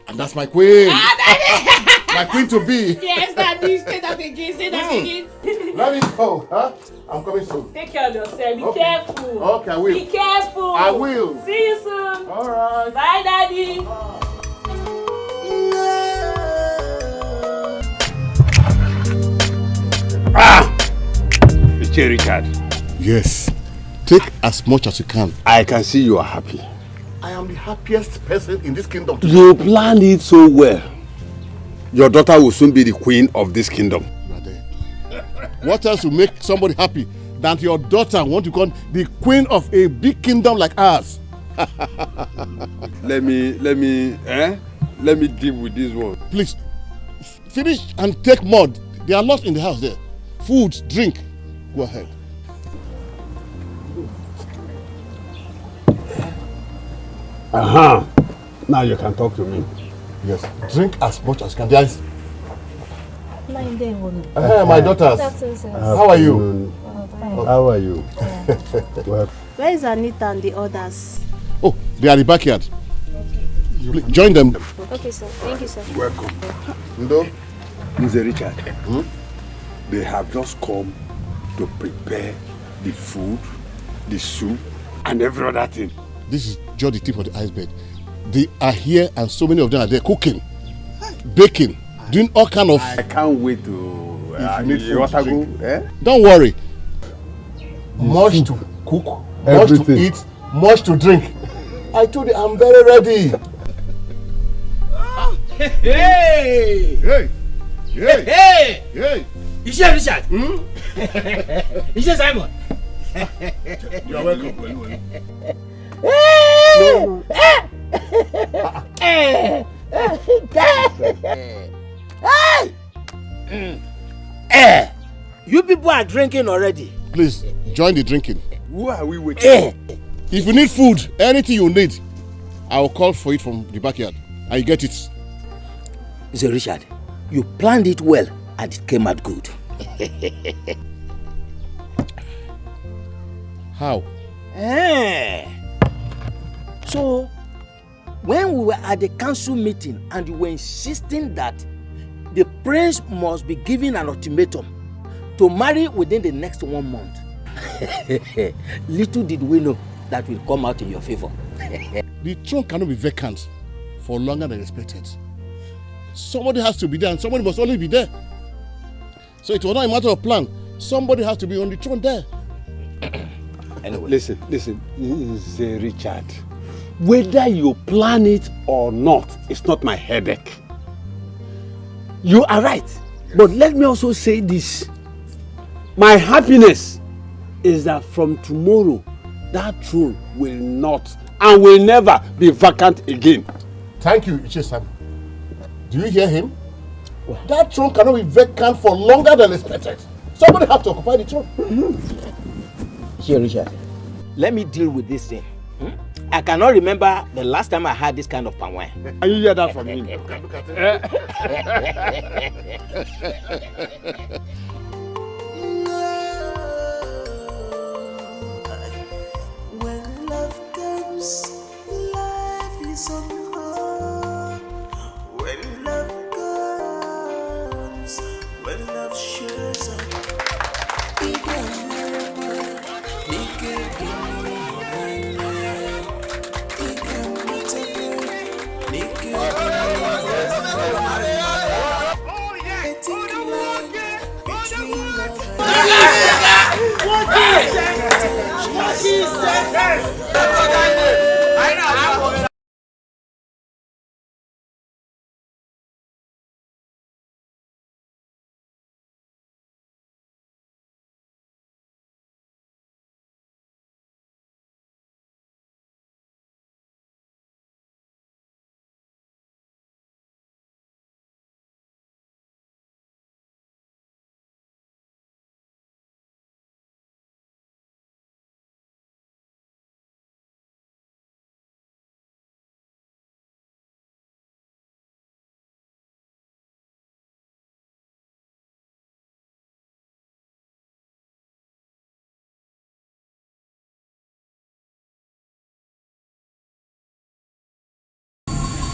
and that's my queen. My queen to be. Yes, Daddy, say that again, say that again. Let me go, huh? I'm coming soon. Take care of yourself, be Okay. careful. Okay, I will. Be careful. I will. See you soon. All right. Bye, Daddy. Mr. Richard. Yes. Take as much as you can. I can see you are happy. I am the happiest person in this kingdom today. You planned it so well. Your daughter will soon be the queen of this kingdom. What else will make somebody happy than your daughter want to become the queen of a big kingdom like ours? Let me deal with this one. Please, finish and take more. There are lots in the house there. Food, drink. Go ahead. Now you can talk to me. Yes, drink as much as you can. There is... My daughters. How are you? How are you? Well, where is Anita and the others? Oh, they are in the backyard. Please, join them. Okay, sir. Thank you, sir. Welcome. Ndo? Mr. Richard, they have just come to prepare the food, the soup, and every other thing. This is just the tip of the iceberg. They are here and so many of them are there cooking, baking, doing all kind of... I can't wait to... if you need food to drink. Eh? Don't worry. Much to cook, much to eat, much to drink. I told you I'm very ready. Hey! Hey! Hey! Hey! Hey! Iṣẹ́ Richard. Iṣẹ́ Simon. You are welcome. You people are drinking already. Please join the drinking. Who are we waiting? If you need food, anything you need, I will call for it from the backyard. And you get it. Mr. Richard, you planned it well and it came out good. How? So, when we were at the council meeting and you were insisting that the prince must be given an ultimatum to marry within the next 1 month, little did we know that will come out in your favor. The throne cannot be vacant for longer than expected. Somebody has to be there and somebody must always be there. So it was not a matter of plan. Somebody has to be on the throne there. Anyway. Listen, Mr. Richard. Whether you plan it or not, it's not my headache. You are right. But let me also say this. My happiness is that from tomorrow, that throne will not and will never be vacant again. Thank you, Ichie-san. Do you hear him? What? That throne cannot be vacant for longer than expected. Somebody has to occupy the throne. Here, Richard, let me deal with this thing. I cannot remember the last time I had this kind of palm wine. Can you hear that from me? Look at it. When love comes, life is unhard. When love comes, when love shows up, he can never, he can What is that?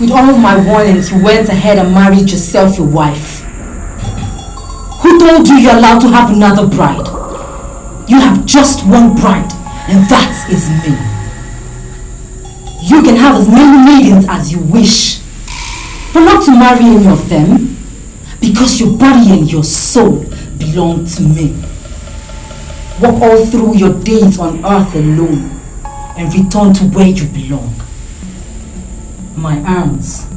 With all my warnings, you went ahead and married yourself a wife. Who told you you're allowed to have another bride? You have just one bride, and that is me. You can have as many maidens as you wish, but not to marry any of them, because your body and your soul belong to me. Walk all through your days on earth alone, and return to where you belong. My arms.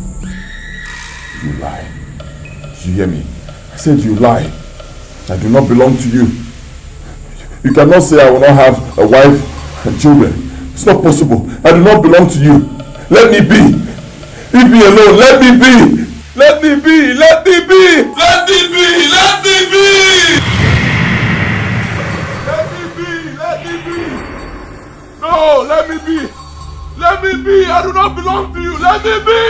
You lie. Did you hear me? I said you lie. I do not belong to you. You cannot say I will not have a wife and children. It's not possible. I do not belong to you. Let me be. Leave me alone. Let me be. Let me be. Let me be. Let me be. Let me be. Let me be. Let me be. No, let me be. Let me be. I do not belong to you. Let me be.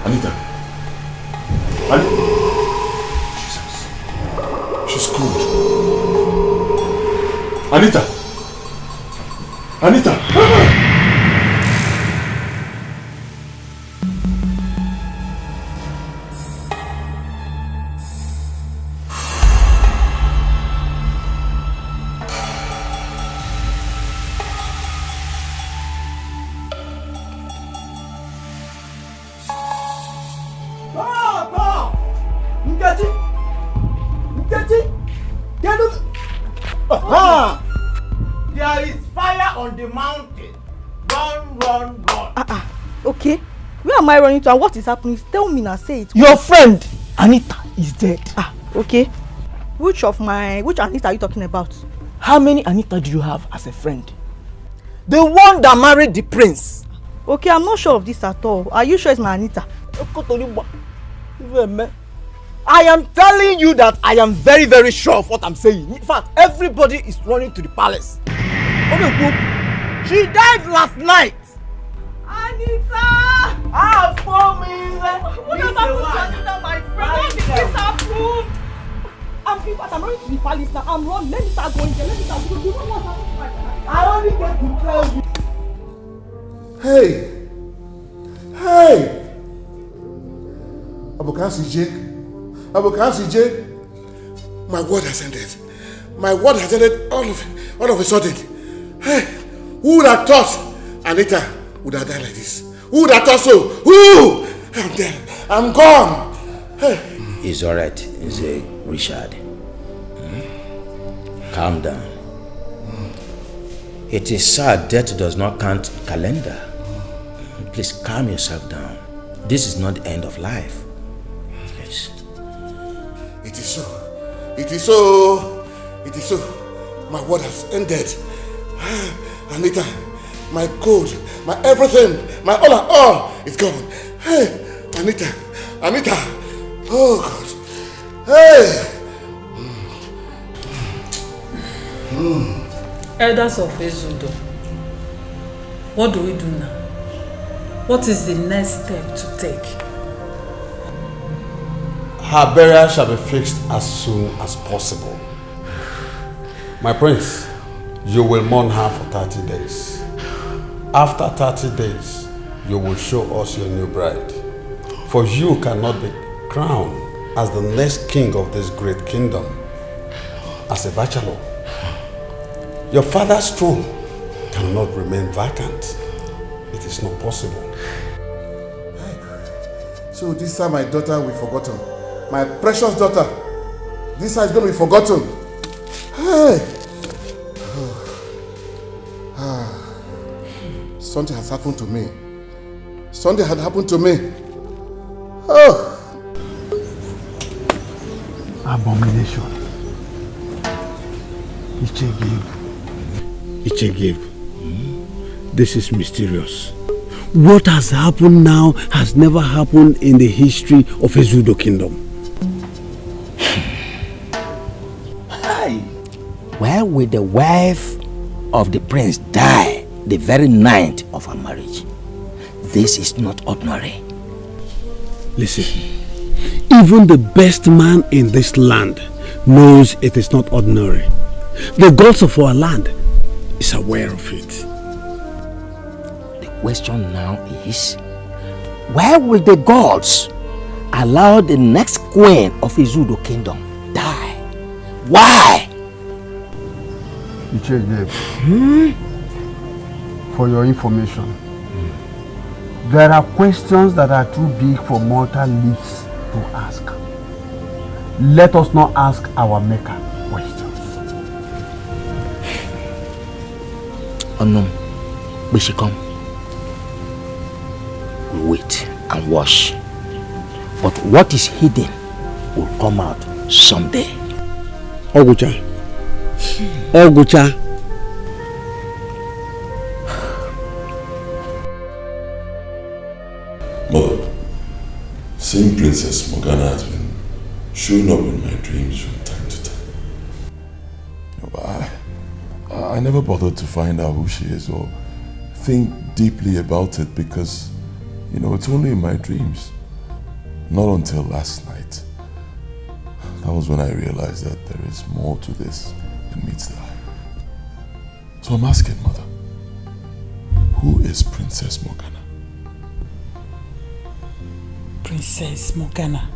Anita. Jesus. She's cold. Anita. Anita. There is fire on the mountain. Run, run, run. Okay. Where am I running to and what is happening? Tell me now, say it. Your friend, Anita, is dead. Okay. Which Anita are you talking about? How many Anita do you have as a friend? The one that married the prince. Okay, I'm not sure of this at all. Are you sure it's my Anita? I am telling you that I am very, very sure of what I'm saying. In fact, everybody is running to the palace. She died last night. Anita! I promise. What has happened to Anita, my friend? What did this happen? I'm running to the palace now. I'm running. Let me start going there. Let me start going. You know what happened to my friend? I only get to tell you. Hey! Hey! Abokasi Jake, my word has ended. My word has ended all of a sudden. Hey, who would have thought Anita would have died like this? Who would have thought so? Who? I'm dead. I'm gone. Hey. It's alright, Richard. Calm down. It is sad death does not count calendar. Please calm yourself down. This is not the end of life. Please. It is so. It is so. It is so. My word has ended. Anita, my gold, my everything, my all is gone. Hey, Anita. Oh God. Hey. Elders of Ezudo, what do we do now? What is the next step to take? Her burial shall be fixed as soon as possible. My prince, you will mourn her for 30 days. After 30 days, you will show us your new bride. For you cannot be crowned as the next king of this great kingdom as a bachelor. Your father's throne cannot remain vacant. It is not possible. So this time my daughter will be forgotten. My precious daughter. This time is going to be forgotten. Hey. Something has happened to me. Something had happened to me. Oh. Abomination. Ichegib. This is mysterious. What has happened now has never happened in the history of Ezudo Kingdom. Hi. Where will the wife of the prince die the very night of our marriage. This is not ordinary. Listen, even the best man in this land knows it is not ordinary. The gods of our land is aware of it. The question now is, why will the gods allow the next queen of Izudo kingdom die? Why? For your information, there are questions that are too big for mortal lips to ask. Let us not ask our maker questions. We should come. We wait and watch. But what is hidden will come out someday. Ogucha. Ogucha. Mother, seeing Princess Morgana has been showing up in my dreams from time to time. I never bothered to find out who she is or think deeply about it because, it's only in my dreams. Not until last night. That was when I realized that there is more to this than meets the eye. So I'm asking, Mother, who is Princess Morgana? Princess Morgana.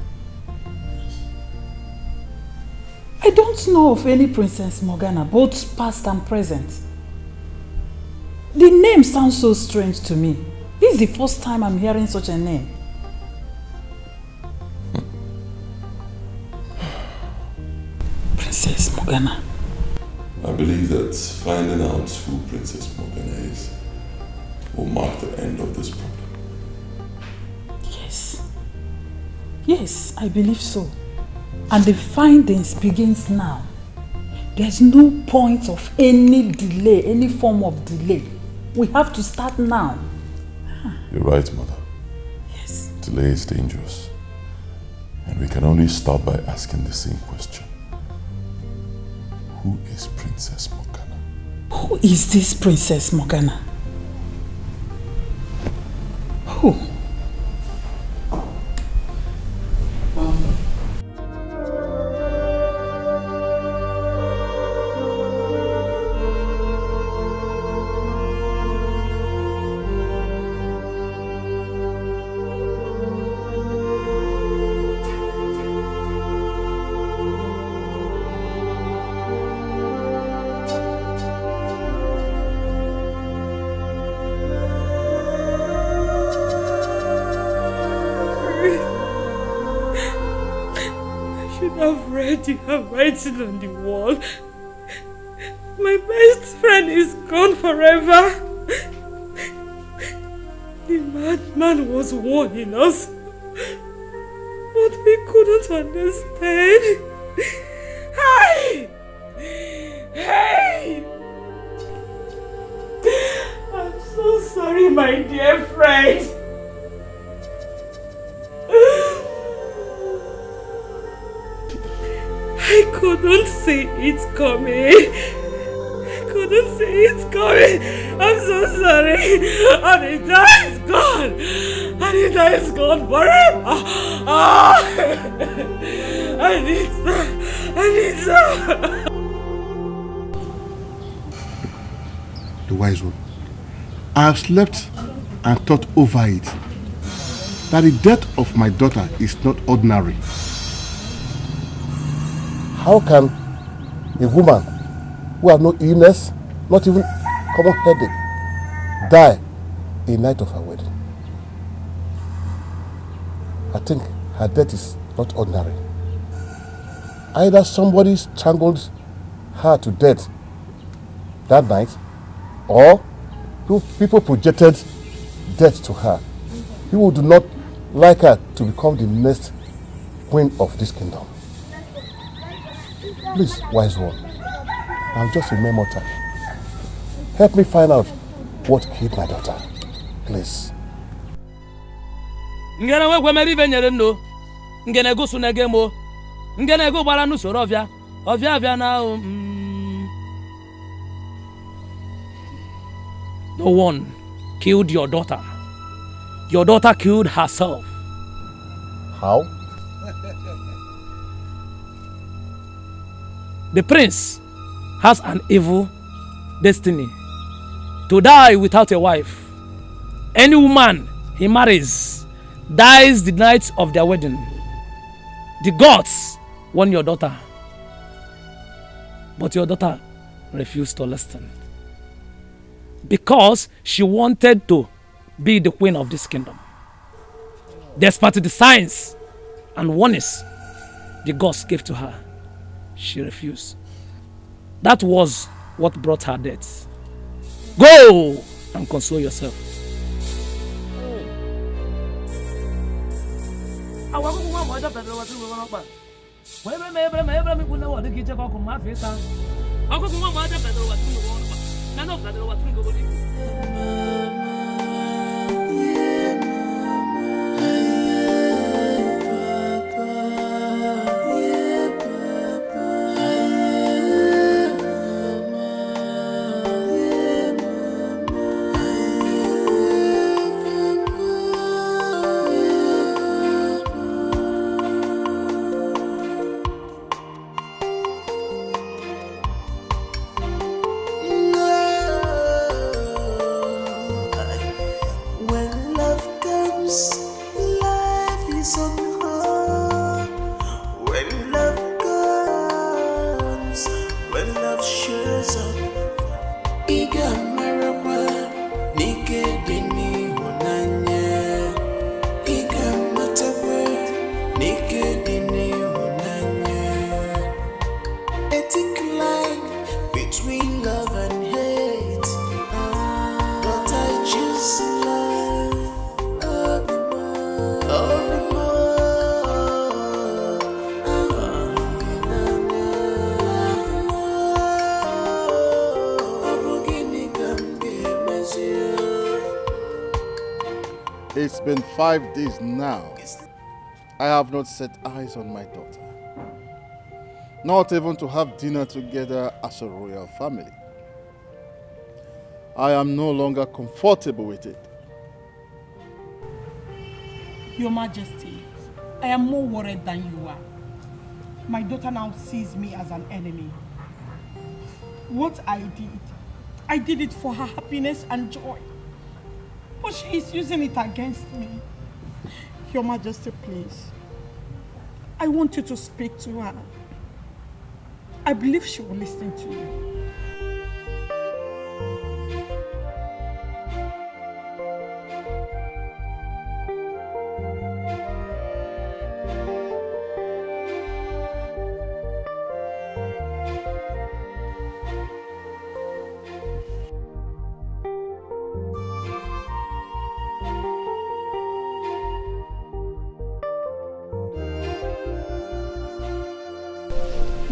I don't know of any Princess Morgana, both past and present. The name sounds so strange to me. This is the first time I'm hearing such a name. Princess Morgana. I believe that finding out who Princess Morgana is will mark the end of this problem. Yes, I believe so. And the findings begins now. There's no point of any delay, any form of delay. We have to start now. You're right, Mother. Yes. Delay is dangerous. And we can only start by asking the same question. Who is Princess Morgana? Who is this Princess Morgana? Who? You have writing on the wall. My best friend is gone forever. The madman was warning us, but we couldn't understand. Hey! Hey! I'm so sorry, my dear friend. I couldn't see it coming. I'm so sorry. Anita is gone. Anita is gone forever. Anita. The wise one. I have slept and thought over it. That the death of my daughter is not ordinary. How can a woman who has no illness, not even common headache, die a night of her wedding? I think her death is not ordinary. Either somebody strangled her to death that night, or people projected death to her. People do not like her to become the next queen of this kingdom. Please, wise one, I'm just a mere mortal. Help me find out what killed my daughter. Please. Ngana we gwemeri ibe nyere nno. Ngene go sunege mo. Ngene go gbara n'usoro ovia. Ovia na No one killed your daughter. Your daughter killed herself. How? The prince has an evil destiny to die without a wife. Any woman he marries dies the night of their wedding. The gods want your daughter, but your daughter refused to listen because she wanted to be the queen of this kingdom. Despite the signs and warnings the gods gave to her, she refused. That was what brought her death. Go and console yourself. It's been 5 days now. I have not set eyes on my daughter. Not even to have dinner together as a royal family. I am no longer comfortable with it. Your Majesty, I am more worried than you are. My daughter now sees me as an enemy. What I did it for her happiness and joy. But she is using it against me. Your Majesty, please. I want you to speak to her. I believe she will listen to you.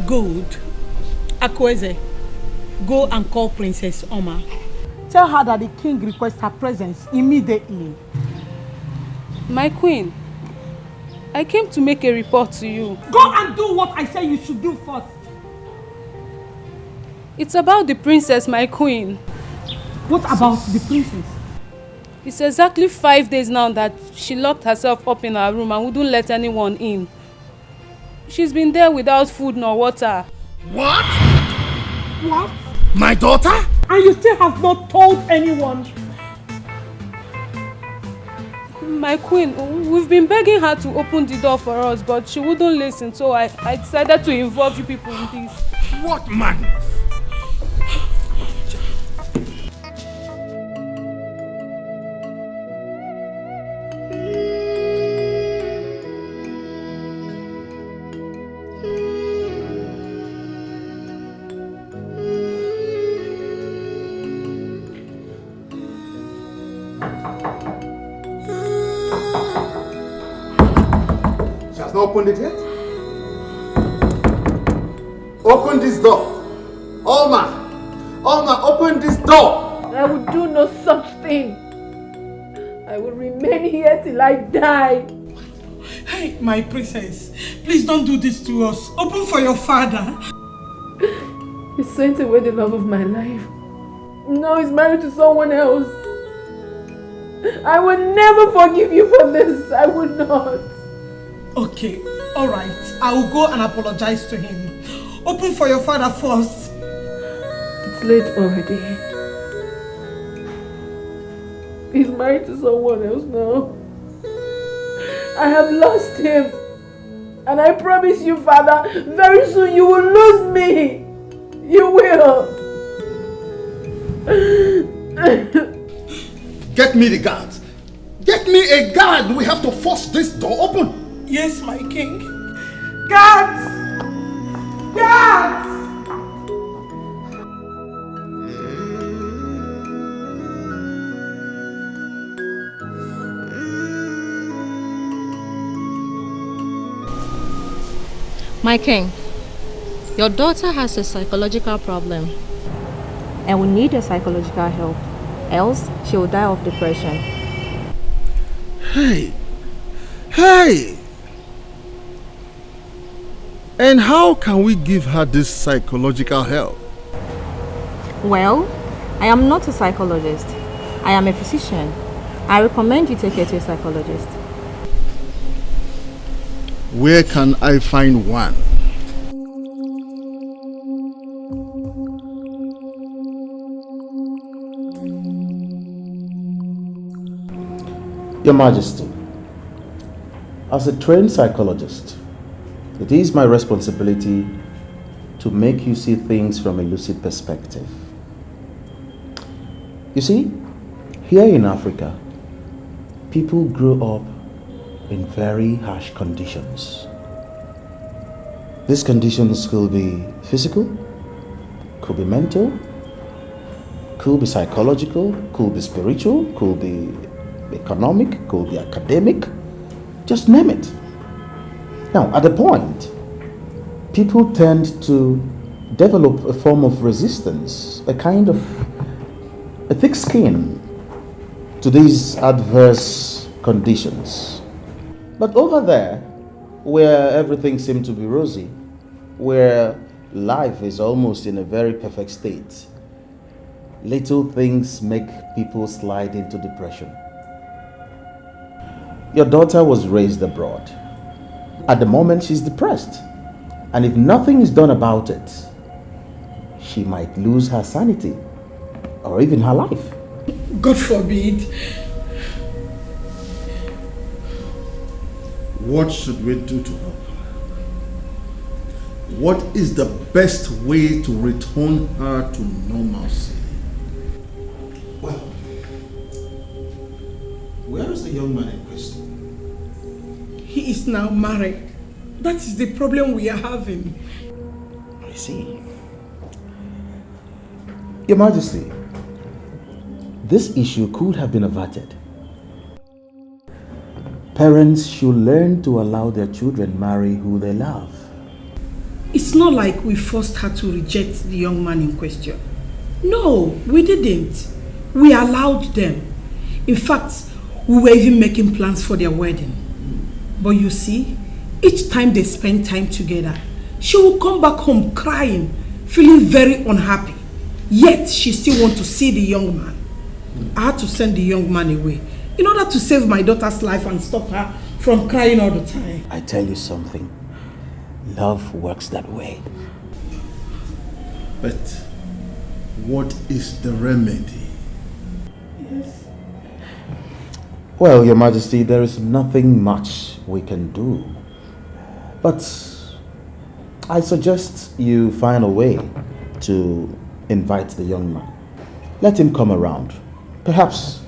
Good. Akweze, go and call Princess Oma. Tell her that the king requests her presence immediately. My queen, I came to make a report to you. Go and do what I say you should do first. It's about the princess, my queen. What about the princess? It's exactly 5 days now that she locked herself up in her room and wouldn't let anyone in. She's been there without food nor water. What? What? My daughter? And you still have not told anyone? My queen, we've been begging her to open the door for us, but she wouldn't listen, so I decided to involve you people in this. What madness? Opened it yet? Open this door. Alma! Alma, open this door! I will do no such thing. I will remain here till I die. Hey, my princess, please don't do this to us. Open for your father. He sent away the love of my life. Now he's married to someone else. I will never forgive you for this. I will not. Okay, alright. I will go and apologize to him. Open for your father first. It's late already. He's married to someone else now. I have lost him. And I promise you, Father, very soon you will lose me. You will. Get me the guards. Get me a guard. We have to force this door open. Yes, my king. Guards! Guards! My king, your daughter has a psychological problem and will need your psychological help, else she will die of depression. Hey! Hey! And how can we give her this psychological help? Well, I am not a psychologist. I am a physician. I recommend you take her to a psychologist. Where can I find one? Your Majesty, as a trained psychologist, it is my responsibility to make you see things from a lucid perspective. You see, here in Africa, people grow up in very harsh conditions. These conditions could be physical, could be mental, could be psychological, could be spiritual, could be economic, could be academic, just name it. Now, at a point, people tend to develop a form of resistance, a kind of a thick skin to these adverse conditions. But over there, where everything seems to be rosy, where life is almost in a very perfect state, little things make people slide into depression. Your daughter was raised abroad. At the moment, she's depressed. And if nothing is done about it, she might lose her sanity or even her life. God forbid. What should we do to help her? What is the best way to return her to normalcy? Well, where is the young man in question? He is now married. That is the problem we are having. I see. Your Majesty, this issue could have been averted. Parents should learn to allow their children marry who they love. It's not like we forced her to reject the young man in question. No, we didn't. We allowed them. In fact, we were even making plans for their wedding. But you see, each time they spend time together, she will come back home crying, feeling very unhappy. Yet, she still wants to see the young man. I had to send the young man away in order to save my daughter's life and stop her from crying all the time. I tell you something, love works that way. But what is the remedy? Yes. Well, Your Majesty, there is nothing much we can do. But I suggest you find a way to invite the young man. Let him come around. Perhaps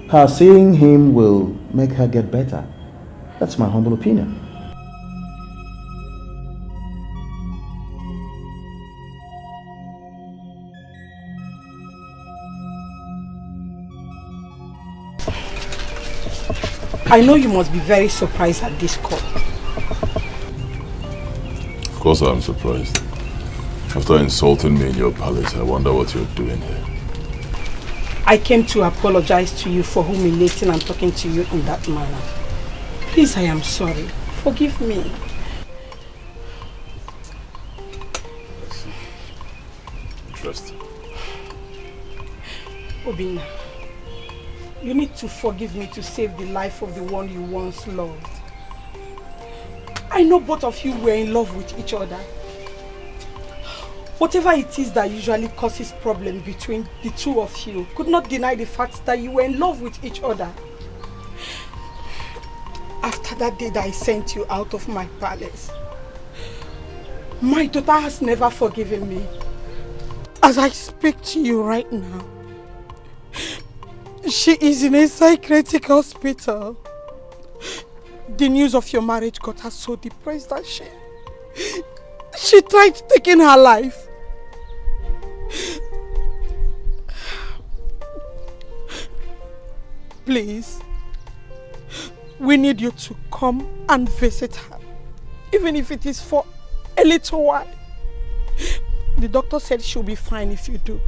her seeing him will make her get better. That's my humble opinion. I know you must be very surprised at this call. Of course I'm surprised. After insulting me in your palace, I wonder what you're doing here. I came to apologize to you for humiliating and talking to you in that manner. Please, I am sorry. Forgive me. Interesting. Obina, you need to forgive me to save the life of the one you once loved. I know both of you were in love with each other. Whatever it is that usually causes problems between the two of you could not deny the fact that you were in love with each other. After that day that I sent you out of my palace, my daughter has never forgiven me. As I speak to you right now, she is in a psychiatric hospital. The news of your marriage got her so depressed that she tried taking her life. Please, we need you to come and visit her, even if it is for a little while. The doctor said she'll be fine if you do.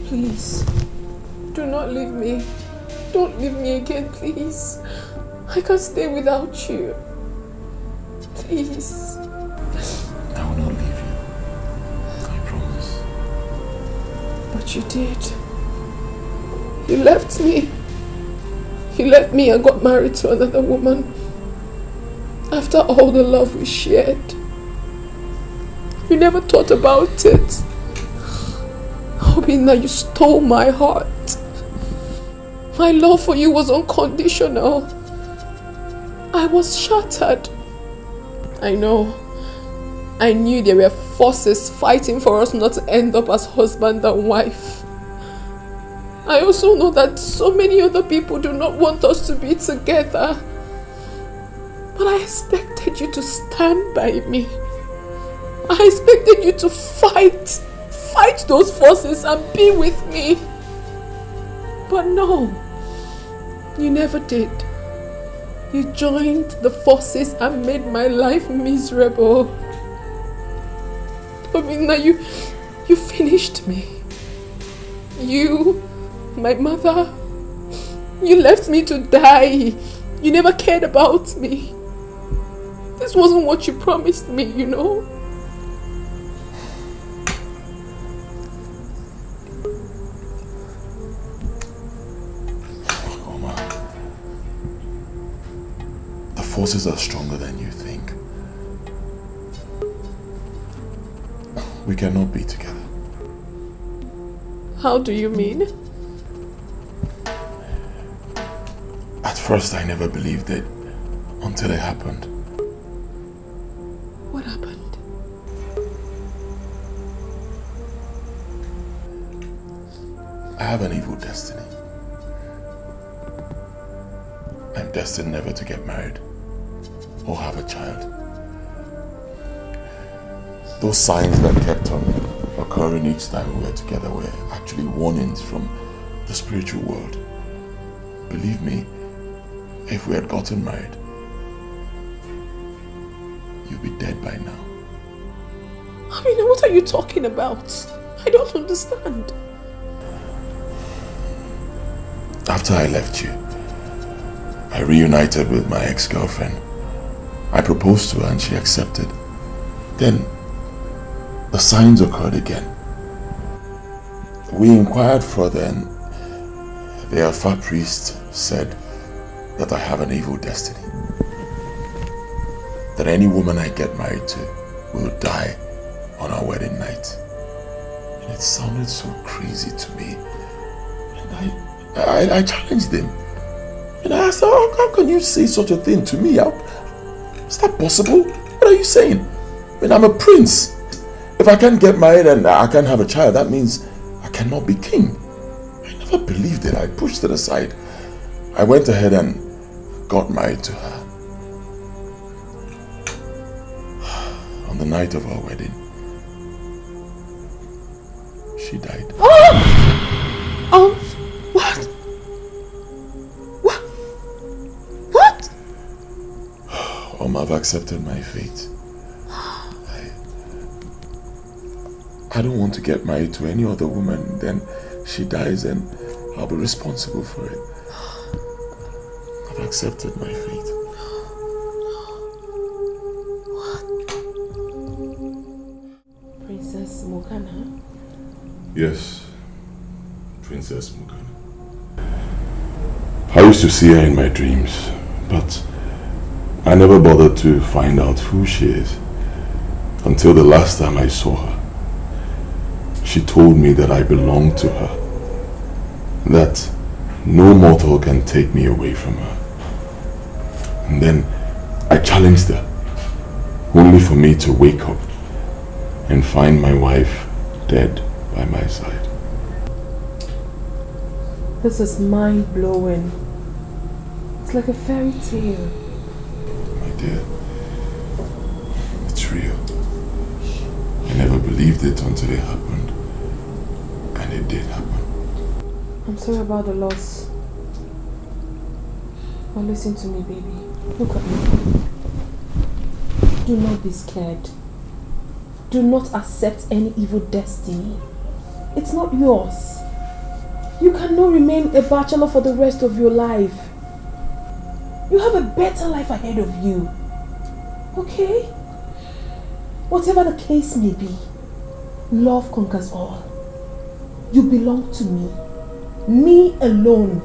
Please, do not leave me. Don't leave me again, please. I can't stay without you. Please. I will not leave you. I promise. But you did. You left me. You left me and got married to another woman. After all the love we shared. You never thought about it. Hoping that you stole my heart. My love for you was unconditional. I was shattered. I know. I knew there were forces fighting for us not to end up as husband and wife. I also know that so many other people do not want us to be together. But I expected you to stand by me. I expected you to fight those forces and be with me. But no, you never did. You joined the forces and made my life miserable. Obina, you finished me. You, my mother, you left me to die. You never cared about me. This wasn't what you promised me, you know. Forces are stronger than you think. We cannot be together. How do you mean? At first I never believed it until it happened. What happened? I have an evil destiny. I'm destined never to get married or have a child. Those signs that kept on occurring each time we were together were actually warnings from the spiritual world. Believe me, if we had gotten married, you'd be dead by now. I mean, what are you talking about? I don't understand. After I left you, I reunited with my ex-girlfriend. I proposed to her and she accepted. Then, the signs occurred again. We inquired further and the Alpha priest said that I have an evil destiny. That any woman I get married to will die on our wedding night. And it sounded so crazy to me. And I challenged him. And I asked, how can you say such a thing to me? Is that possible? What are you saying? I mean, I'm a prince. If I can't get married and I can't have a child, that means I cannot be king. I never believed it. I pushed it aside. I went ahead and got married to her. On the night of our wedding, she died. What? What? I've accepted my fate. I don't want to get married to any other woman. Then she dies and I'll be responsible for it. I've accepted my fate. Princess Morgana? Yes, Princess Morgana. I used to see her in my dreams, but I never bothered to find out who she is until the last time I saw her. She told me that I belong to her, that no mortal can take me away from her. And then I challenged her, only for me to wake up and find my wife dead by my side. This is mind-blowing. It's like a fairy tale. My dear, it's real. I never believed it until it happened. And it did happen. I'm sorry about the loss. But listen to me, baby. Look at me. Do not be scared. Do not accept any evil destiny. It's not yours. You cannot remain a bachelor for the rest of your life. You have a better life ahead of you. Okay? Whatever the case may be, love conquers all. You belong to me. Me alone.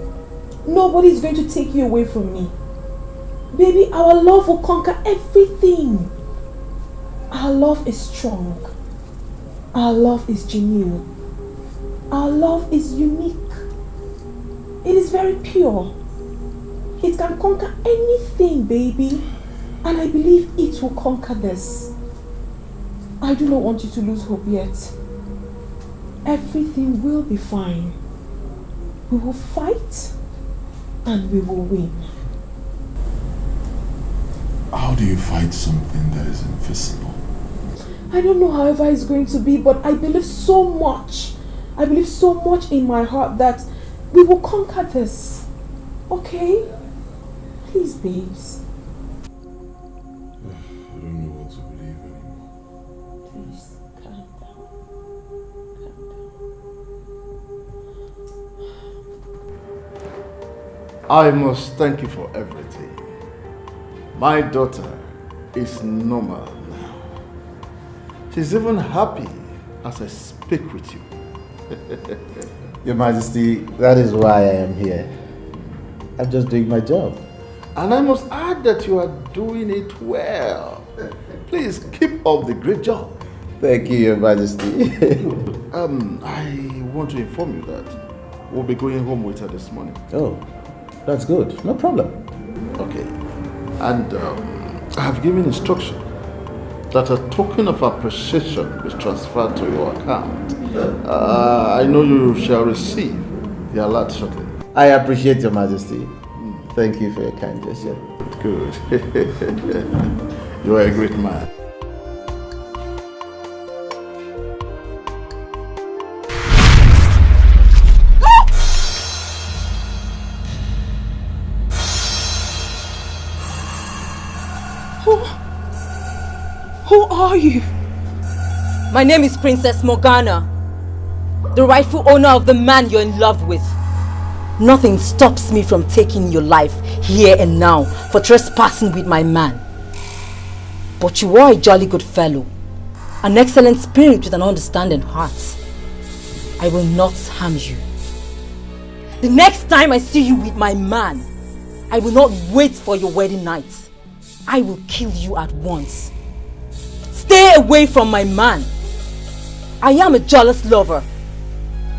Nobody's going to take you away from me. Baby, our love will conquer everything. Our love is strong. Our love is genuine. Our love is unique. It is very pure. It can conquer anything, baby. And I believe it will conquer this. I do not want you to lose hope yet. Everything will be fine. We will fight and we will win. How do you fight something that is invisible? I don't know however it's going to be, but I believe so much. I believe so much in my heart that we will conquer this. Okay? Please, babes. I don't know what to believe anymore. Please, calm down. Calm down. I must thank you for everything. My daughter is normal now. She's even happy as I speak with you. Your Majesty, that is why I am here. I'm just doing my job. And I must add that you are doing it well. Please keep up the great job. Thank you, Your Majesty. I want to inform you that we'll be going home with her this morning. Oh, that's good. No problem. Okay. And I have given instruction that a token of appreciation is transferred to your account. I know you shall receive the alert shortly. I appreciate Your Majesty. Thank you for your kind gesture. Good. You are a great man. Who are you? My name is Princess Morgana, the rightful owner of the man you're in love with. Nothing stops me from taking your life here and now for trespassing with my man. But you are a jolly good fellow, an excellent spirit with an understanding heart. I will not harm you. The next time I see you with my man, I will not wait for your wedding night. I will kill you at once. Stay away from my man. I am a jealous lover.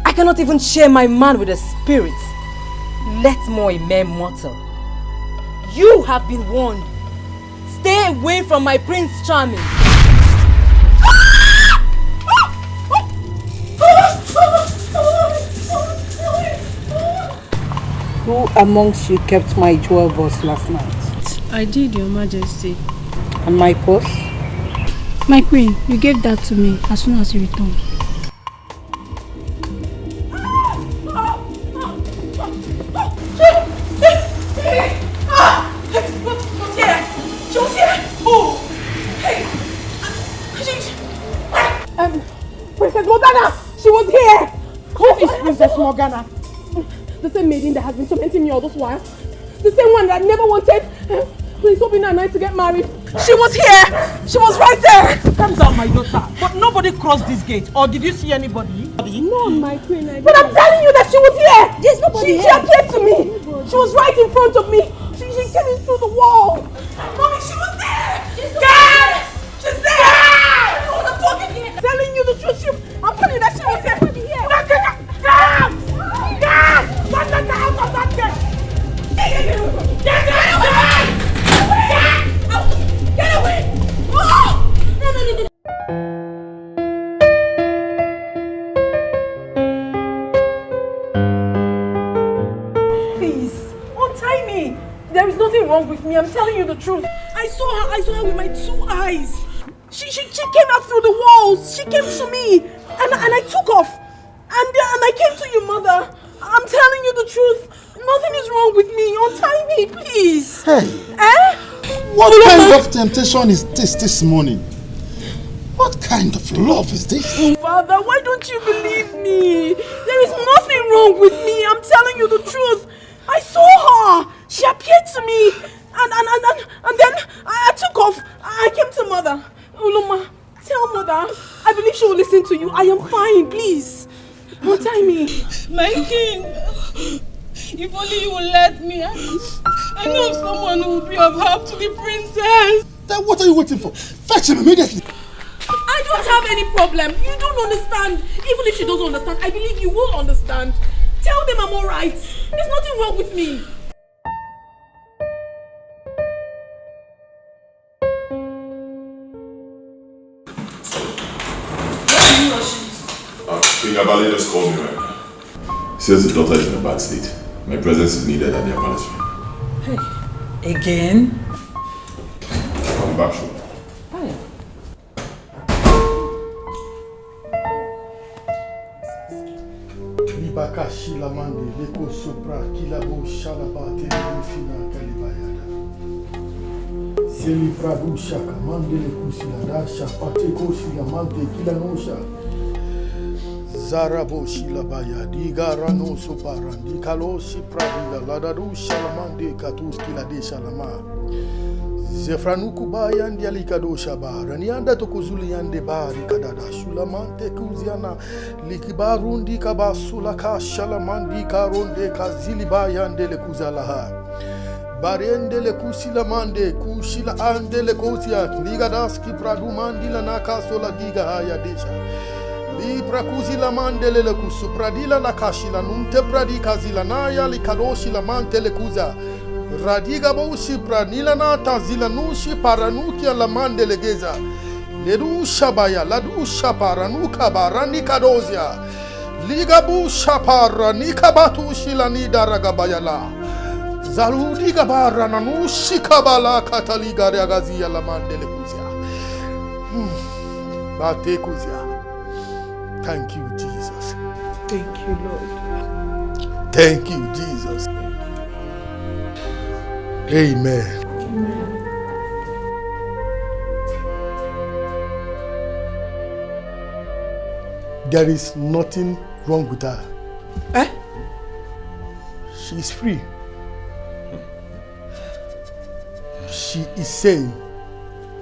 I cannot even share my man with a spirit, let more a mere mortal. You have been warned. Stay away from my Prince Charming. Who amongst you kept my jewel box last night? I did, Your Majesty. And my purse? My queen, you gave that to me as soon as you returned. Morgana? The same maiden that has been tormenting me all this while? The same one that never wanted Prince Obinna and I to get married? She was here! She was right there! Calm down, my daughter. But nobody crossed this gate. Or did you see anybody? No, my queen, I didn't. But I'm telling you that she was here! There's nobody here. She appeared to me! She was right in front of me! She came in through the wall! Mommy, she was there! Guys! She's there! I'm telling you the truth. I'm telling you that she was here! Get out of that gate! Get away! Get away! Oh! No. Please, untie me. There is nothing wrong with me. I'm telling you the truth. I saw her with my 2 eyes. She came out through the walls. She came to me, and I took off. And I came to you, mother. I'm telling you the truth. Nothing is wrong with me. Untie me, please. Hey. What kind of temptation is this morning? What kind of love is this? Father, why don't you believe me? There is nothing wrong with me. I'm telling you the truth. I saw her. She appeared to me. And then I took off. I came to mother. Uloma, tell mother. I believe she will listen to you. I am fine, please. Untie me. My king, if only you will let me. I know of someone who would be of help to the princess. Then what are you waiting for? Fetch him immediately. I don't have any problem. You don't understand. Even if she doesn't understand, I believe you will understand. Tell them I'm alright. There's nothing wrong with me. King Abale just called me right now. He says the daughter is in a bad state. My presence is needed at their palace. Hey, again? Come back, sure. Libaka Shilamande, Leko Sopra, Kilabo Shalabate, Lefina Kalibayada. Seli Pradu Shaka, Mandele Kusilada, Shapate Kosilamante, Kilanosha. Zarabo Shilabaya, Digarano Soparandi, Kalosi Pradila, Ladadu Shalamande, Katus Kilade Shalama. Zefranuku Bayan Dialikado Shaba, Ranianda Tokuzulian de Bari Kadada, Sulamante Kuziana, Likibarundi Kabasulaka, Shalamandi Karonde, Kazilibayan de Lekuzalaha. Barende le Kusilamande, Kushila Ande le Kosia, Ligadaski Pradumandi Lanaka Sola Giga Hayadesha. Li prakuzi la mandele le kusu pradila la kashila nunte pradika zilanaya li kadoshi la mante le kuza radiga baushi pranila na tazila nushi paranukia la mandele geza ledu shabaya ladu shaparanuka barani kadozia ligabu shaparanika batushi la nida ragabayala zarudi gabara nanushi kabala kataliga reagazia la mandele kuzia bate kuzia. Thank you, Jesus. Thank you, Lord. Thank you, Jesus. Amen. There is nothing wrong with her. She is free. She is sane.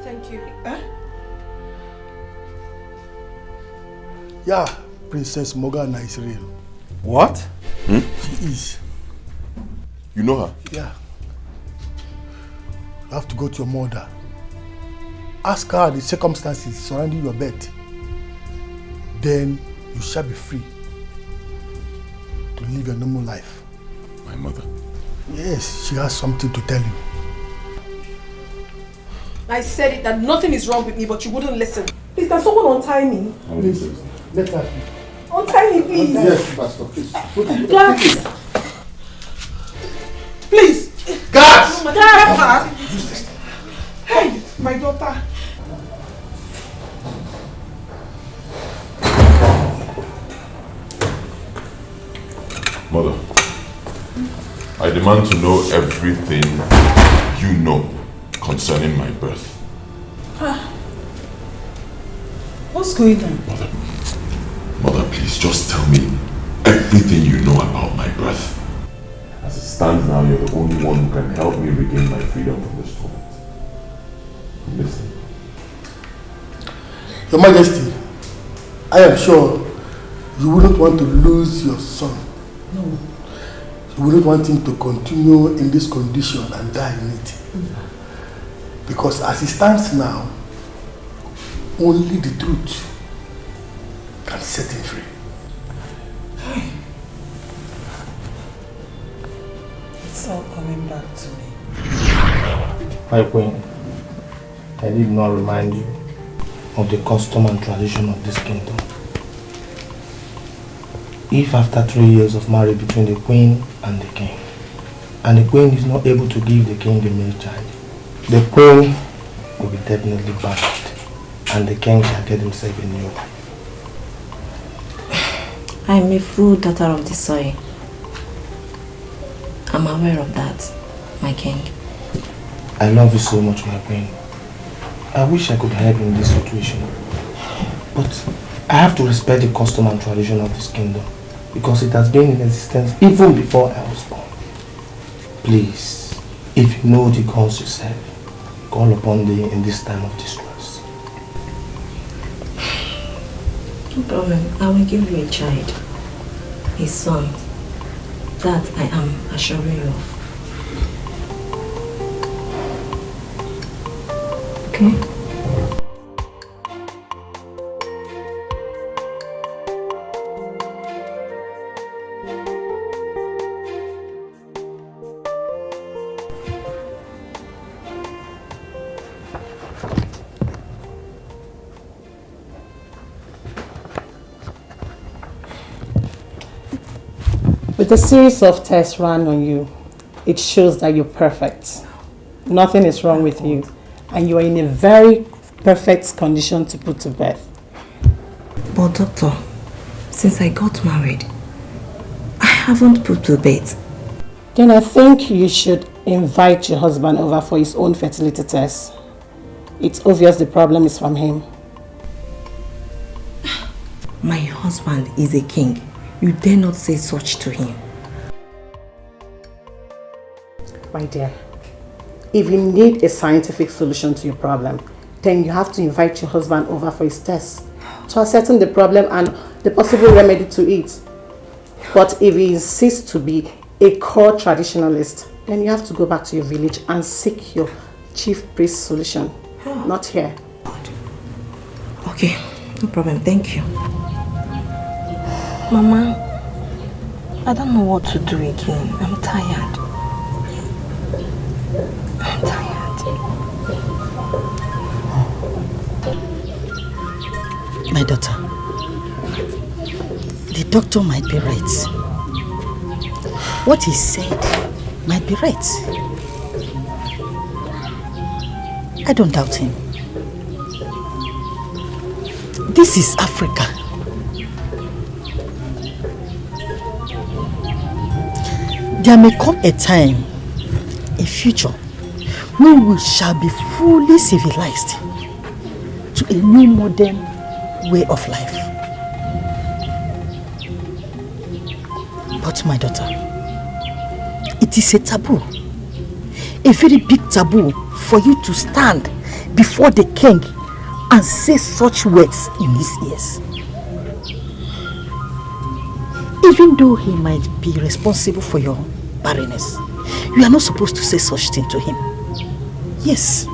Thank you. Yeah, Princess Morgana is real. What? She is. You know her? Yeah. You have to go to your mother. Ask her the circumstances surrounding your birth. Then you shall be free to live your normal life. My mother? Yes, she has something to tell you. I said it that nothing is wrong with me, but you wouldn't listen. Please, can someone untie me? Please, let her be. Untie me, please. Yes, Pastor, please. Guards! Please! Guards! Guards! Hey, my daughter. Mother, I demand to know everything you know concerning my birth. What's going on? Mother, please just tell me everything you know about my birth. As it stands now, you're the only one who can help me regain my freedom from this torment. Listen. Your Majesty, I am sure you wouldn't want to lose your son. No. You wouldn't want him to continue in this condition and die in it. Because as it stands now, only the truth can set him free. It's all coming back to me. My queen, I did not remind you of the custom and tradition of this kingdom. If after 3 years of marriage between the queen and the king, and the queen is not able to give the king a male child, the queen will be definitely banished, and the king shall get himself a new wife. I am a full daughter of the soil. I'm aware of that, my king. I love you so much, my queen. I wish I could help in this situation. But I have to respect the custom and tradition of this kingdom, because it has been in existence even before I was born. Please, if you know the gods you serve, call upon thee in this time of distress. No problem. I will give you a child, a son. That I am assuring you of. Okay? With a series of tests run on you, it shows that you're perfect. Nothing is wrong with you, and you are in a very perfect condition to put to birth. But doctor, since I got married, I haven't put to bed. Then I think you should invite your husband over for his own fertility test. It's obvious the problem is from him. My husband is a king. You dare not say such to him. My dear, if you need a scientific solution to your problem, then you have to invite your husband over for his test to ascertain the problem and the possible remedy to it. But if he insists to be a core traditionalist, then you have to go back to your village and seek your chief priest solution, not here. Okay, no problem, thank you. Mama, I don't know what to do again. I'm tired. I'm tired. My daughter, the doctor might be right. What he said might be right. I don't doubt him. This is Africa. There may come a time, a future, when we shall be fully civilized to a new modern way of life. But my daughter, it is a taboo, a very big taboo for you to stand before the king and say such words in his ears. Even though he might be responsible for your barrenness, you are not supposed to say such thing to him. Yes.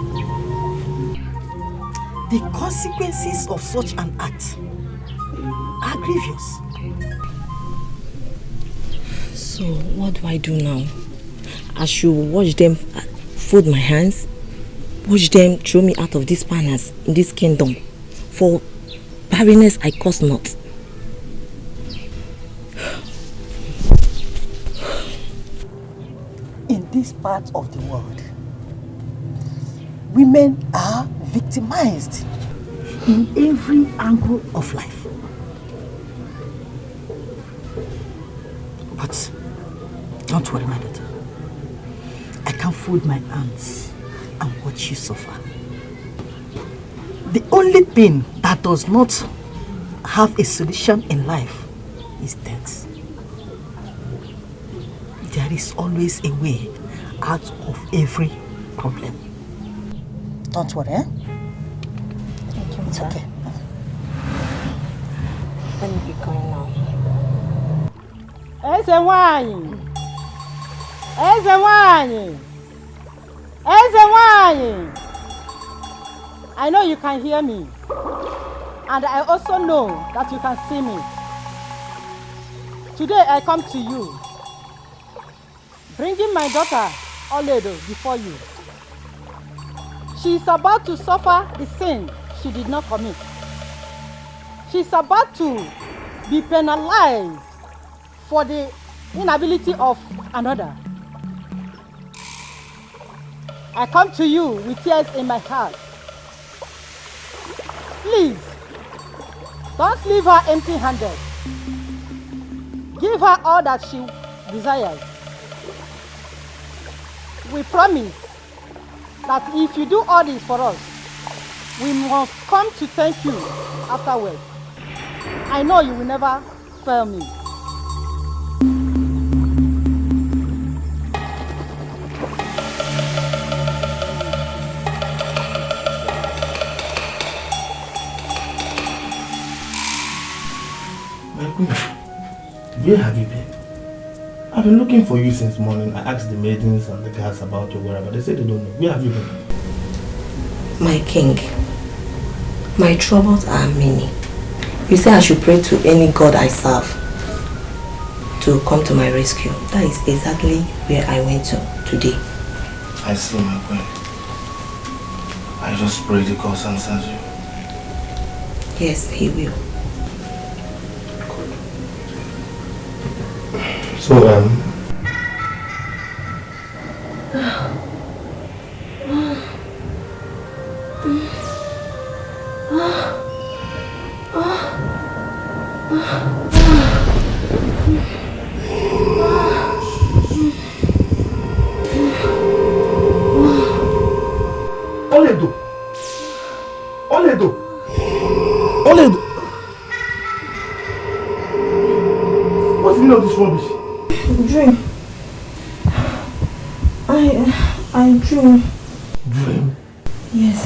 The consequences of such an act are grievous. So what do I do now? I should watch them fold my hands, watch them throw me out of this palace in this kingdom. For barrenness I cause not. In this part of the world, women are victimized in every angle of life. But don't worry, my daughter. I can fold my hands and watch you suffer. The only thing that does not have a solution in life is death. is always a way out of every problem. Don't worry, eh? Thank you, It's Mother. okay. Let me be going now. Eze nwanyị! Eze nwanyị! Eze nwanyị! I know you can hear me. And I also know that you can see me. Today I come to you, bringing my daughter, Oledo, before you. She is about to suffer the sin she did not commit. She is about to be penalized for the inability of another. I come to you with tears in my heart. Please, don't leave her empty-handed. Give her all that she desires. We promise that if you do all this for us, we must come to thank you afterwards. I know you will never fail me. My queen, where have you been? I've been looking for you since morning. I asked the maidens and the guards about your whereabouts. They said they don't know. Where have you been? My king, my troubles are many. You say I should pray to any god I serve to come to my rescue. That is exactly where I went to today. I see, my queen. I just pray the God answers you. Yes, he will. So, Oledo! Oledo! Oledo! What's the meaning of this rubbish? Dream. I dream. Dream? Yes.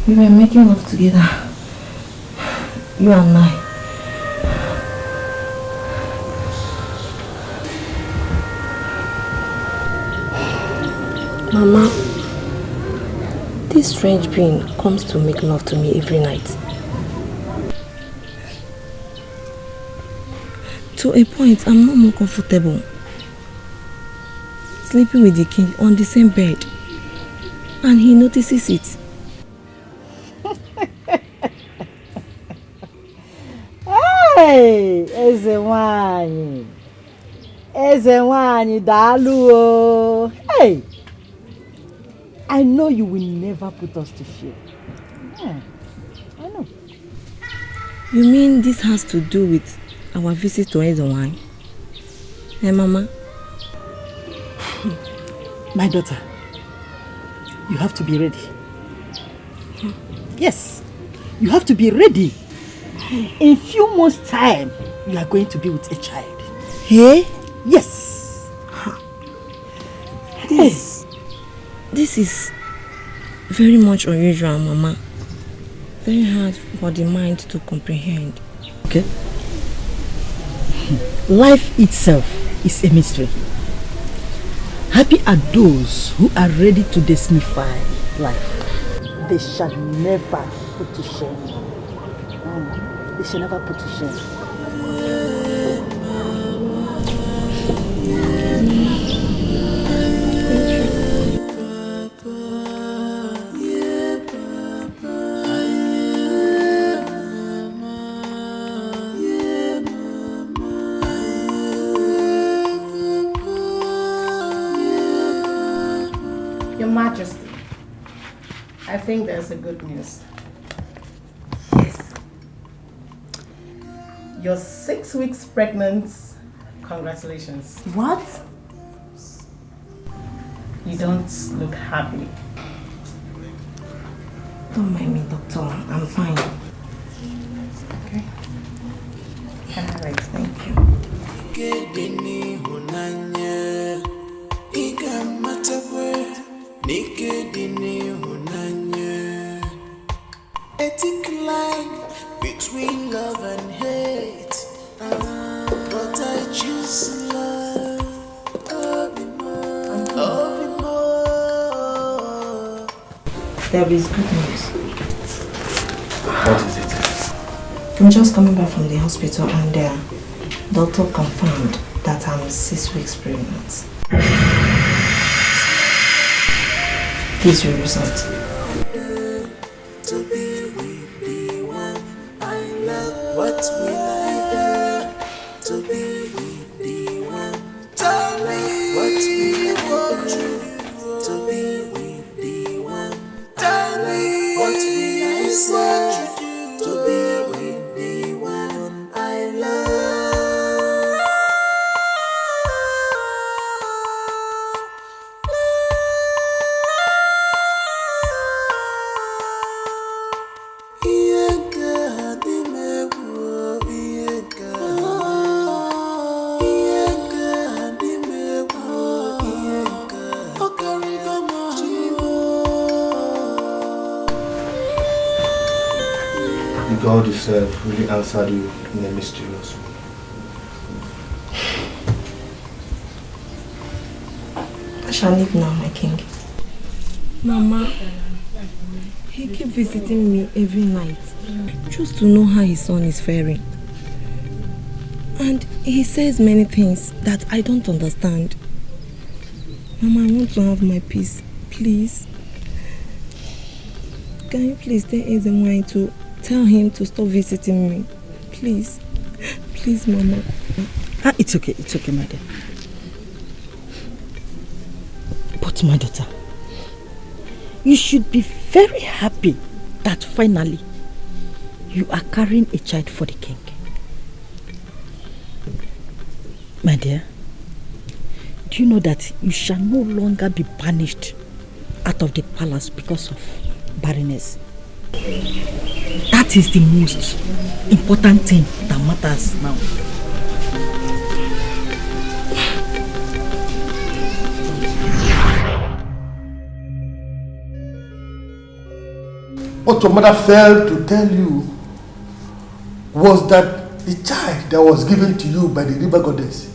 We were making love together. You and I. Mama, this strange being comes to make love to me every night. To a point, I'm not more comfortable sleeping with the king on the same bed, and he notices it. Hey, Eze nwanyị! Eze nwanyị, daalụ o! Hey! I know you will never put us to shame. Yeah, I know. You mean this has to do with our visit to Eze nwanyị? Hey, Mama? My daughter, you have to be ready. Yes, you have to be ready. In few months' time, you are going to be with a child. Hey? Yes. This is very much unusual, Mama. Very hard for the mind to comprehend. Okay. Life itself is a mystery. Happy are those who are ready to demystify life. They shall never put to shame. They shall never put to shame. Your Majesty, I think there's a good news. Yes. You're 6 weeks pregnant. Congratulations. What? You don't look happy. Don't mind me, doctor. I'm fine. Okay. Can I wait? Thank you. Ethic line between love and hate, but I choose love. There is good news. What is it? I'm just coming back from the hospital and the doctor confirmed that I'm 6 weeks pregnant. Here's your result. To be with the one I love, what will I do? To be with the one, tell me what will I do? To be with the one, tell me what will I say? To be with the one I love. God yourself really answered you in a mysterious way. I shall leave now, my king. Mama, he keeps visiting me every night just to know how his son is faring. And he says many things that I don't understand. Mama, I want to have my peace, please. Can you please tell Ezemwai to tell him to stop visiting me? Please. Please, Mama. It's okay, my dear. But my daughter, you should be very happy that finally you are carrying a child for the king. My dear, do you know that you shall no longer be banished out of the palace because of barrenness? That is the most important thing that matters now. What your mother failed to tell you was that the child that was given to you by the river goddess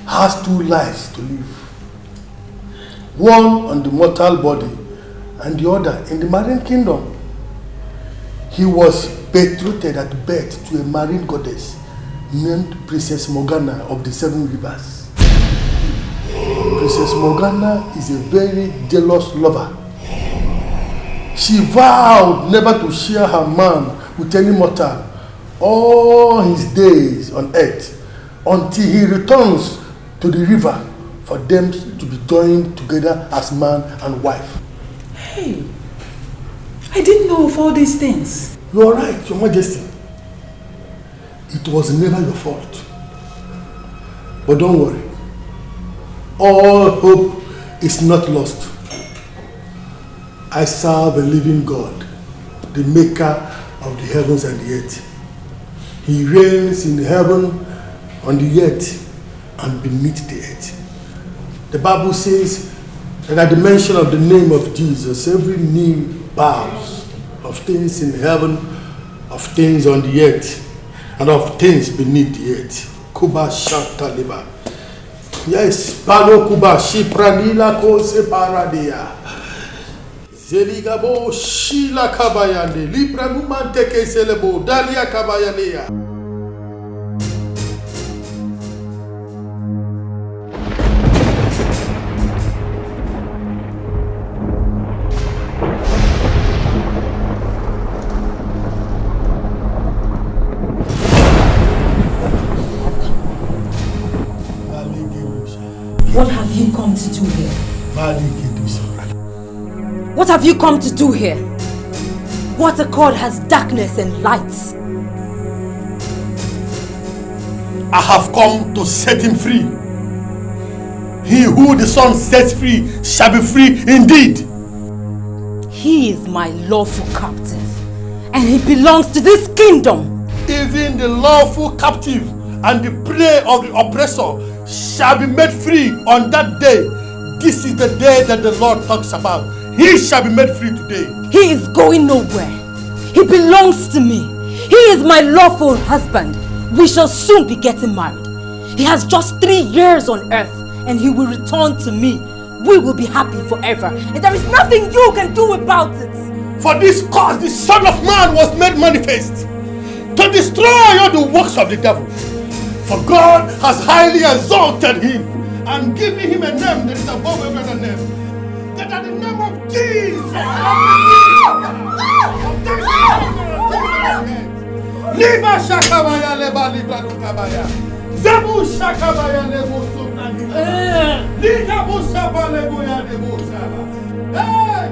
has 2 lives to live. One on the mortal body and the other in the marine kingdom. He was betrothed at birth to a marine goddess named Princess Morgana of the 7 rivers. Princess Morgana is a very jealous lover. She vowed never to share her man with any mortal all his days on earth until he returns to the river for them to be joined together as man and wife. Hey, I didn't know of all these things. You are right, Your Majesty. It was never your fault. But don't worry. All hope is not lost. I serve a living God, the maker of the heavens and the earth. He reigns in heaven, on the earth, and beneath the earth. The Bible says that at the mention of the name of Jesus, every knee bows, of things in heaven, of things on the earth, and of things beneath the earth. Kuba Shantaliba. Yes, Palo Kuba Shipranila Kose Paradia. Zeligabo Shila Kabayande, Libra Numanteke Selebo, Dalia Kabayanea. What have you come to do here? What have you come to do here? What accord has darkness and lights? I have come to set him free. He who the Son sets free shall be free indeed. He is my lawful captive, and he belongs to this kingdom. Even the lawful captive and the prey of the oppressor shall be made free on that day. This is the day that the Lord talks about. He shall be made free today. He is going nowhere. He belongs to me. He is my lawful husband. We shall soon be getting married. He has just 3 years on earth and he will return to me. We will be happy forever. And there is nothing you can do about it. For this cause the Son of Man was made manifest, to destroy all the works of the devil. For God has highly exalted him and given him a name that is above every other name. That at the name of Jesus, Liba Shakabaya Leba Libra Lukabaya, Zebu Shakabaya Lebo Sobrani, Liga Busaba Leboya Lebo Shaba,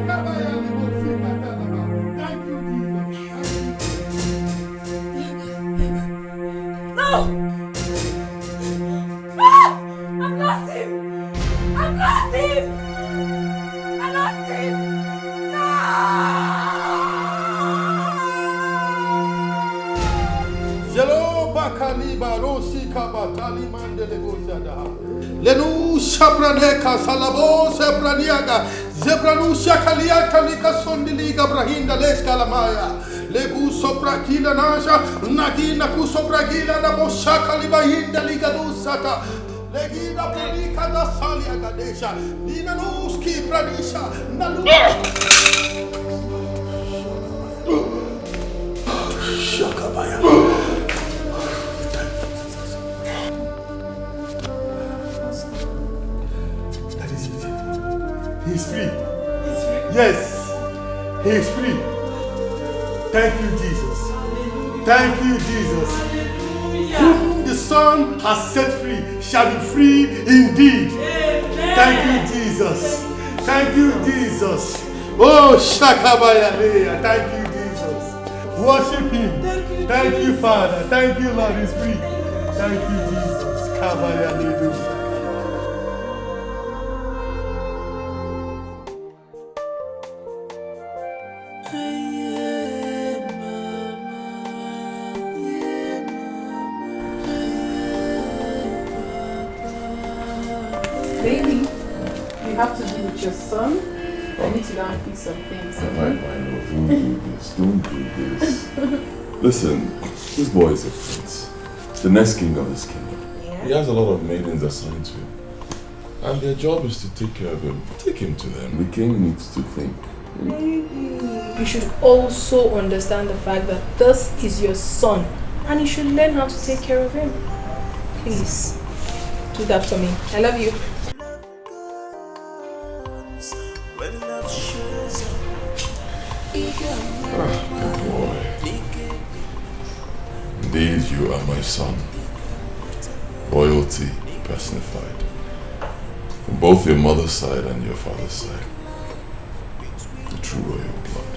Kabaya Lebo Sikatalaba. Thank you, Jesus. No! I've lost him! I've lost him! I lost him! No! Zelo bakali barosi kabatali mandele gozada. Lenu shapraneka salabo sebraniaga. Zebranu shakalia kalika sondiliga brahinda leskalamaya. Legu soprakila nasha nakina kusoprakila na boshakali bahinda ligadusata. Legida pranika da salia gadesha. Nina nuski pranisha nalu. Shakabaya. That is it. He's free. He's free. Yes, he is free. Thank you, Jesus. Thank you, Jesus. Whom the Son has set free shall be free indeed. Thank you, Jesus. Thank you, Jesus. Oh, Shakabaya. Thank you, Jesus. Worship him. Thank you, Father. Thank you, Lord. He's free. Thank you, Jesus. Kabaya Ledu. Baby, you have to be with your son. I need to go and fix some things. My love, don't do this. Don't do this. Listen, this boy is a prince. The next king of this kingdom. He has a lot of maidens assigned to him. And their job is to take care of him. Take him to them. The king needs to think. You should also understand the fact that this is your son and you should learn how to take care of him. Please, do that for me. I love you. Good boy. Indeed, you are my son. Royalty personified. From both your mother's side and your father's side. The true royal blood.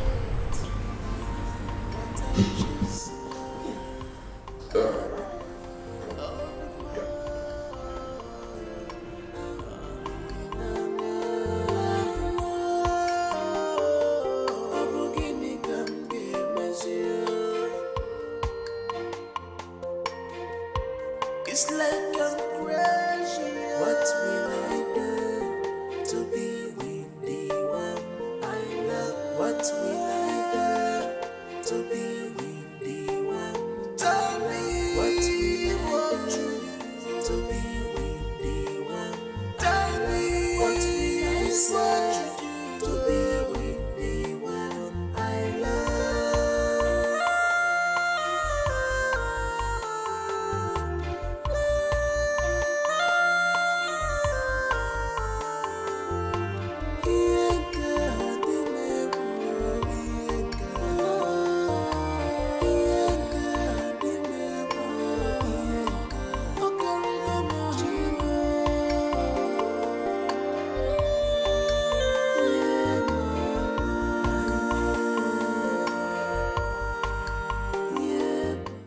It's like